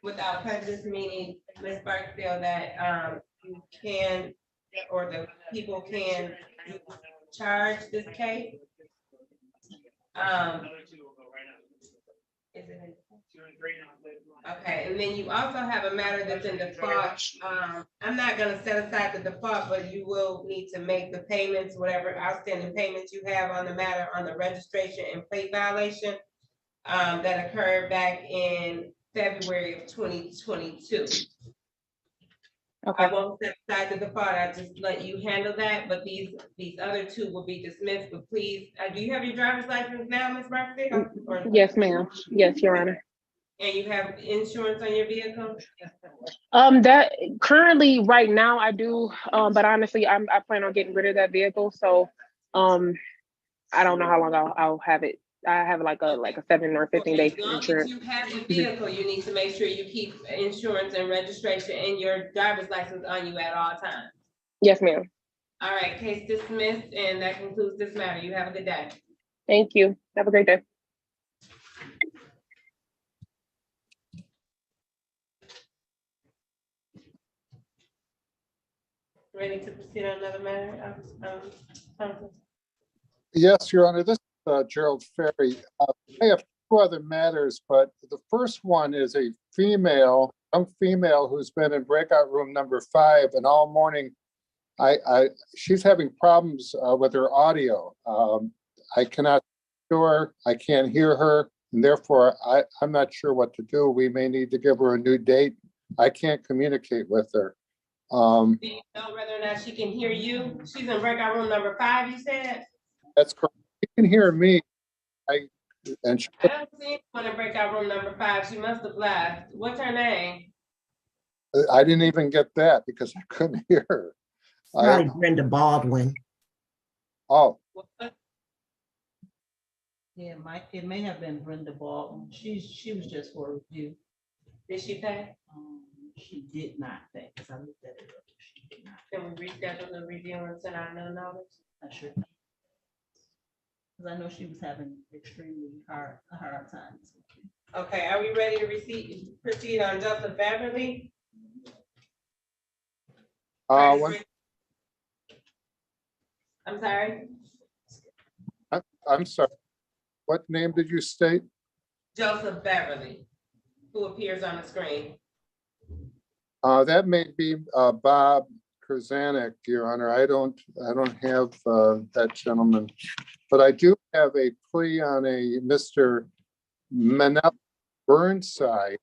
[SPEAKER 2] Without prejudice meaning, Ms. Barksdale, that you can, or the people can charge this case. Is it in- Okay, and then you also have a matter that's in default. I'm not gonna set aside the default, but you will need to make the payments, whatever outstanding payments you have on the matter on the registration and plate violation that occurred back in February of 2022. I won't set aside the default, I just let you handle that, but these other two will be dismissed, but please, do you have your driver's license now, Ms. Barksdale?
[SPEAKER 18] Yes, ma'am. Yes, Your Honor.
[SPEAKER 2] And you have insurance on your vehicle?
[SPEAKER 18] That currently right now I do, but honestly, I plan on getting rid of that vehicle. So, I don't know how long I'll have it. I have like a 7 or 15 day
[SPEAKER 2] As long
[SPEAKER 18] insurance.
[SPEAKER 2] as you have the vehicle, you need to make sure you keep insurance and registration and your driver's license on you at all times.
[SPEAKER 18] Yes, ma'am.
[SPEAKER 2] All right, case dismissed, and that concludes this matter. You have a good day.
[SPEAKER 18] Thank you. Have a great day.
[SPEAKER 2] Ready to proceed on another matter? Counsel?
[SPEAKER 3] Yes, Your Honor, this is Gerald Ferry. I have two other matters, but the first one is a female, young female who's been in breakout room number 5, and all morning she's having problems with her audio. I cannot hear her, I can't hear her, and therefore I'm not sure what to do. We may need to give her a new date. I can't communicate with her.
[SPEAKER 2] Do you know whether or not she can hear you? She's in breakout room number 5, you said?
[SPEAKER 3] That's correct. She can hear me. I
[SPEAKER 2] don't see anyone in breakout room number 5. She must have left. What's her name?
[SPEAKER 3] I didn't even get that because I couldn't hear her.
[SPEAKER 4] Probably Brenda Baldwin.
[SPEAKER 3] Oh.
[SPEAKER 1] Yeah, it may have been Brenda Baldwin. She was just for review.
[SPEAKER 2] Did she pay?
[SPEAKER 1] She did not pay, because I looked at it. She did not.
[SPEAKER 2] Can we reschedule the review and send out no notice?
[SPEAKER 1] I sure. Because I know she was having extremely hard time.
[SPEAKER 2] Okay, are we ready to proceed on Joseph Beverly? I'm sorry.
[SPEAKER 3] I'm sorry. What name did you state?
[SPEAKER 2] Joseph Beverly, who appears on the screen.
[SPEAKER 3] That may be Bob Kurzanek, Your Honor. I don't have that gentleman, but I do have a plea on a Mr. Manel Burnside.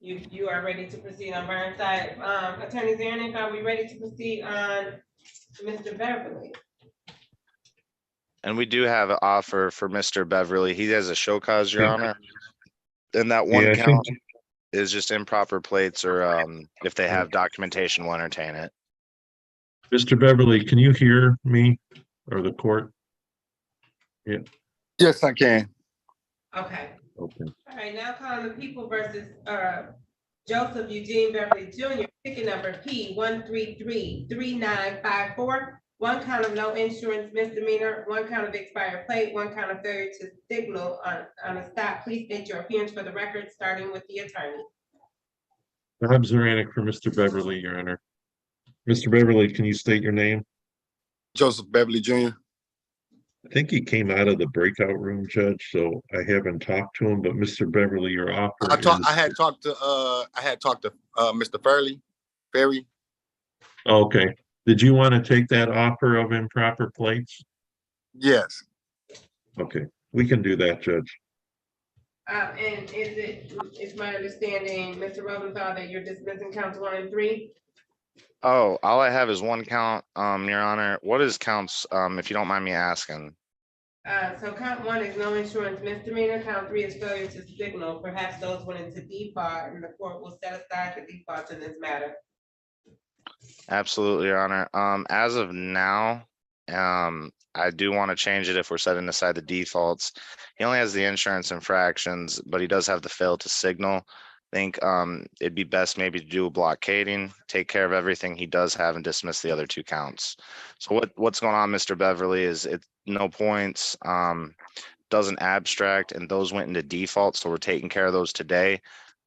[SPEAKER 2] You are ready to proceed on Burnside. Attorney Zernick, are we ready to proceed on Mr. Beverly?
[SPEAKER 5] And we do have an offer for Mr. Beverly. He has a show cause, Your Honor. And that one count is just improper plates, or if they have documentation, we'll entertain it.
[SPEAKER 16] Mr. Beverly, can you hear me or the court? Yeah.
[SPEAKER 19] Yes, I can.
[SPEAKER 2] Okay.
[SPEAKER 16] Okay.
[SPEAKER 2] All right, now calling the people versus Joseph Eugene Beverly Jr., ticket number P1333954. 1 count of no insurance misdemeanor, 1 count of expired plate, 1 count of failure to signal on a stop. Please state your appearance for the record, starting with the attorney.
[SPEAKER 16] Bob Zeranek for Mr. Beverly, Your Honor. Mr. Beverly, can you state your name?
[SPEAKER 19] Joseph Beverly Jr.
[SPEAKER 16] I think he came out of the breakout room, Judge, so I haven't talked to him, but Mr. Beverly, your offer
[SPEAKER 19] I had talked to Mr. Ferry.
[SPEAKER 16] Okay. Did you want to take that offer of improper plates?
[SPEAKER 19] Yes.
[SPEAKER 16] Okay, we can do that, Judge.
[SPEAKER 2] And is my understanding, Mr. Rosenthal, that you're dismissing counts 1 and 3?
[SPEAKER 5] Oh, all I have is 1 count, Your Honor. What is counts, if you don't mind me asking?
[SPEAKER 2] So count 1 is no insurance misdemeanor. Count 3 is failure to signal. Perhaps those went into default, and the court will set aside the default in this matter.
[SPEAKER 5] Absolutely, Your Honor. As of now, I do want to change it if we're setting aside the defaults. He only has the insurance infractions, but he does have the fail to signal. I think it'd be best maybe to do a blockading, take care of everything he does have and dismiss the other two counts. So what's going on, Mr. Beverly, is it's no points, doesn't abstract, and those went into default. So we're taking care of those today.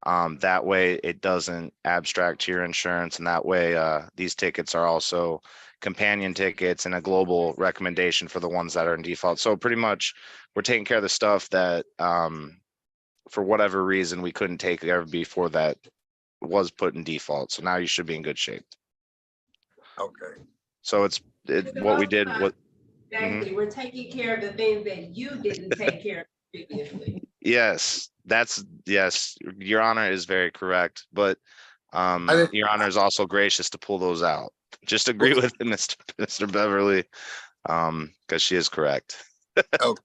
[SPEAKER 5] That way it doesn't abstract to your insurance, and that way these tickets are also companion tickets and a global recommendation for the ones that are in default. So pretty much we're taking care of the stuff that for whatever reason we couldn't take care of before that was put in default. So now you should be in good shape.
[SPEAKER 8] Okay.
[SPEAKER 5] So what we did was
[SPEAKER 2] Exactly, we're taking care of the things that you didn't take care of previously.
[SPEAKER 5] yes, yes, Your Honor is very correct, but Your Honor is also gracious to pull those out. Just agree with Mr. Beverly, because she is correct.
[SPEAKER 2] So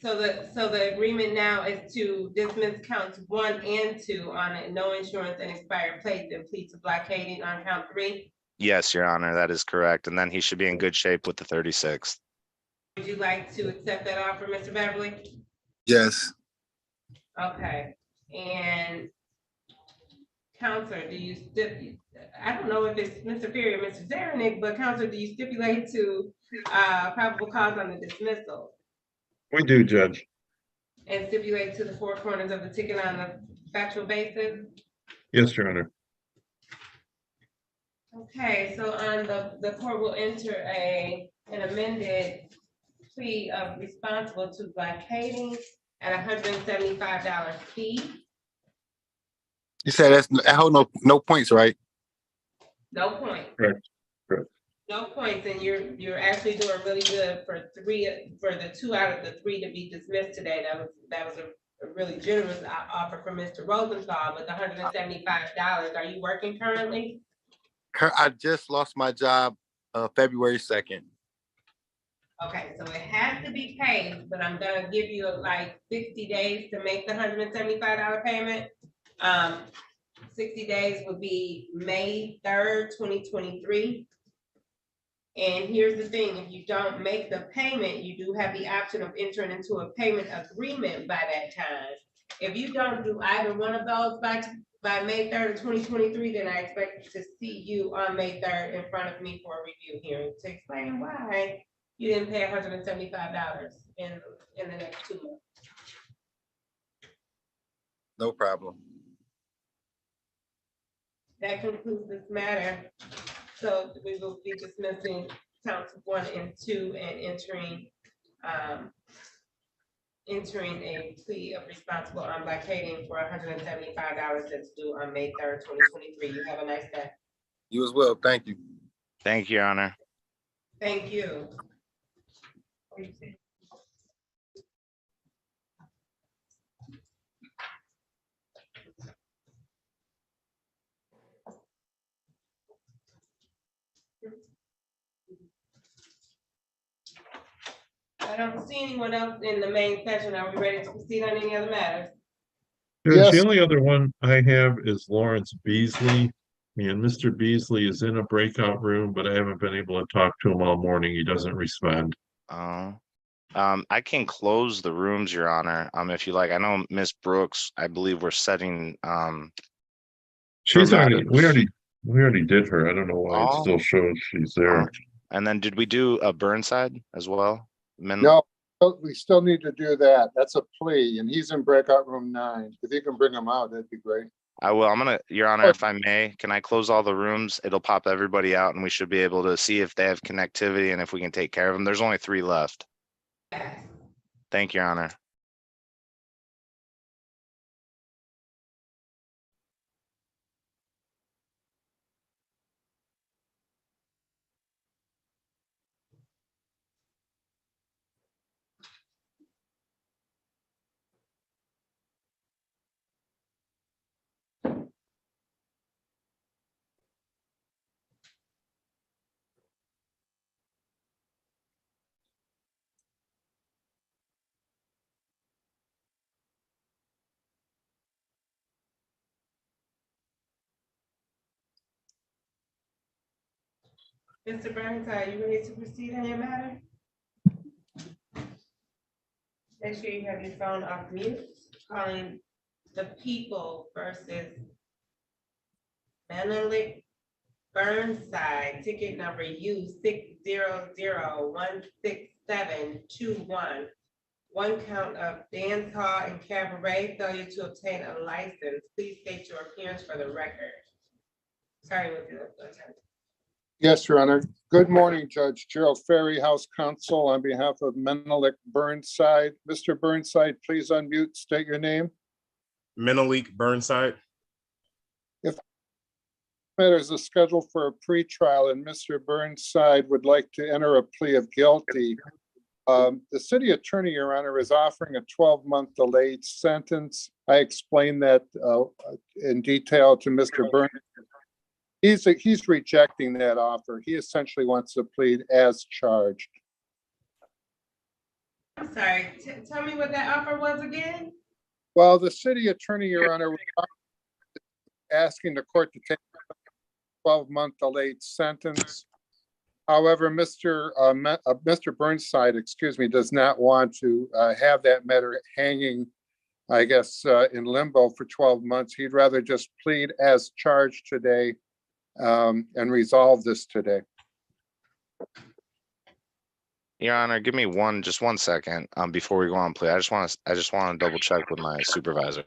[SPEAKER 2] the agreement now is to dismiss counts 1 and 2 on a no insurance and expired plates and plead to blockading on count 3.
[SPEAKER 5] Yes, Your Honor, that is correct. And then he should be in good shape with the 36th.
[SPEAKER 2] Would you like to accept that offer, Mr. Beverly?
[SPEAKER 8] Yes.
[SPEAKER 2] Okay, and Counselor, do you I don't know if it's Mr. Ferry or Mr. Zarnick, but Counselor, do you stipulate to probable cause on the dismissal
[SPEAKER 16] We do, Judge.
[SPEAKER 2] and stipulate to the four corners of the ticket on the factual basis?
[SPEAKER 16] Yes, Your Honor.
[SPEAKER 2] Okay, so on the court will enter an amended plea of responsible to blockading at $175 fee.
[SPEAKER 8] You said I hold no points, right?
[SPEAKER 2] No point.
[SPEAKER 16] Correct. Correct.
[SPEAKER 2] No points, and you're actually doing really good for the 2 out of the 3 to be dismissed today. That was a really generous offer from Mr. Rosenthal with $175. Are you working currently?
[SPEAKER 8] I just lost my job February 2nd.
[SPEAKER 2] Okay, so it has to be paid, but I'm gonna give you like 60 days to make the $175 payment. 60 days would be May 3rd, 2023. And here's the thing, if you don't make the payment, you do have the option of entering into a payment agreement by that time. If you don't do either one of those by May 3rd, 2023, then I expect to see you on May 3rd in front of me for a review hearing to explain why you didn't pay $175 in the next 2 months.
[SPEAKER 8] No problem.
[SPEAKER 2] That concludes this matter. So we will be dismissing counts 1 and 2 and entering a plea of responsible on blockading for $175 that's due on May 3rd, 2023. You have a nice day.
[SPEAKER 8] You as well. Thank you.
[SPEAKER 5] Thank you, Your Honor.
[SPEAKER 2] Thank you. I don't see anyone else in the main session. Are we ready to proceed on any other matters?
[SPEAKER 16] Judge,
[SPEAKER 3] Yes.
[SPEAKER 16] the only other one I have is Lawrence Beasley. And Mr. Beasley is in a breakout room, but I haven't been able to talk to him all morning. He doesn't respond.
[SPEAKER 5] I can close the rooms, Your Honor, if you like. I know Miss Brooks, I believe we're setting
[SPEAKER 16] She's
[SPEAKER 5] her
[SPEAKER 16] already,
[SPEAKER 5] matters.
[SPEAKER 16] we already did her. I don't know why it
[SPEAKER 5] Oh.
[SPEAKER 16] still shows she's there.
[SPEAKER 5] And then did we do a Burnside as well?
[SPEAKER 3] No, we still need to do that. That's a plea, and he's in breakout room 9. If you can bring him out, that'd be great.
[SPEAKER 5] I will. I'm gonna, Your Honor, if I may, can I close all the rooms? It'll pop everybody out and we should be able to see if they have connectivity and if we can take care of them. There's only 3 left. Thank you, Your Honor.
[SPEAKER 2] Mr. Burns, are you ready to proceed on your matter? Make sure you have your phone off mute. Calling the people versus Menelik Burnside, ticket number U 600167121. One count of dance hall and cabaret failure to obtain a license. Please state your appearance for the record. Sorry with you.
[SPEAKER 3] Yes, Your Honor. Good morning, Judge Gerald Ferry, House Counsel, on behalf of Menelik Burnside. Mr. Burnside, please unmute, state your name.
[SPEAKER 13] Menelik Burnside.
[SPEAKER 3] If matters is scheduled for a pretrial and Mr. Burnside would like to enter a plea of guilty, the city attorney, Your Honor, is offering a 12-month delayed sentence. I explained that in detail to Mr. Burnside. He's rejecting that offer. He essentially wants to plead as charged.
[SPEAKER 2] I'm sorry, tell me what that offer was again?
[SPEAKER 3] Well, the city attorney, Your Honor, was asking the court to take a 12-month delayed sentence. However, Mr. Burnside, excuse me, does not want to have that matter hanging, I guess, in limbo for 12 months. He'd rather just plead as charged today and resolve this today.
[SPEAKER 5] Your Honor, give me just one second before we go on plea. I just want to double check with my supervisor.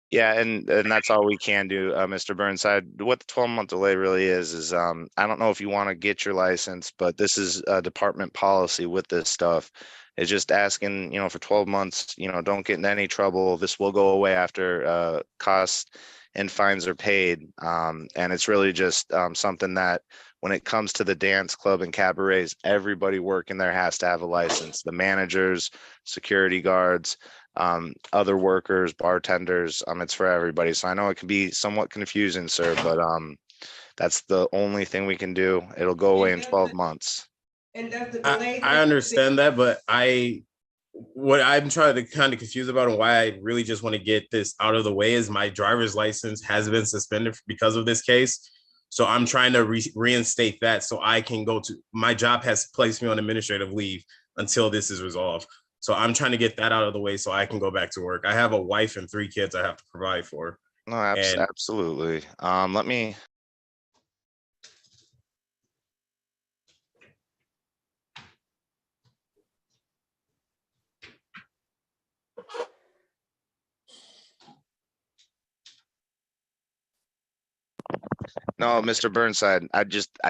[SPEAKER 5] Yeah, and that's all we can do, Mr. Burnside. What the 12-month delay really is I don't know if you want to get your license, but this is a department policy with this stuff. It's just asking, for 12 months, don't get in any trouble. This will go away after costs and fines are paid. And it's really just something that when it comes to the dance club and cabarets, everybody working there has to have a license. The managers, security guards, other workers, bartenders, it's for everybody. So I know it can be somewhat confusing, sir, but that's the only thing we can do. It'll go away in 12 months.
[SPEAKER 2] And does the delay?
[SPEAKER 13] I understand that, but what I'm trying to kind of confused about and why I really just want to get this out of the way is my driver's license has been suspended because of this case. So I'm trying to reinstate that so I can my job has placed me on administrative leave until this is resolved. So I'm trying to get that out of the way so I can go back to work. I have a wife and 3 kids I have to provide for.
[SPEAKER 5] No, absolutely. Let me. No, Mr. Burnside, I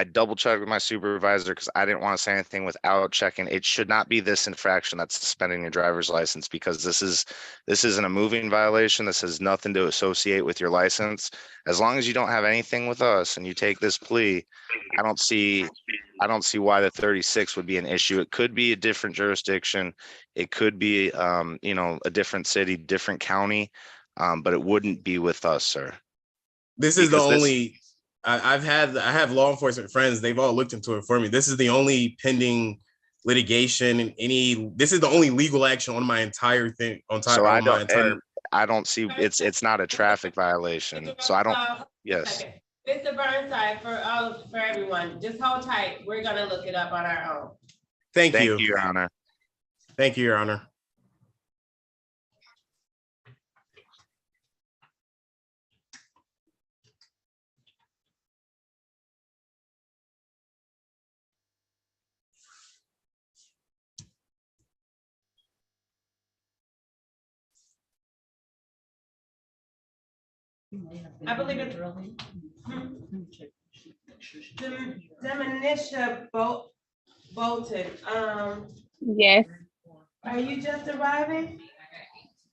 [SPEAKER 5] double checked with my supervisor because I didn't want to say anything without checking. It should not be this infraction that's suspending your driver's license because this isn't a moving violation. This has nothing to associate with your license. As long as you don't have anything with us and you take this plea, I don't see why the 36 would be an issue. It could be a different jurisdiction. It could be a different city, different county, but it wouldn't be with us, sir.
[SPEAKER 13] This is the only I have law enforcement friends. They've all looked into it for me. This is the only pending litigation and this is the only legal action on my entire thing
[SPEAKER 5] I don't see it's not a traffic violation. So I don't. Yes.
[SPEAKER 2] Mr. Burnside, for everyone, just hold tight. We're gonna look it up on our own.
[SPEAKER 13] Thank you,
[SPEAKER 5] Your Honor.
[SPEAKER 13] Thank you, Your Honor.
[SPEAKER 2] I believe it's Tenisha Bolton.
[SPEAKER 18] Yes.
[SPEAKER 2] Are you just arriving?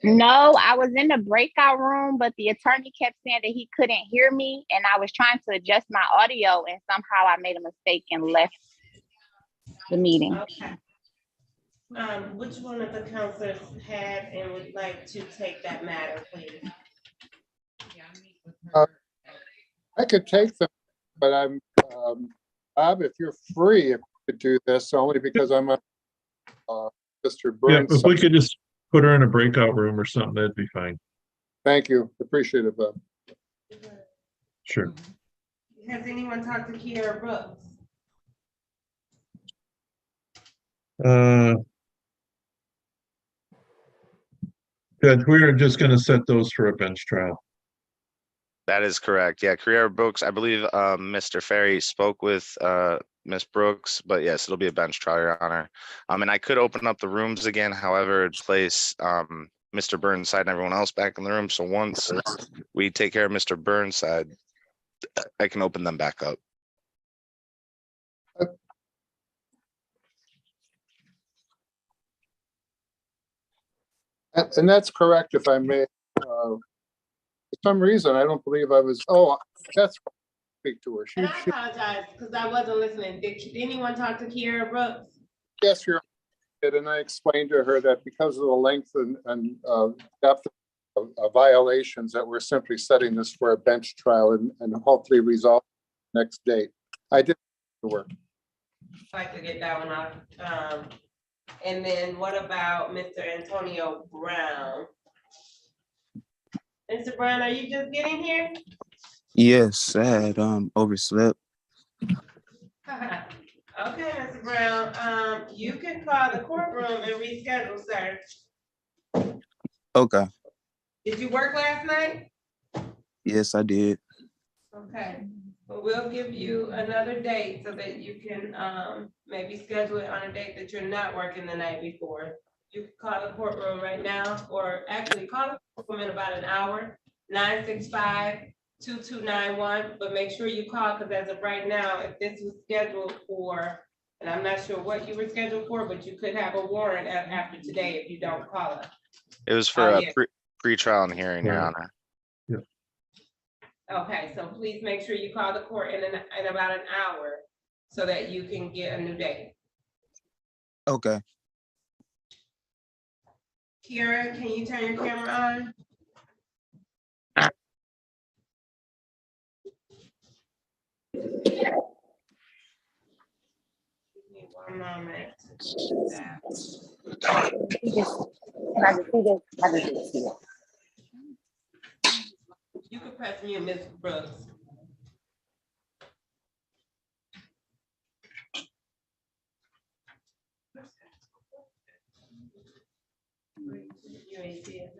[SPEAKER 7] No, I was in the breakout room, but the attorney kept saying that he couldn't hear me, and I was trying to adjust my audio, and somehow I made a mistake and left the meeting.
[SPEAKER 2] Okay. Which one of the counselors have and would like to take that matter, please?
[SPEAKER 3] I could take them, but I'm, Bob, if you're free, if you could do this, only because I'm on Mr.
[SPEAKER 16] Yeah,
[SPEAKER 3] Burns.
[SPEAKER 16] if we could just put her in a breakout room or something, that'd be fine.
[SPEAKER 3] Thank you. Appreciate it, Bob.
[SPEAKER 16] Sure.
[SPEAKER 2] Has anyone talked to Kiara Brooks?
[SPEAKER 16] Judge, we are just gonna set those for a bench trial.
[SPEAKER 5] That is correct. Yeah, career Brooks, I believe Mr. Ferry spoke with Miss Brooks, but yes, it'll be a bench trial, Your Honor. And I could open up the rooms again, however, place Mr. Burnside and everyone else back in the room. So once we take care of Mr. Burnside, I can open them back up.
[SPEAKER 3] And that's correct, if I may. For some reason, I don't believe I was, oh, that's speak to her.
[SPEAKER 2] And I apologize because I wasn't listening. Did anyone talk to Kiara Brooks?
[SPEAKER 3] Yes, you're right. And I explained to her that because of the length and depth of violations, that we're simply setting this for a bench trial and hopefully resolve next date. I did the work.
[SPEAKER 2] I'd like to get that one off. And then what about Mr. Antonio Brown? Mr. Brown, are you just getting here?
[SPEAKER 21] Yes, I had overslept.
[SPEAKER 2] Okay, Mr. Brown, you can call the courtroom and reschedule, sir.
[SPEAKER 21] Okay.
[SPEAKER 2] Did you work last night?
[SPEAKER 21] Yes, I did.
[SPEAKER 2] Okay, but we'll give you another date so that you can maybe schedule it on a date that you're not working the night before. You can call the courtroom right now, or actually call the courtroom in about an hour, 965-2291, but make sure you call, because as of right now, if this was scheduled for, and I'm not sure what you were scheduled for, but you could have a warrant after today if you don't call us.
[SPEAKER 5] It was for a
[SPEAKER 2] Yeah.
[SPEAKER 5] pre-trial and hearing, Your Honor.
[SPEAKER 2] Okay, so please make sure you call the court in about an hour so that you can get a new date.
[SPEAKER 21] Okay.
[SPEAKER 2] Kiara, can you turn your camera on? Give me 1 moment. You can press mute, Ms. Brooks. You ain't see it.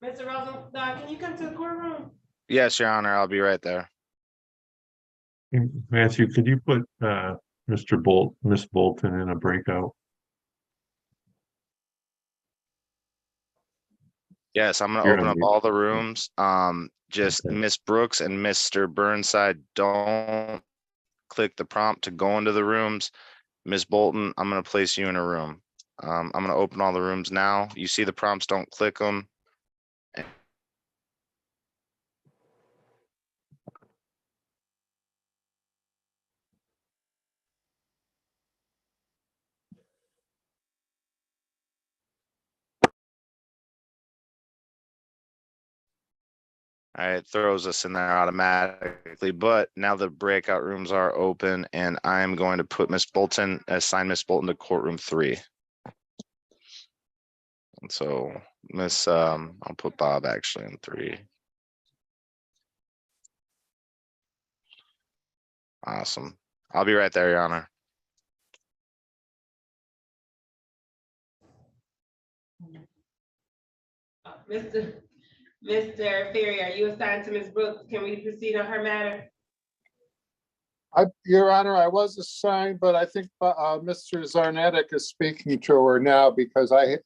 [SPEAKER 2] Mr. Rosenthal, can you come to the courtroom?
[SPEAKER 5] Yes, Your Honor, I'll be right there.
[SPEAKER 16] Matthew, could you put Miss Bolton in a breakout?
[SPEAKER 5] Yes, I'm gonna
[SPEAKER 16] You're
[SPEAKER 5] open
[SPEAKER 16] on
[SPEAKER 5] up
[SPEAKER 16] mute.
[SPEAKER 5] all the rooms. Just Miss Brooks and Mr. Burnside, don't click the prompt to go into the rooms. Miss Bolton, I'm gonna place you in a room. I'm gonna open all the rooms now. You see the prompts, don't click them. All right, it throws us in there automatically, but now the breakout rooms are open and I'm going to put Miss Bolton, assign Miss Bolton to courtroom 3. And so I'll put Bob actually in 3. Awesome. I'll be right there, Your Honor.
[SPEAKER 2] Mr. Ferry, are you assigned to Ms. Brooks? Can we proceed on her matter?
[SPEAKER 3] Your Honor, I was assigned, but I think Mr. Zarnatic is speaking to her now because I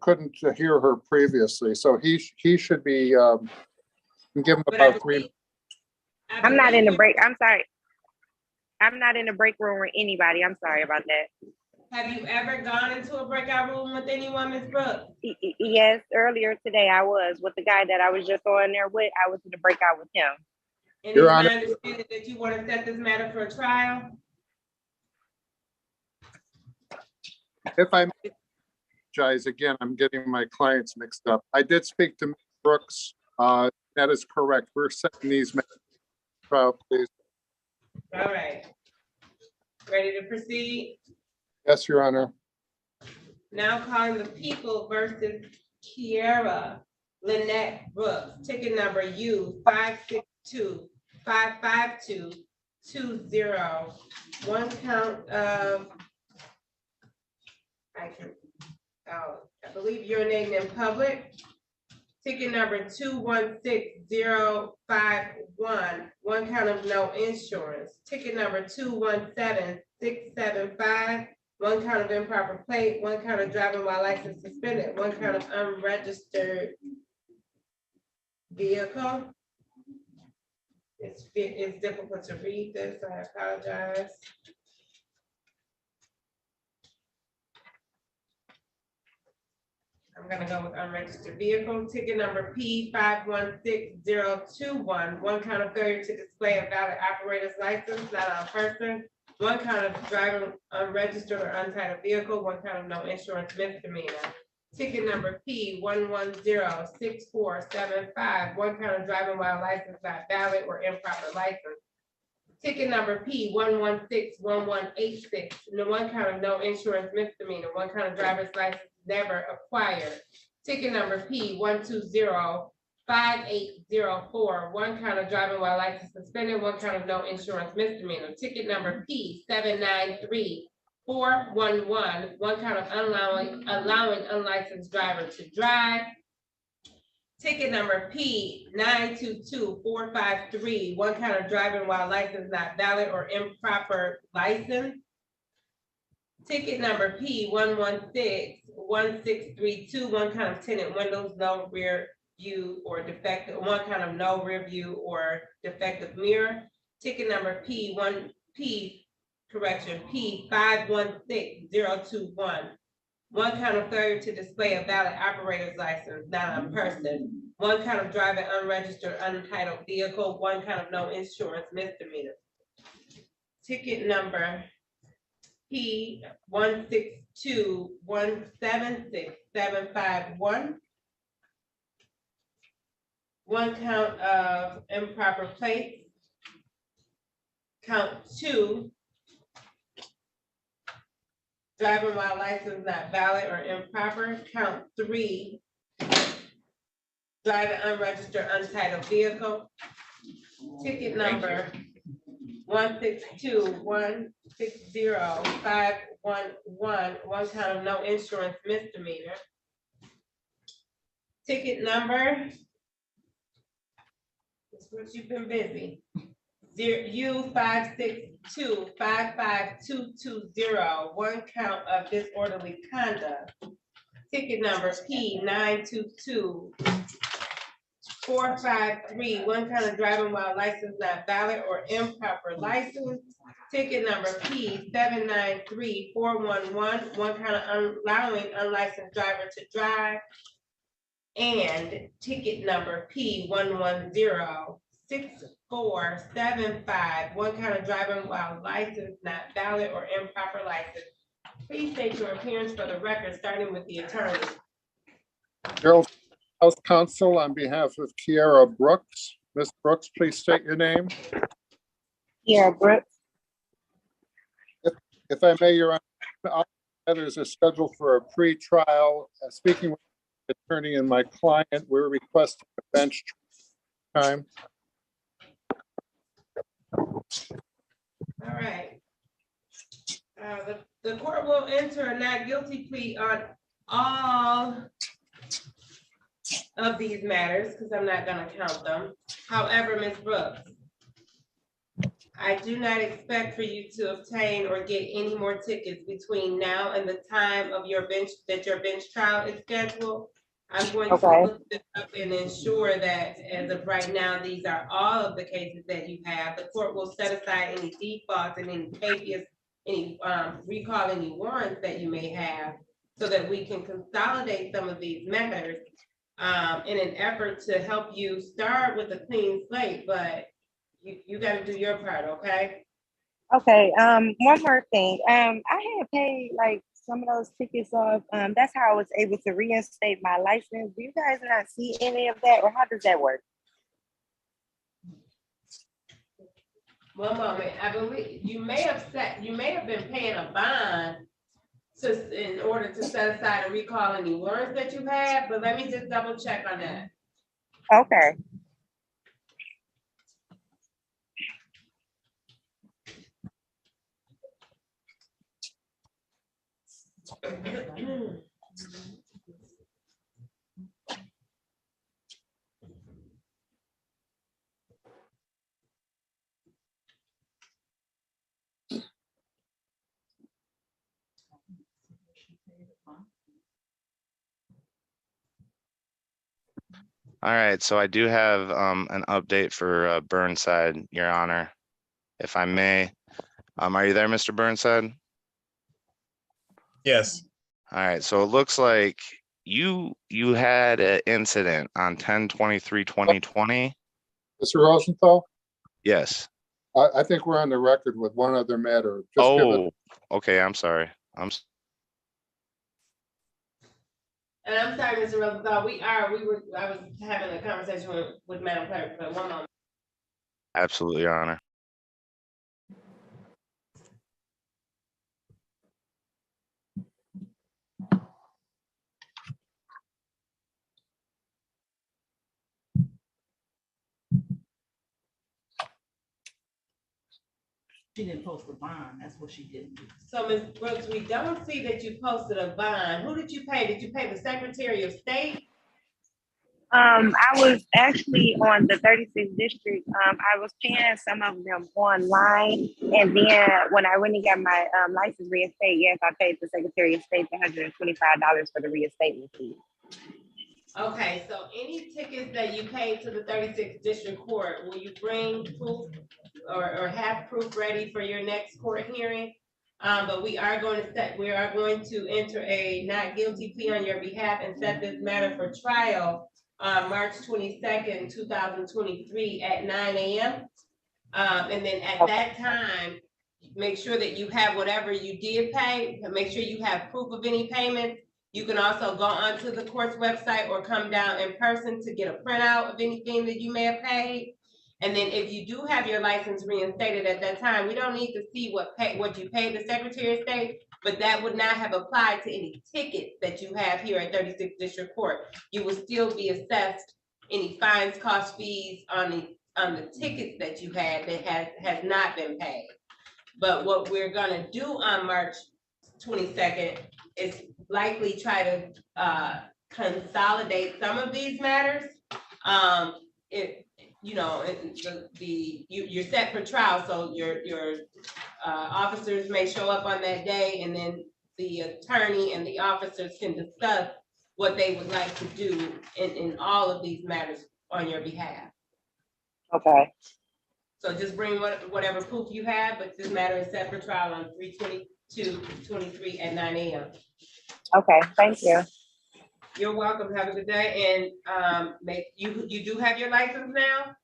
[SPEAKER 3] couldn't hear her previously. So he should be, give him about 3 minutes.
[SPEAKER 7] I'm not in the break. I'm sorry. I'm not in the break room with anybody. I'm sorry about that.
[SPEAKER 2] Have you ever gone into a breakout room with anyone, Ms. Brooks?
[SPEAKER 7] Yes, earlier today I was with the guy that I was just on there with. I was in the breakout with him.
[SPEAKER 2] And
[SPEAKER 3] Your
[SPEAKER 2] it's my
[SPEAKER 3] Honor.
[SPEAKER 2] understanding that you want to set this matter for a trial?
[SPEAKER 3] If I may apologize again, I'm getting my clients mixed up. I did speak to Ms. Brooks. That is correct. We're setting these matters for trial, please.
[SPEAKER 2] All right. Ready to proceed?
[SPEAKER 3] Yes, Your Honor.
[SPEAKER 2] Now calling the people versus Kiera Lynette Brooks, ticket number U 562-552-20. One count of, I believe urinating in public. Ticket number 216051, one count of no insurance. Ticket number 217675, one count of improper plate, one count of driving while license suspended, one count of unregistered vehicle. It's difficult to read this, I apologize. I'm gonna go with unregistered vehicle. Ticket number P516021, one count of failure to display a valid operator's license, not on person. One count of driving unregistered or untitled vehicle, one count of no insurance misdemeanor. Ticket number P1106475, one count of driving while license not valid or improper license. Ticket number P1161186, one count of no insurance misdemeanor, one count of driver's license never acquired. Ticket number P1205804, one count of driving while license suspended, one count of no insurance misdemeanor. Ticket number P793411, one count of allowing unlicensed driver to drive. Ticket number P922453, one count of driving while license not valid or improper license. Ticket number P1161632, one count of tinted windows, no rear view or defective, one count of no rear view or defective mirror. Ticket number P516021, one count of failure to display a valid operator's license, not on person. One count of driving unregistered, untitled vehicle, one count of no insurance misdemeanor. Ticket number P162176751. One count of improper plates. Count 2, driving while license not valid or improper. Count 3, driving unregistered, untitled vehicle. Ticket number 162160511, one count of no insurance misdemeanor. Ticket number, you've been busy. U56255220, one count of disorderly conduct. Ticket number P922453, one count of driving while license not valid or improper license. Ticket number P793411, one count of allowing unlicensed driver to drive. And ticket number P1106475, one count of driving while license not valid or improper license. Please state your appearance for the record, starting with the attorney.
[SPEAKER 3] Gerald House Counsel on behalf of Kiera Brooks. Ms. Brooks, please state your name.
[SPEAKER 7] Kiera Brooks.
[SPEAKER 3] If I may, Your Honor, all matters are scheduled for a pre-trial. Speaking with the attorney and my client, we're requesting a bench time.
[SPEAKER 2] All right. The court will enter a not guilty plea on all of these matters because I'm not going to count them. However, Ms. Brooks, I do not expect for you to obtain or get any more tickets between now and the time of your bench trial is scheduled. I'm going to
[SPEAKER 7] Okay.
[SPEAKER 2] look this up and ensure that as of right now, these are all of the cases that you have. The court will set aside any defaults and any habeas, any recall any warrants that you may have, so that we can consolidate some of these matters in an effort to help you start with a clean slate, but you gotta do your part, okay?
[SPEAKER 7] Okay, one more thing. I had paid like some of those tickets off. That's how I was able to reinstate my license. Do you guys not see any of that, or how does that work?
[SPEAKER 2] One moment, I believe you may have been paying a bond in order to set aside and recall any warrants that you had, but let me just double check on that.
[SPEAKER 7] Okay.
[SPEAKER 5] All right, so I do have an update for Burnside, Your Honor, if I may. Are you there, Mr. Burnside?
[SPEAKER 13] Yes.
[SPEAKER 5] All right, so it looks like you had an incident on 10/23/2020.
[SPEAKER 3] Mr. Rosenthal,
[SPEAKER 5] Yes.
[SPEAKER 3] I think we're on the record with one other matter. Just give it.
[SPEAKER 5] Oh, okay, I'm sorry.
[SPEAKER 2] And I'm sorry, Mr. Rosenthal, I was having a conversation with Madam Clerk, but one moment.
[SPEAKER 5] Absolutely, Your Honor.
[SPEAKER 1] She didn't post the bond, that's what she didn't do.
[SPEAKER 2] So, Ms. Brooks, we don't see that you posted a bond. Who did you pay? Did you pay the Secretary of State?
[SPEAKER 7] I was actually on the 36th district. I was paying some of them online, and then when I went and got my license reinstated, yes, I paid the Secretary of State $125 for the reinstatement fee.
[SPEAKER 2] Okay, so any tickets that you paid to the 36th District Court, will you bring proof or have proof ready for your next court hearing? But we are going to enter a not guilty plea on your behalf and set this matter for trial on March 22nd, 2023 at 9 a.m. And then at that time, make sure that you have whatever you did pay, make sure you have proof of any payment. You can also go onto the court's website or come down in person to get a printout of anything that you may have paid. And then if you do have your license reinstated at that time, we don't need to see what you paid the Secretary of State, but that would not have applied to any tickets that you have here at 36th District Court. You will still be assessed any fines, costs, fees on the tickets that you had that has not been paid. But what we're gonna do on March 22nd is likely try to consolidate some of these matters. You're set for trial, so your officers may show up on that day, and then the attorney and the officers can discuss what they would like to do in all of these matters on your behalf.
[SPEAKER 7] Okay.
[SPEAKER 2] So just bring whatever proof you have, but this matter is set for trial on 3/22/23 at 9 a.m.
[SPEAKER 7] Okay, thank you.
[SPEAKER 2] You're welcome. Have a good day. And you do have your license now?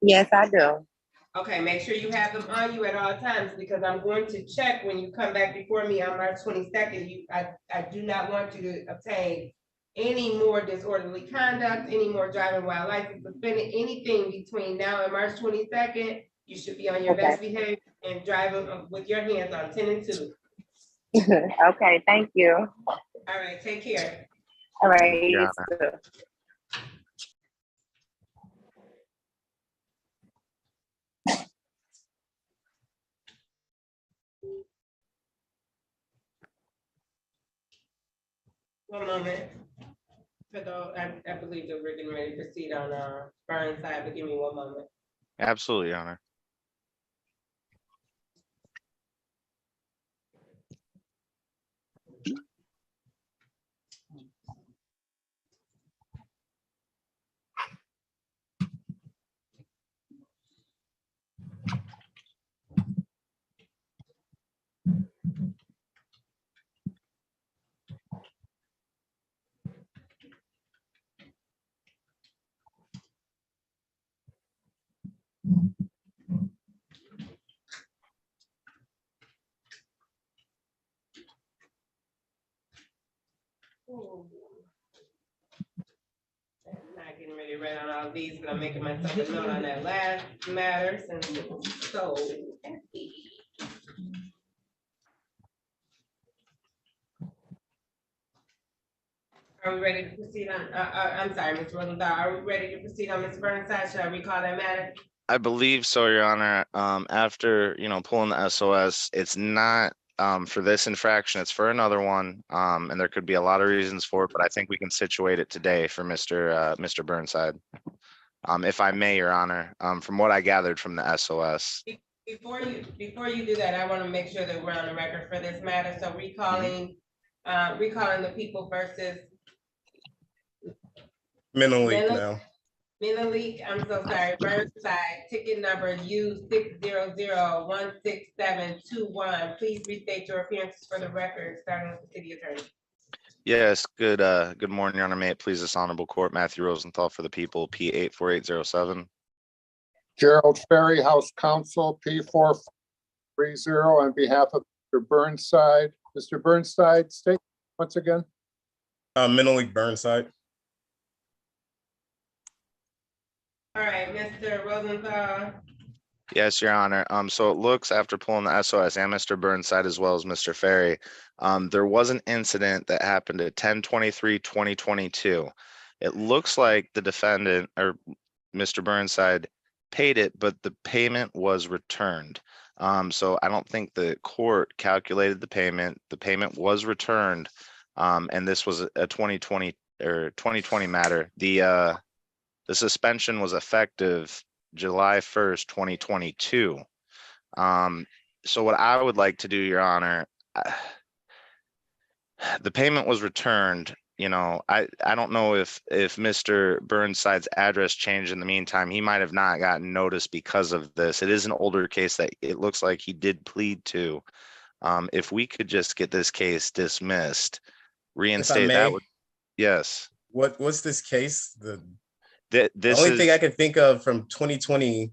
[SPEAKER 7] Yes, I do.
[SPEAKER 2] Okay, make sure you have them on you at all times, because I'm going to check when you come back before me on March 22nd. I do not want you to obtain any more disorderly conduct, any more driving while license suspended, anything between now and March 22nd. You should be on your best behavior and driving with your hands on 10 and 2.
[SPEAKER 7] Okay, thank you.
[SPEAKER 2] All right, take care.
[SPEAKER 7] All right.
[SPEAKER 5] Yeah.
[SPEAKER 2] One moment. I believe that we're getting ready to proceed on Burnside, but give me one moment.
[SPEAKER 5] Absolutely, Your Honor.
[SPEAKER 2] read on all of these, but I'm making myself a note on that last matter since it was so empty. Are we ready to proceed on, I'm sorry, Mr. Rosenthal, are we ready to proceed on Ms. Burnside? Should I recall that matter?
[SPEAKER 5] I believe so, Your Honor. After, pulling the SOS, it's not for this infraction, it's for another one. And there could be a lot of reasons for it, but I think we can situate it today for Mr. Burnside. If I may, Your Honor, from what I gathered from the SOS.
[SPEAKER 2] Before you do that, I want to make sure that we're on the record for this matter. So recalling the people versus
[SPEAKER 13] Mentally now.
[SPEAKER 2] Minaleek, I'm so sorry, Burnside, ticket number U6001671. Please restate your appearances for the record, starting with the city attorney.
[SPEAKER 5] Yes, good morning, Your Honor. May it please this honorable court, Matthew Rosenthal for the people, P84807.
[SPEAKER 3] Gerald Ferry, House Counsel, P430 on behalf of Mr. Burnside. Mr. Burnside, state once again.
[SPEAKER 13] Mentally Burnside.
[SPEAKER 2] All right, Mr. Rosenthal.
[SPEAKER 5] Yes, Your Honor. So it looks after pulling the SOS and Mr. Burnside as well as Mr. Ferry, there was an incident that happened at 10/23/2022. It looks like the defendant or Mr. Burnside paid it, but the payment was returned. So I don't think the court calculated the payment. The payment was returned, and this was a 2020 matter. The suspension was effective July 1st, 2022. So what I would like to do, Your Honor, the payment was returned. I don't know if Mr. Burnside's address changed in the meantime. He might have not gotten notice because of this. It is an older case that it looks like he did plead to. If we could just get this case dismissed, reinstate that would, yes.
[SPEAKER 13] What's this case? The
[SPEAKER 5] This
[SPEAKER 13] only
[SPEAKER 5] is,
[SPEAKER 13] thing I can think of from 2020,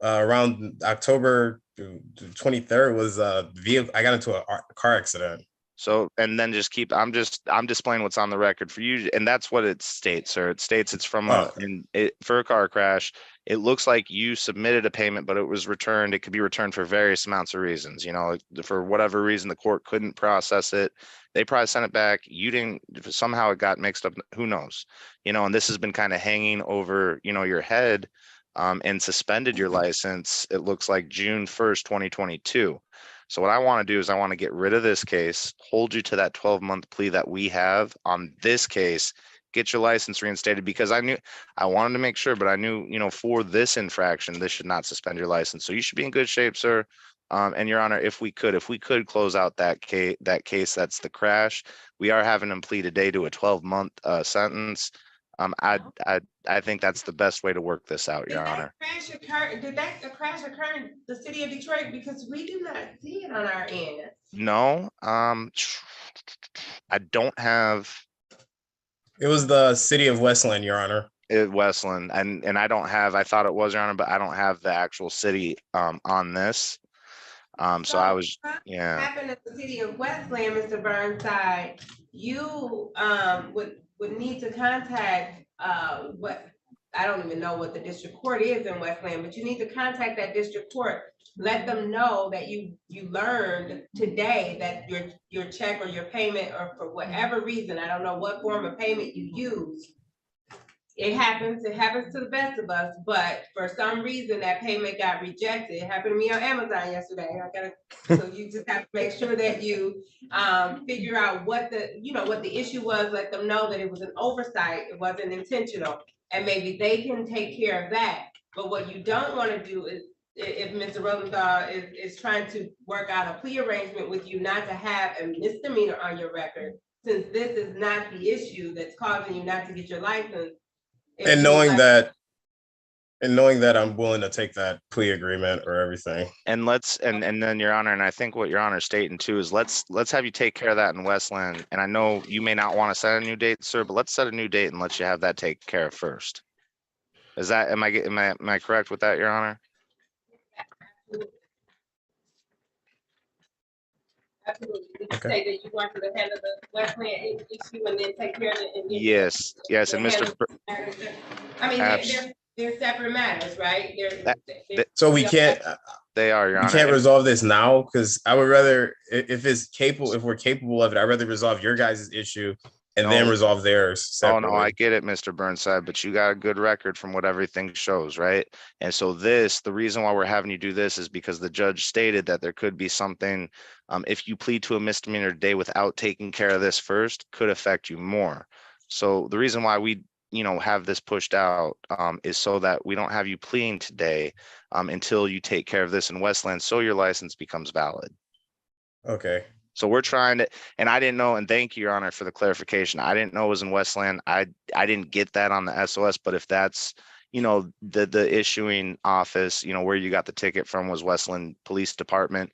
[SPEAKER 13] around October 23rd was vehicle. I got into a car accident.
[SPEAKER 5] So, and then just I'm displaying what's on the record for you. And that's what it states, sir. It states it's from for a car crash. It looks like you submitted a payment, but it was returned. It could be returned for various amounts of reasons. For whatever reason, the court couldn't process it. They probably sent it back. You didn't, somehow it got mixed up. Who knows? And this has been kind of hanging over, your head, and suspended your license. It looks like June 1st, 2022. So what I want to do is I want to get rid of this case, hold you to that 12-month plea that we have on this case, get your license reinstated, because I wanted to make sure, but I knew, for this infraction, this should not suspend your license. So you should be in good shape, sir. And Your Honor, if we could close out that case, that's the crash. We are having him plead today to a 12-month sentence. I think that's the best way to work this out, Your Honor.
[SPEAKER 2] Did that crash occur in the city of Detroit? Because we do not see it on our end.
[SPEAKER 5] No, I don't have.
[SPEAKER 13] It was the city of Westland, Your Honor.
[SPEAKER 5] Westland, and I don't have. I thought it was, Your Honor, but I don't have the actual city on this. So I was, yeah.
[SPEAKER 2] Happened in the city of Westland, Mr. Burnside. You would need to contact what, I don't even know what the district court is in Westland, but you need to contact that district court. Let them know that you learned today that your check or your payment, or for whatever reason, I don't know what form of payment you use. It happens to the best of us, but for some reason that payment got rejected. It happened to me on Amazon yesterday. So you just have to make sure that you figure out what the issue was. Let them know that it was an oversight, it wasn't intentional, and maybe they can take care of that. But what you don't want to do is, if Mr. Rosenthal is trying to work out a plea arrangement with you, not to have a misdemeanor on your record, since this is not the issue that's causing you not to get your license.
[SPEAKER 13] And knowing that I'm willing to take that plea agreement or everything.
[SPEAKER 5] And then Your Honor, and I think what Your Honor's stating too is let's have you take care of that in Westland. And I know you may not want to set a new date, sir, but let's set a new date and let you have that taken care of first. Is that, am I correct with that, Your Honor?
[SPEAKER 2] Absolutely. Did you say that you want to handle the Westland issue and then take care of it?
[SPEAKER 5] Yes, and Mr.
[SPEAKER 2] I mean,
[SPEAKER 5] Abs-
[SPEAKER 2] they're separate matters, right?
[SPEAKER 13] So we can't,
[SPEAKER 5] They are, Your
[SPEAKER 13] we
[SPEAKER 5] Honor.
[SPEAKER 13] can't
[SPEAKER 5] And
[SPEAKER 13] resolve this now, because I would rather, if we're capable of it, I'd rather resolve your guys' issue and then
[SPEAKER 5] No.
[SPEAKER 13] resolve theirs
[SPEAKER 5] Oh, no, I
[SPEAKER 13] separately.
[SPEAKER 5] get it, Mr. Burnside, but you got a good record from what everything shows, right? And so the reason why we're having you do this is because the judge stated that there could be something, if you plead to a misdemeanor today without taking care of this first, could affect you more. So the reason why we, have this pushed out, is so that we don't have you pleading today, until you take care of this in Westland, so your license becomes valid.
[SPEAKER 13] Okay.
[SPEAKER 5] So we're trying to, and I didn't know, and thank you, Your Honor, for the clarification. I didn't know it was in Westland. I didn't get that on the SOS, but if that's, the issuing office, where you got the ticket from was Westland Police Department,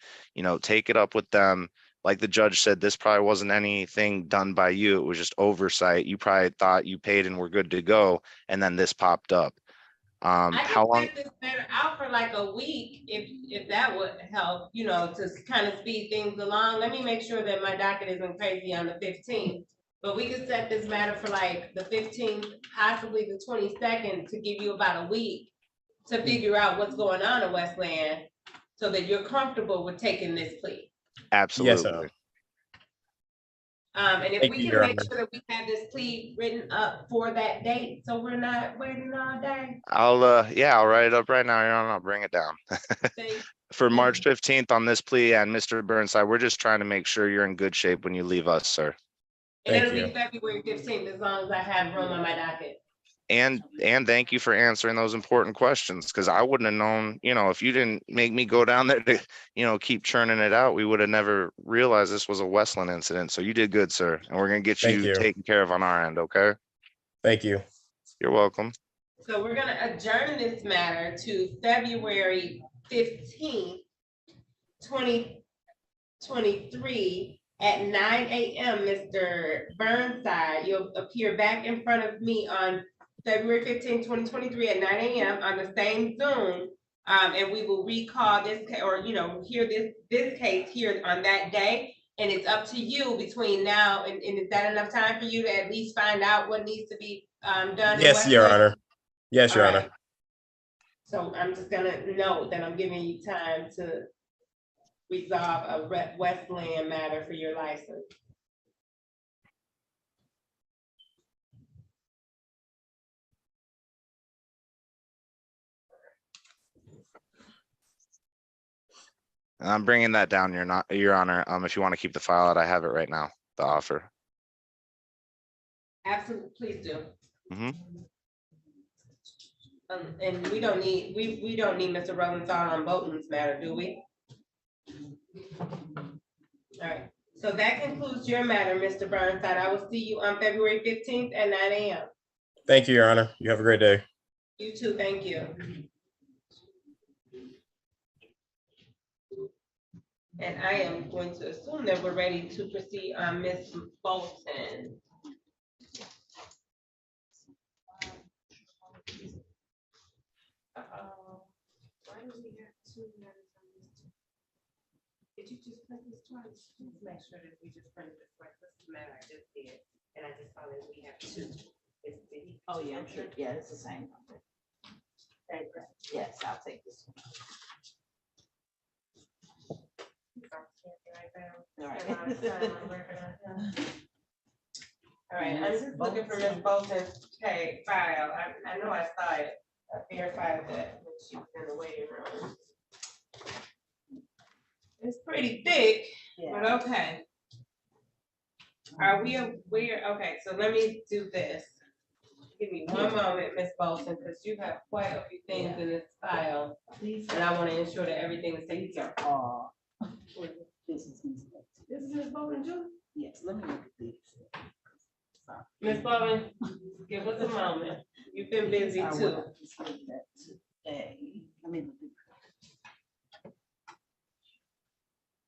[SPEAKER 5] take it up with them. Like the judge said, this probably wasn't anything done by you. It was just oversight. You probably thought you paid and were good to go. And then this popped up.
[SPEAKER 2] I
[SPEAKER 5] How
[SPEAKER 2] can
[SPEAKER 5] long?
[SPEAKER 2] set this matter out for like a week, if that would help, to kind of speed things along. Let me make sure that my docket isn't crazy on the 15th. But we could set this matter for like the 15th, possibly the 22nd, to give you about a week to figure out what's going on in Westland, so that you're comfortable with taking this plea.
[SPEAKER 5] Absolutely.
[SPEAKER 13] Yes, sir.
[SPEAKER 2] And if
[SPEAKER 13] Thank
[SPEAKER 2] we
[SPEAKER 13] you,
[SPEAKER 2] can
[SPEAKER 13] Your
[SPEAKER 2] make
[SPEAKER 13] Honor.
[SPEAKER 2] sure that we have this plea written up for that date, so we're not waiting all day.
[SPEAKER 5] I'll write it up right now, Your Honor. I'll bring it down. For March 15th on this plea, and Mr. Burnside, we're just trying to make sure you're in good shape when you leave us, sir.
[SPEAKER 2] And
[SPEAKER 13] Thank
[SPEAKER 2] it'll
[SPEAKER 13] you.
[SPEAKER 2] be February 15th, as long as I have room on my docket.
[SPEAKER 5] And thank you for answering those important questions, because I wouldn't have known, if you didn't make me go down there to, keep churning it out, we would have never realized this was a Westland incident. So you did good, sir. And we're going to get
[SPEAKER 13] Thank
[SPEAKER 5] you
[SPEAKER 13] you.
[SPEAKER 5] taken care of on our end. Okay.
[SPEAKER 13] Thank you.
[SPEAKER 5] You're welcome.
[SPEAKER 2] So we're gonna adjourn this matter to February 15th, 2023 at 9 a.m. Mr. Burnside, you'll appear back in front of me on February 15th, 2023 at 9 a.m. on the same Zoom. And we will recall this, or, hear this case here on that day. And it's up to you between now and is that enough time for you to at least find out what needs to be done?
[SPEAKER 13] Yes, Your Honor. Yes, Your Honor.
[SPEAKER 2] So I'm just gonna note that I'm giving you time to resolve a Westland matter for your license.
[SPEAKER 5] I'm bringing that down, Your Honor. If you want to keep the file out, I have it right now, the offer.
[SPEAKER 2] Absolutely, please do.
[SPEAKER 5] Mhm.
[SPEAKER 2] And we don't need Mr. Rosenthal on Bolton's matter, do we? All right, so that concludes your matter, Mr. Burnside. I will see you on February 15th at 9 a.m.
[SPEAKER 13] Thank you, Your Honor. You have a great day.
[SPEAKER 2] You too, thank you. And I am going to assume that we're ready to proceed on Ms. Bolton. Why do we have two matters on this? Did you just print this twice? Please make sure that we just printed this twice. This is the matter I just did, and I just saw that we have two.
[SPEAKER 1] Oh, yeah, I'm sure. Yeah, it's the same number. Yes, I'll take this one.
[SPEAKER 2] All right, I'm just looking for Ms. Bolton's file. I know I saw it. I verified that when she was in the waiting room. It's pretty thick, but okay. Are we aware? Okay, so let me do this. Give me one moment, Ms. Bolton, because you have quite a few things in this file. And I want to ensure that everything is taken care of.
[SPEAKER 1] This is Ms. Bolton.
[SPEAKER 2] This is Ms. Bolton too?
[SPEAKER 1] Yes, let me look at this.
[SPEAKER 2] Ms. Bolton, give us a moment. You've been busy too.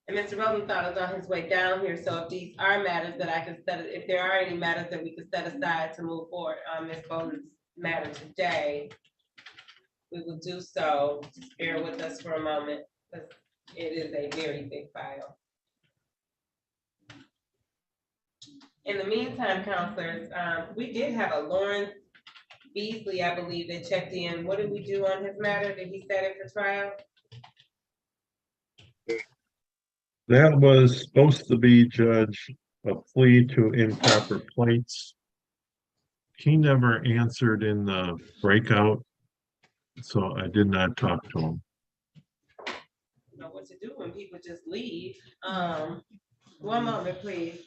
[SPEAKER 2] And Mr. Rosenthal is on his way down here, so if these are matters that I can set, if there are any matters that we could set aside to move forward on Ms. Bolton's matter today, we will do so. Just bear with us for a moment, because it is a very big file. In the meantime, counselors, we did have a Lawrence Beasley, I believe, that checked in. What did we do on his matter? Did he set it for trial?
[SPEAKER 16] That was supposed to be, Judge, a plea to improper plates. He never answered in the breakout, so I did not talk to him.
[SPEAKER 2] Know what to do when people just leave. One moment, please.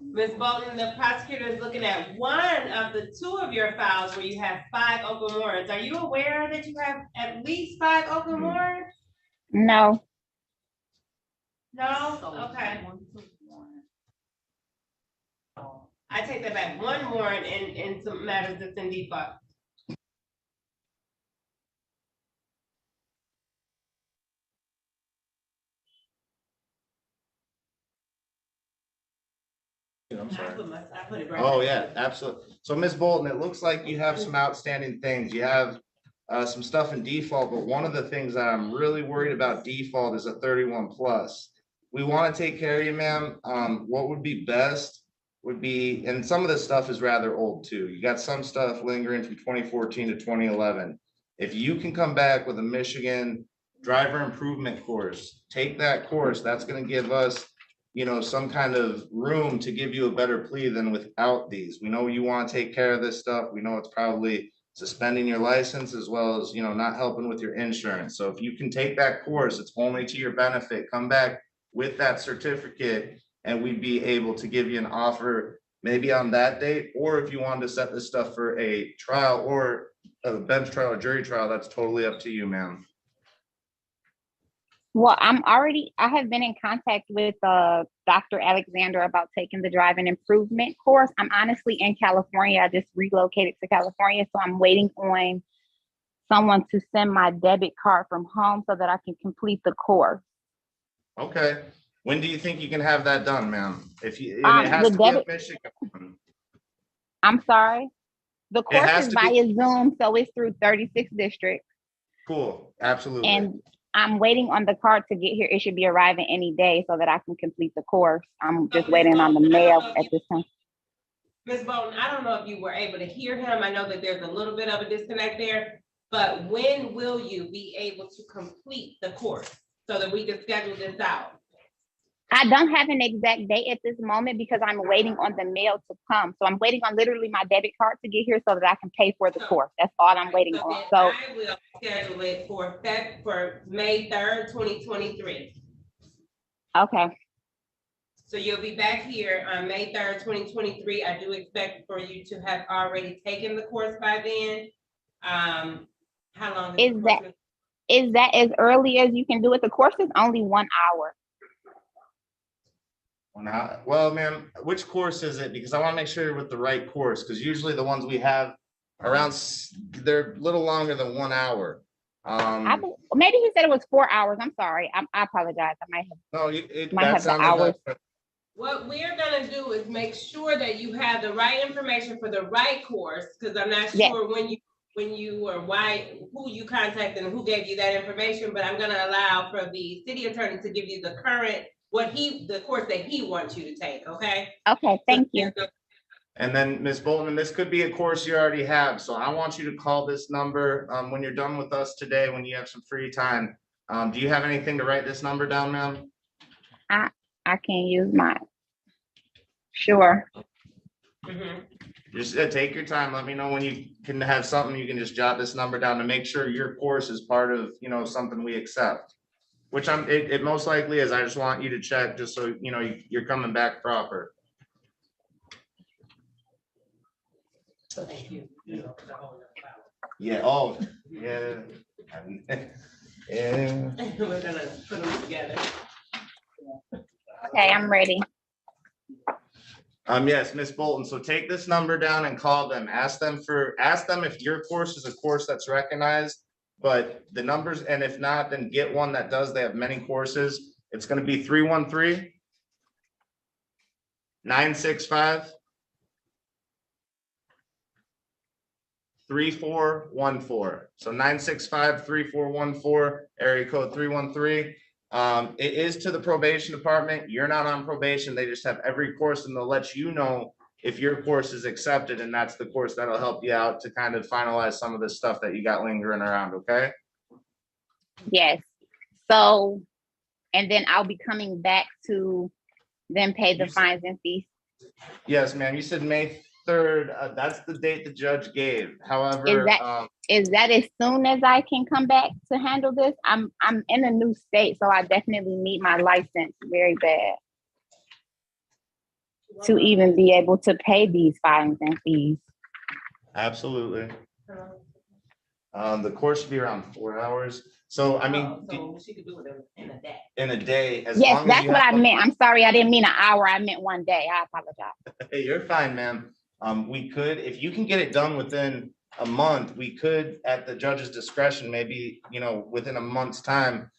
[SPEAKER 2] Ms. Bolton, the prosecutor is looking at one of the two of your files where you have 5 open warrants. Are you aware that you have at least 5 open warrants?
[SPEAKER 9] No.
[SPEAKER 2] No? Okay. I take that back. 1 warrant in some matters that's in default.
[SPEAKER 5] I'm sorry.
[SPEAKER 2] I put it right.
[SPEAKER 5] Oh, yeah, absolutely. So Ms. Bolton, it looks like you have some outstanding things. You have some stuff in default, but one of the things that I'm really worried about default is a 31 plus. We want to take care of you, ma'am. What would be best would be, and some of this stuff is rather old too. You got some stuff lingering from 2014 to 2011. If you can come back with a Michigan driver improvement course, take that course, that's going to give us some kind of room to give you a better plea than without these. We know you want to take care of this stuff. We know it's probably suspending your license as well as, not helping with your insurance. So if you can take that course, it's only to your benefit. Come back with that certificate and we'd be able to give you an offer maybe on that date, or if you wanted to set this stuff for a trial or a bench trial or jury trial, that's totally up to you, ma'am.
[SPEAKER 9] Well, I have been in contact with Dr. Alexander about taking the driving improvement course. I'm honestly in California. I just relocated to California, so I'm waiting on someone to send my debit card from home so that I can complete the course.
[SPEAKER 5] Okay. When do you think you can have that done, ma'am? If you, and it has
[SPEAKER 9] The
[SPEAKER 5] to be a
[SPEAKER 9] debit,
[SPEAKER 5] Michigan.
[SPEAKER 9] I'm sorry. The
[SPEAKER 5] It
[SPEAKER 9] course
[SPEAKER 5] has
[SPEAKER 9] is
[SPEAKER 5] to be,
[SPEAKER 9] via Zoom, so it's through 36 districts.
[SPEAKER 5] cool, absolutely.
[SPEAKER 9] And I'm waiting on the card to get here. It should be arriving any day so that I can complete the course. I'm just waiting on the mail at this time.
[SPEAKER 2] Ms. Bolton, I don't know if you were able to hear him. I know that there's a little bit of a disconnect there, but when will you be able to complete the course so that we can schedule this out?
[SPEAKER 9] I don't have an exact date at this moment because I'm waiting on the mail to come. So I'm waiting on literally my debit card to get here so that I can pay for the course. That's all I'm waiting
[SPEAKER 2] So
[SPEAKER 9] on.
[SPEAKER 2] then
[SPEAKER 9] So
[SPEAKER 2] I will schedule it for May 3rd, 2023.
[SPEAKER 9] okay.
[SPEAKER 2] So you'll be back here on May 3rd, 2023. I do expect for you to have already taken the course by then. How long
[SPEAKER 9] Is that as early as you can do it? The course is only 1 hour.
[SPEAKER 5] Well, ma'am, which course is it? Because I want to make sure you're with the right course, because usually the ones we have around, they're a little longer than 1 hour.
[SPEAKER 9] Maybe he said it was 4 hours. I'm sorry. I apologize. I might have.
[SPEAKER 5] No,
[SPEAKER 9] might
[SPEAKER 5] that
[SPEAKER 9] have the
[SPEAKER 5] sounded
[SPEAKER 9] hours.
[SPEAKER 5] like.
[SPEAKER 2] What we're gonna do is make sure that you have the right information for the right course, because I'm not sure when you or who you contacted and who gave you that information, but I'm gonna allow for the city attorney to give you the current, the course that he wants you to take, okay?
[SPEAKER 9] Okay, thank you.
[SPEAKER 5] And then Ms. Bolton, this could be a course you already have, so I want you to call this number when you're done with us today, when you have some free time. Do you have anything to write this number down, ma'am?
[SPEAKER 9] I can use mine. Sure.
[SPEAKER 5] Just take your time. Let me know when you can have something. You can just jot this number down to make sure your course is part of, something we accept. Which it most likely is. I just want you to check just so you're coming back proper. Yeah. Oh, yeah. Yeah.
[SPEAKER 2] We're gonna put them together.
[SPEAKER 9] Okay, I'm ready.
[SPEAKER 5] Yes, Miss Bolton. So take this number down and call them. Ask them if your course is a course that's recognized, but the numbers, and if not, then get one that does. They have many courses. It's going to be 313-965-3414. So 965-3414, area code 313. It is to the probation department. You're not on probation. They just have every course, and they'll let you know if your course is accepted, and that's the course that'll help you out to kind of finalize some of the stuff that you got lingering around. Okay.
[SPEAKER 9] Yes. So, and then I'll be coming back to then pay the fines and fees.
[SPEAKER 5] Yes, ma'am. You said May 3rd. That's the date the judge gave. However,
[SPEAKER 9] is that as soon as I can come back to handle this? I'm in a new state, so I definitely need my license very bad to even be able to pay these fines and fees.
[SPEAKER 5] Absolutely. The course should be around 4 hours. So I mean,
[SPEAKER 2] so she could do it in a day.
[SPEAKER 5] In a day, as
[SPEAKER 9] Yes,
[SPEAKER 5] long as
[SPEAKER 9] that's
[SPEAKER 5] you
[SPEAKER 9] what
[SPEAKER 5] have
[SPEAKER 9] I meant. I'm sorry, I didn't mean an hour. I meant 1 day. I apologize.
[SPEAKER 5] Hey, you're fine, ma'am. We could, if you can get it done within a month, we could, at the judge's discretion, maybe, within a month's time,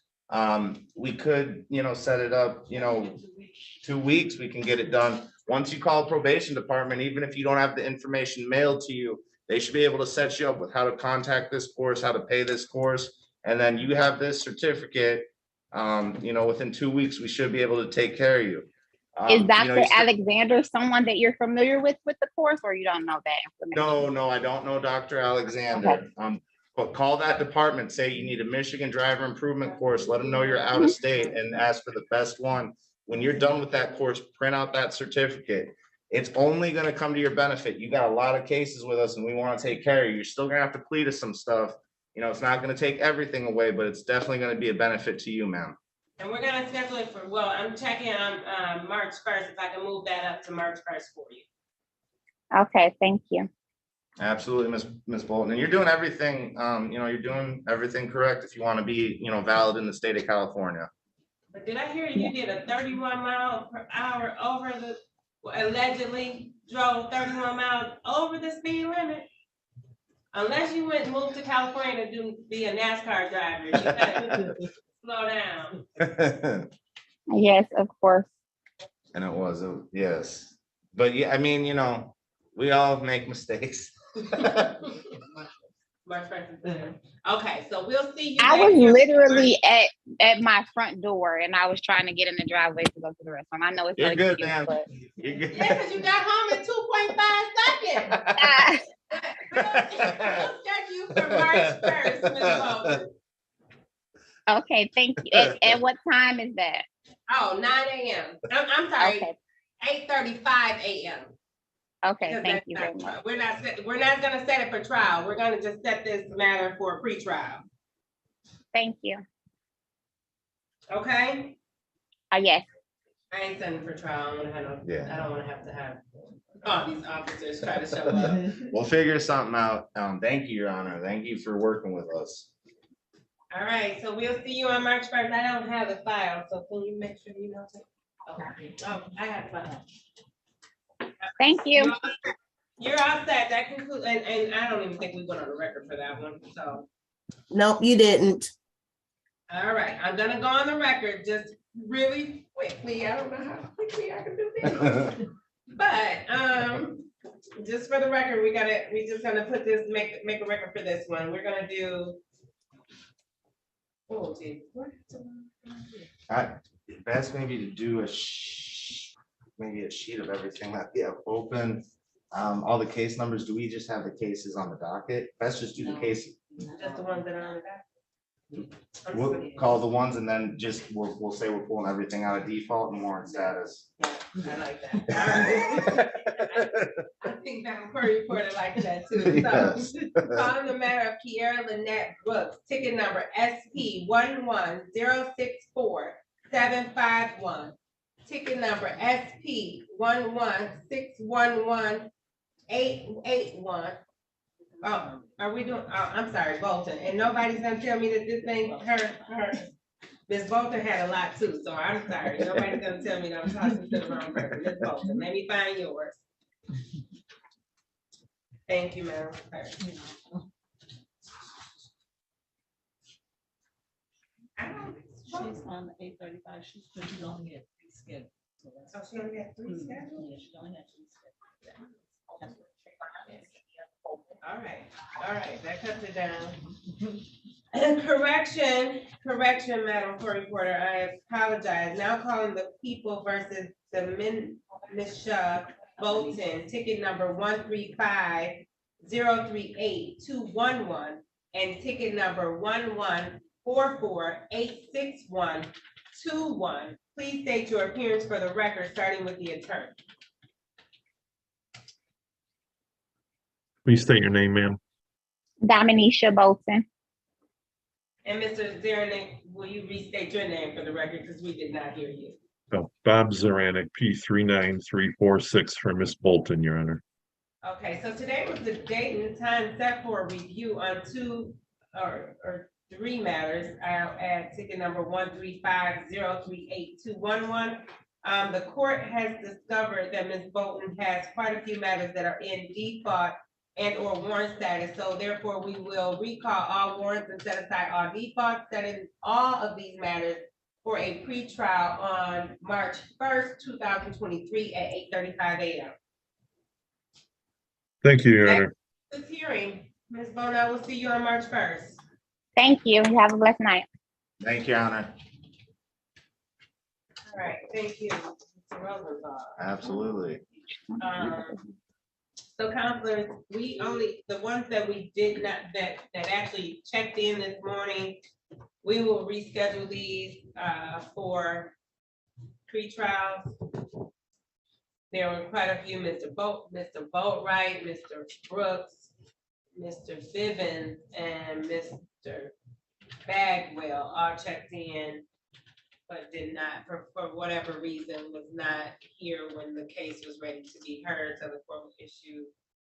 [SPEAKER 5] we could, set it up, 2 weeks, we can get it done. Once you call probation department, even if you don't have the information mailed to you, they should be able to set you up with how to contact this course, how to pay this course. And then you have this certificate, within 2 weeks, we should be able to take care of you.
[SPEAKER 9] Is Dr. Alexander someone that you're familiar with the course, or you don't know that information?
[SPEAKER 5] No, I don't know Dr. Alexander.
[SPEAKER 9] Okay.
[SPEAKER 5] But call that department, say you need a Michigan driver improvement course, let them know you're out of state and ask for the best one. When you're done with that course, print out that certificate. It's only gonna come to your benefit. You got a lot of cases with us and we wanna take care of you. You're still gonna have to plead to some stuff. It's not gonna take everything away, but it's definitely gonna be a benefit to you, ma'am.
[SPEAKER 2] And we're gonna schedule it for, I'm checking on March 1st, if I can move that up to March 1st for you.
[SPEAKER 9] Okay, thank you.
[SPEAKER 5] Absolutely, Ms. Bolton. And you're doing everything, you're doing everything correct if you want to be, valid in the state of California.
[SPEAKER 2] But did I hear you did a 31 mile per hour over allegedly drove 31 miles over the speed limit? Unless you went and moved to California to be a NASCAR driver, you gotta slow down.
[SPEAKER 9] Yes, of course.
[SPEAKER 5] And it was, yes. But yeah, I mean, we all make mistakes.
[SPEAKER 2] March 1st is there. Okay, so we'll see you.
[SPEAKER 9] I
[SPEAKER 2] back
[SPEAKER 9] was
[SPEAKER 2] here.
[SPEAKER 9] literally at my front door and I was trying to get in the driveway to go to the restaurant. I know it's
[SPEAKER 5] You're
[SPEAKER 9] no
[SPEAKER 5] good,
[SPEAKER 9] excuse,
[SPEAKER 5] man.
[SPEAKER 9] but
[SPEAKER 5] You're good.
[SPEAKER 2] Yeah, because you got home in 2.5 seconds. We'll check you for March 1st, Ms. Bolton.
[SPEAKER 9] okay, thank you. At what time is that?
[SPEAKER 2] Oh, 9 a.m. I'm sorry,
[SPEAKER 9] Okay.
[SPEAKER 2] 8:35 a.m.
[SPEAKER 9] Okay,
[SPEAKER 2] Because
[SPEAKER 9] thank
[SPEAKER 2] that's
[SPEAKER 9] you
[SPEAKER 2] not
[SPEAKER 9] very much.
[SPEAKER 2] we're not gonna set it for trial. We're gonna just set this matter for a pretrial.
[SPEAKER 9] Thank you.
[SPEAKER 2] Okay?
[SPEAKER 9] Yes.
[SPEAKER 2] I ain't setting for trial. I don't wanna have
[SPEAKER 5] Yeah.
[SPEAKER 2] I don't wanna have to have all these officers try to show up.
[SPEAKER 5] We'll figure something out. Thank you, Your Honor. Thank you for working with us.
[SPEAKER 2] All right, so we'll see you on March 1st. I don't have the file, so can you make sure you know that? Okay. Oh, I have the file.
[SPEAKER 9] Thank you.
[SPEAKER 2] You're all set. That concludes, and I don't even think we went on the record for that one, so.
[SPEAKER 4] Nope, you didn't.
[SPEAKER 2] All right, I'm gonna go on the record just really quickly. I don't know how quickly I can do this. But, just for the record, we just gonna put this, make a record for this one. We're gonna do. Oh, gee.
[SPEAKER 5] Best maybe to do maybe a sheet of everything that we have open. All the case numbers, do we just have the cases on the docket? Best just do the case.
[SPEAKER 2] Just the ones that are on the back.
[SPEAKER 5] We'll call the ones and then just, we'll say we're pulling everything out of default and warrant status.
[SPEAKER 2] I like that. All right. I think that Curry reported like that too.
[SPEAKER 5] Yes.
[SPEAKER 2] So, calling the matter of Kiera Lynette Brooks, ticket number SP 11064-751. Ticket number SP 11611-881. Oh, are we doing, oh, I'm sorry, Bolton, and nobody's gonna tell me that this thing, her, Ms. Bolton had a lot too, so I'm sorry, nobody's gonna tell me that I'm talking to the wrong person, Ms. Bolton, let me find yours. Thank you, Madam Clerk.
[SPEAKER 1] She's on the 8:35, she's only at 3 scheduled.
[SPEAKER 2] So she only had 3 scheduled?
[SPEAKER 1] Yeah, she only had 3 scheduled.
[SPEAKER 2] All right, that cuts it down. Correction, Madam Court Reporter, I apologize. Now calling the People versus the Tenisha Bolton, ticket number 135038211 and ticket number 114486121. Please state your appearance for the record, starting with the attorney.
[SPEAKER 16] Please state your name, ma'am.
[SPEAKER 9] Dominisha Bolton.
[SPEAKER 2] And Mr. Zeranek, will you restate your name for the record, because we did not hear you?
[SPEAKER 16] Oh, Bob Zaranek, P39346 for Miss Bolton, Your Honor.
[SPEAKER 2] Okay, so today was the date and time set for a review on 2 or 3 matters. I'll add ticket number 135038211. The court has discovered that Ms. Bolton has quite a few matters that are in default and or warrant status. So therefore, we will recall all warrants and set aside all defaults, setting all of these matters for a pretrial on March 1st, 2023 at 8:35 a.m.
[SPEAKER 16] Thank you, Your Honor.
[SPEAKER 2] This hearing, Ms. Bolton, I will see you on March 1st.
[SPEAKER 9] Thank you. Have a blessed night.
[SPEAKER 5] Thank you, Your Honor.
[SPEAKER 2] All right, thank you, Mr. Rosenthal.
[SPEAKER 5] Absolutely.
[SPEAKER 2] So counselors, the ones that we did not, that actually checked in this morning, we will reschedule these for pre-trials. There were quite a few, Mr. Boatwright, Mr. Brooks, Mr. Bivens, and Mr. Bagwell all checked in, but did not, for whatever reason, was not here when the case was ready to be heard, so the court will issue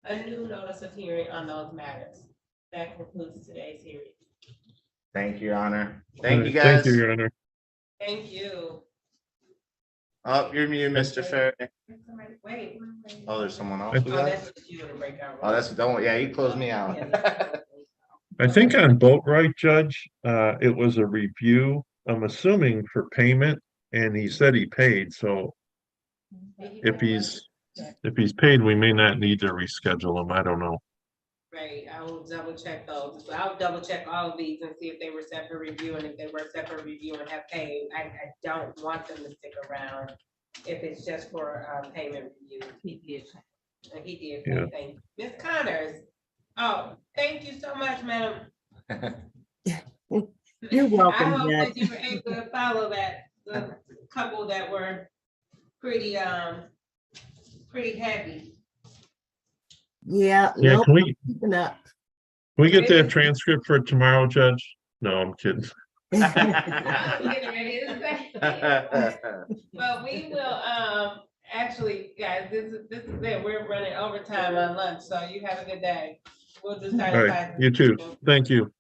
[SPEAKER 2] a new notice of hearing on those matters. That concludes today's hearing.
[SPEAKER 5] Thank you, Your Honor. Thank you,
[SPEAKER 16] Thank
[SPEAKER 5] guys.
[SPEAKER 16] you, Your Honor.
[SPEAKER 2] Thank you.
[SPEAKER 5] Oh, you're mute, Mr. Ferry.
[SPEAKER 2] Wait.
[SPEAKER 5] Oh, there's someone else. we
[SPEAKER 2] Oh,
[SPEAKER 5] got?
[SPEAKER 2] that's just you in the breakout room.
[SPEAKER 5] Oh, yeah, you closed me out.
[SPEAKER 16] I think on Boatwright, Judge, it was a review, I'm assuming for payment, and he said he paid, so if he's paid, we may not need to reschedule him. I don't know.
[SPEAKER 2] Right, I will double check those. I'll double check all of these and see if they were set for review, and if they were set for review and have paid, I don't want them to stick around if it's just for payment review. He did. He did,
[SPEAKER 16] Yeah.
[SPEAKER 2] thank you. Ms. Connors, oh, thank you so much, madam.
[SPEAKER 4] You're welcome,
[SPEAKER 2] I hope
[SPEAKER 4] Judge.
[SPEAKER 2] that you were able to follow that, the couple that were pretty, pretty heavy.
[SPEAKER 4] Yeah,
[SPEAKER 16] Yeah,
[SPEAKER 4] nope,
[SPEAKER 16] can we
[SPEAKER 4] keeping up.
[SPEAKER 16] get that transcript for tomorrow, Judge? No, I'm kidding.
[SPEAKER 2] Getting ready to say. But we will, actually, guys, this is it. We're running overtime on lunch, so you have a good day. We'll just start.
[SPEAKER 16] All right, you too. Thank you.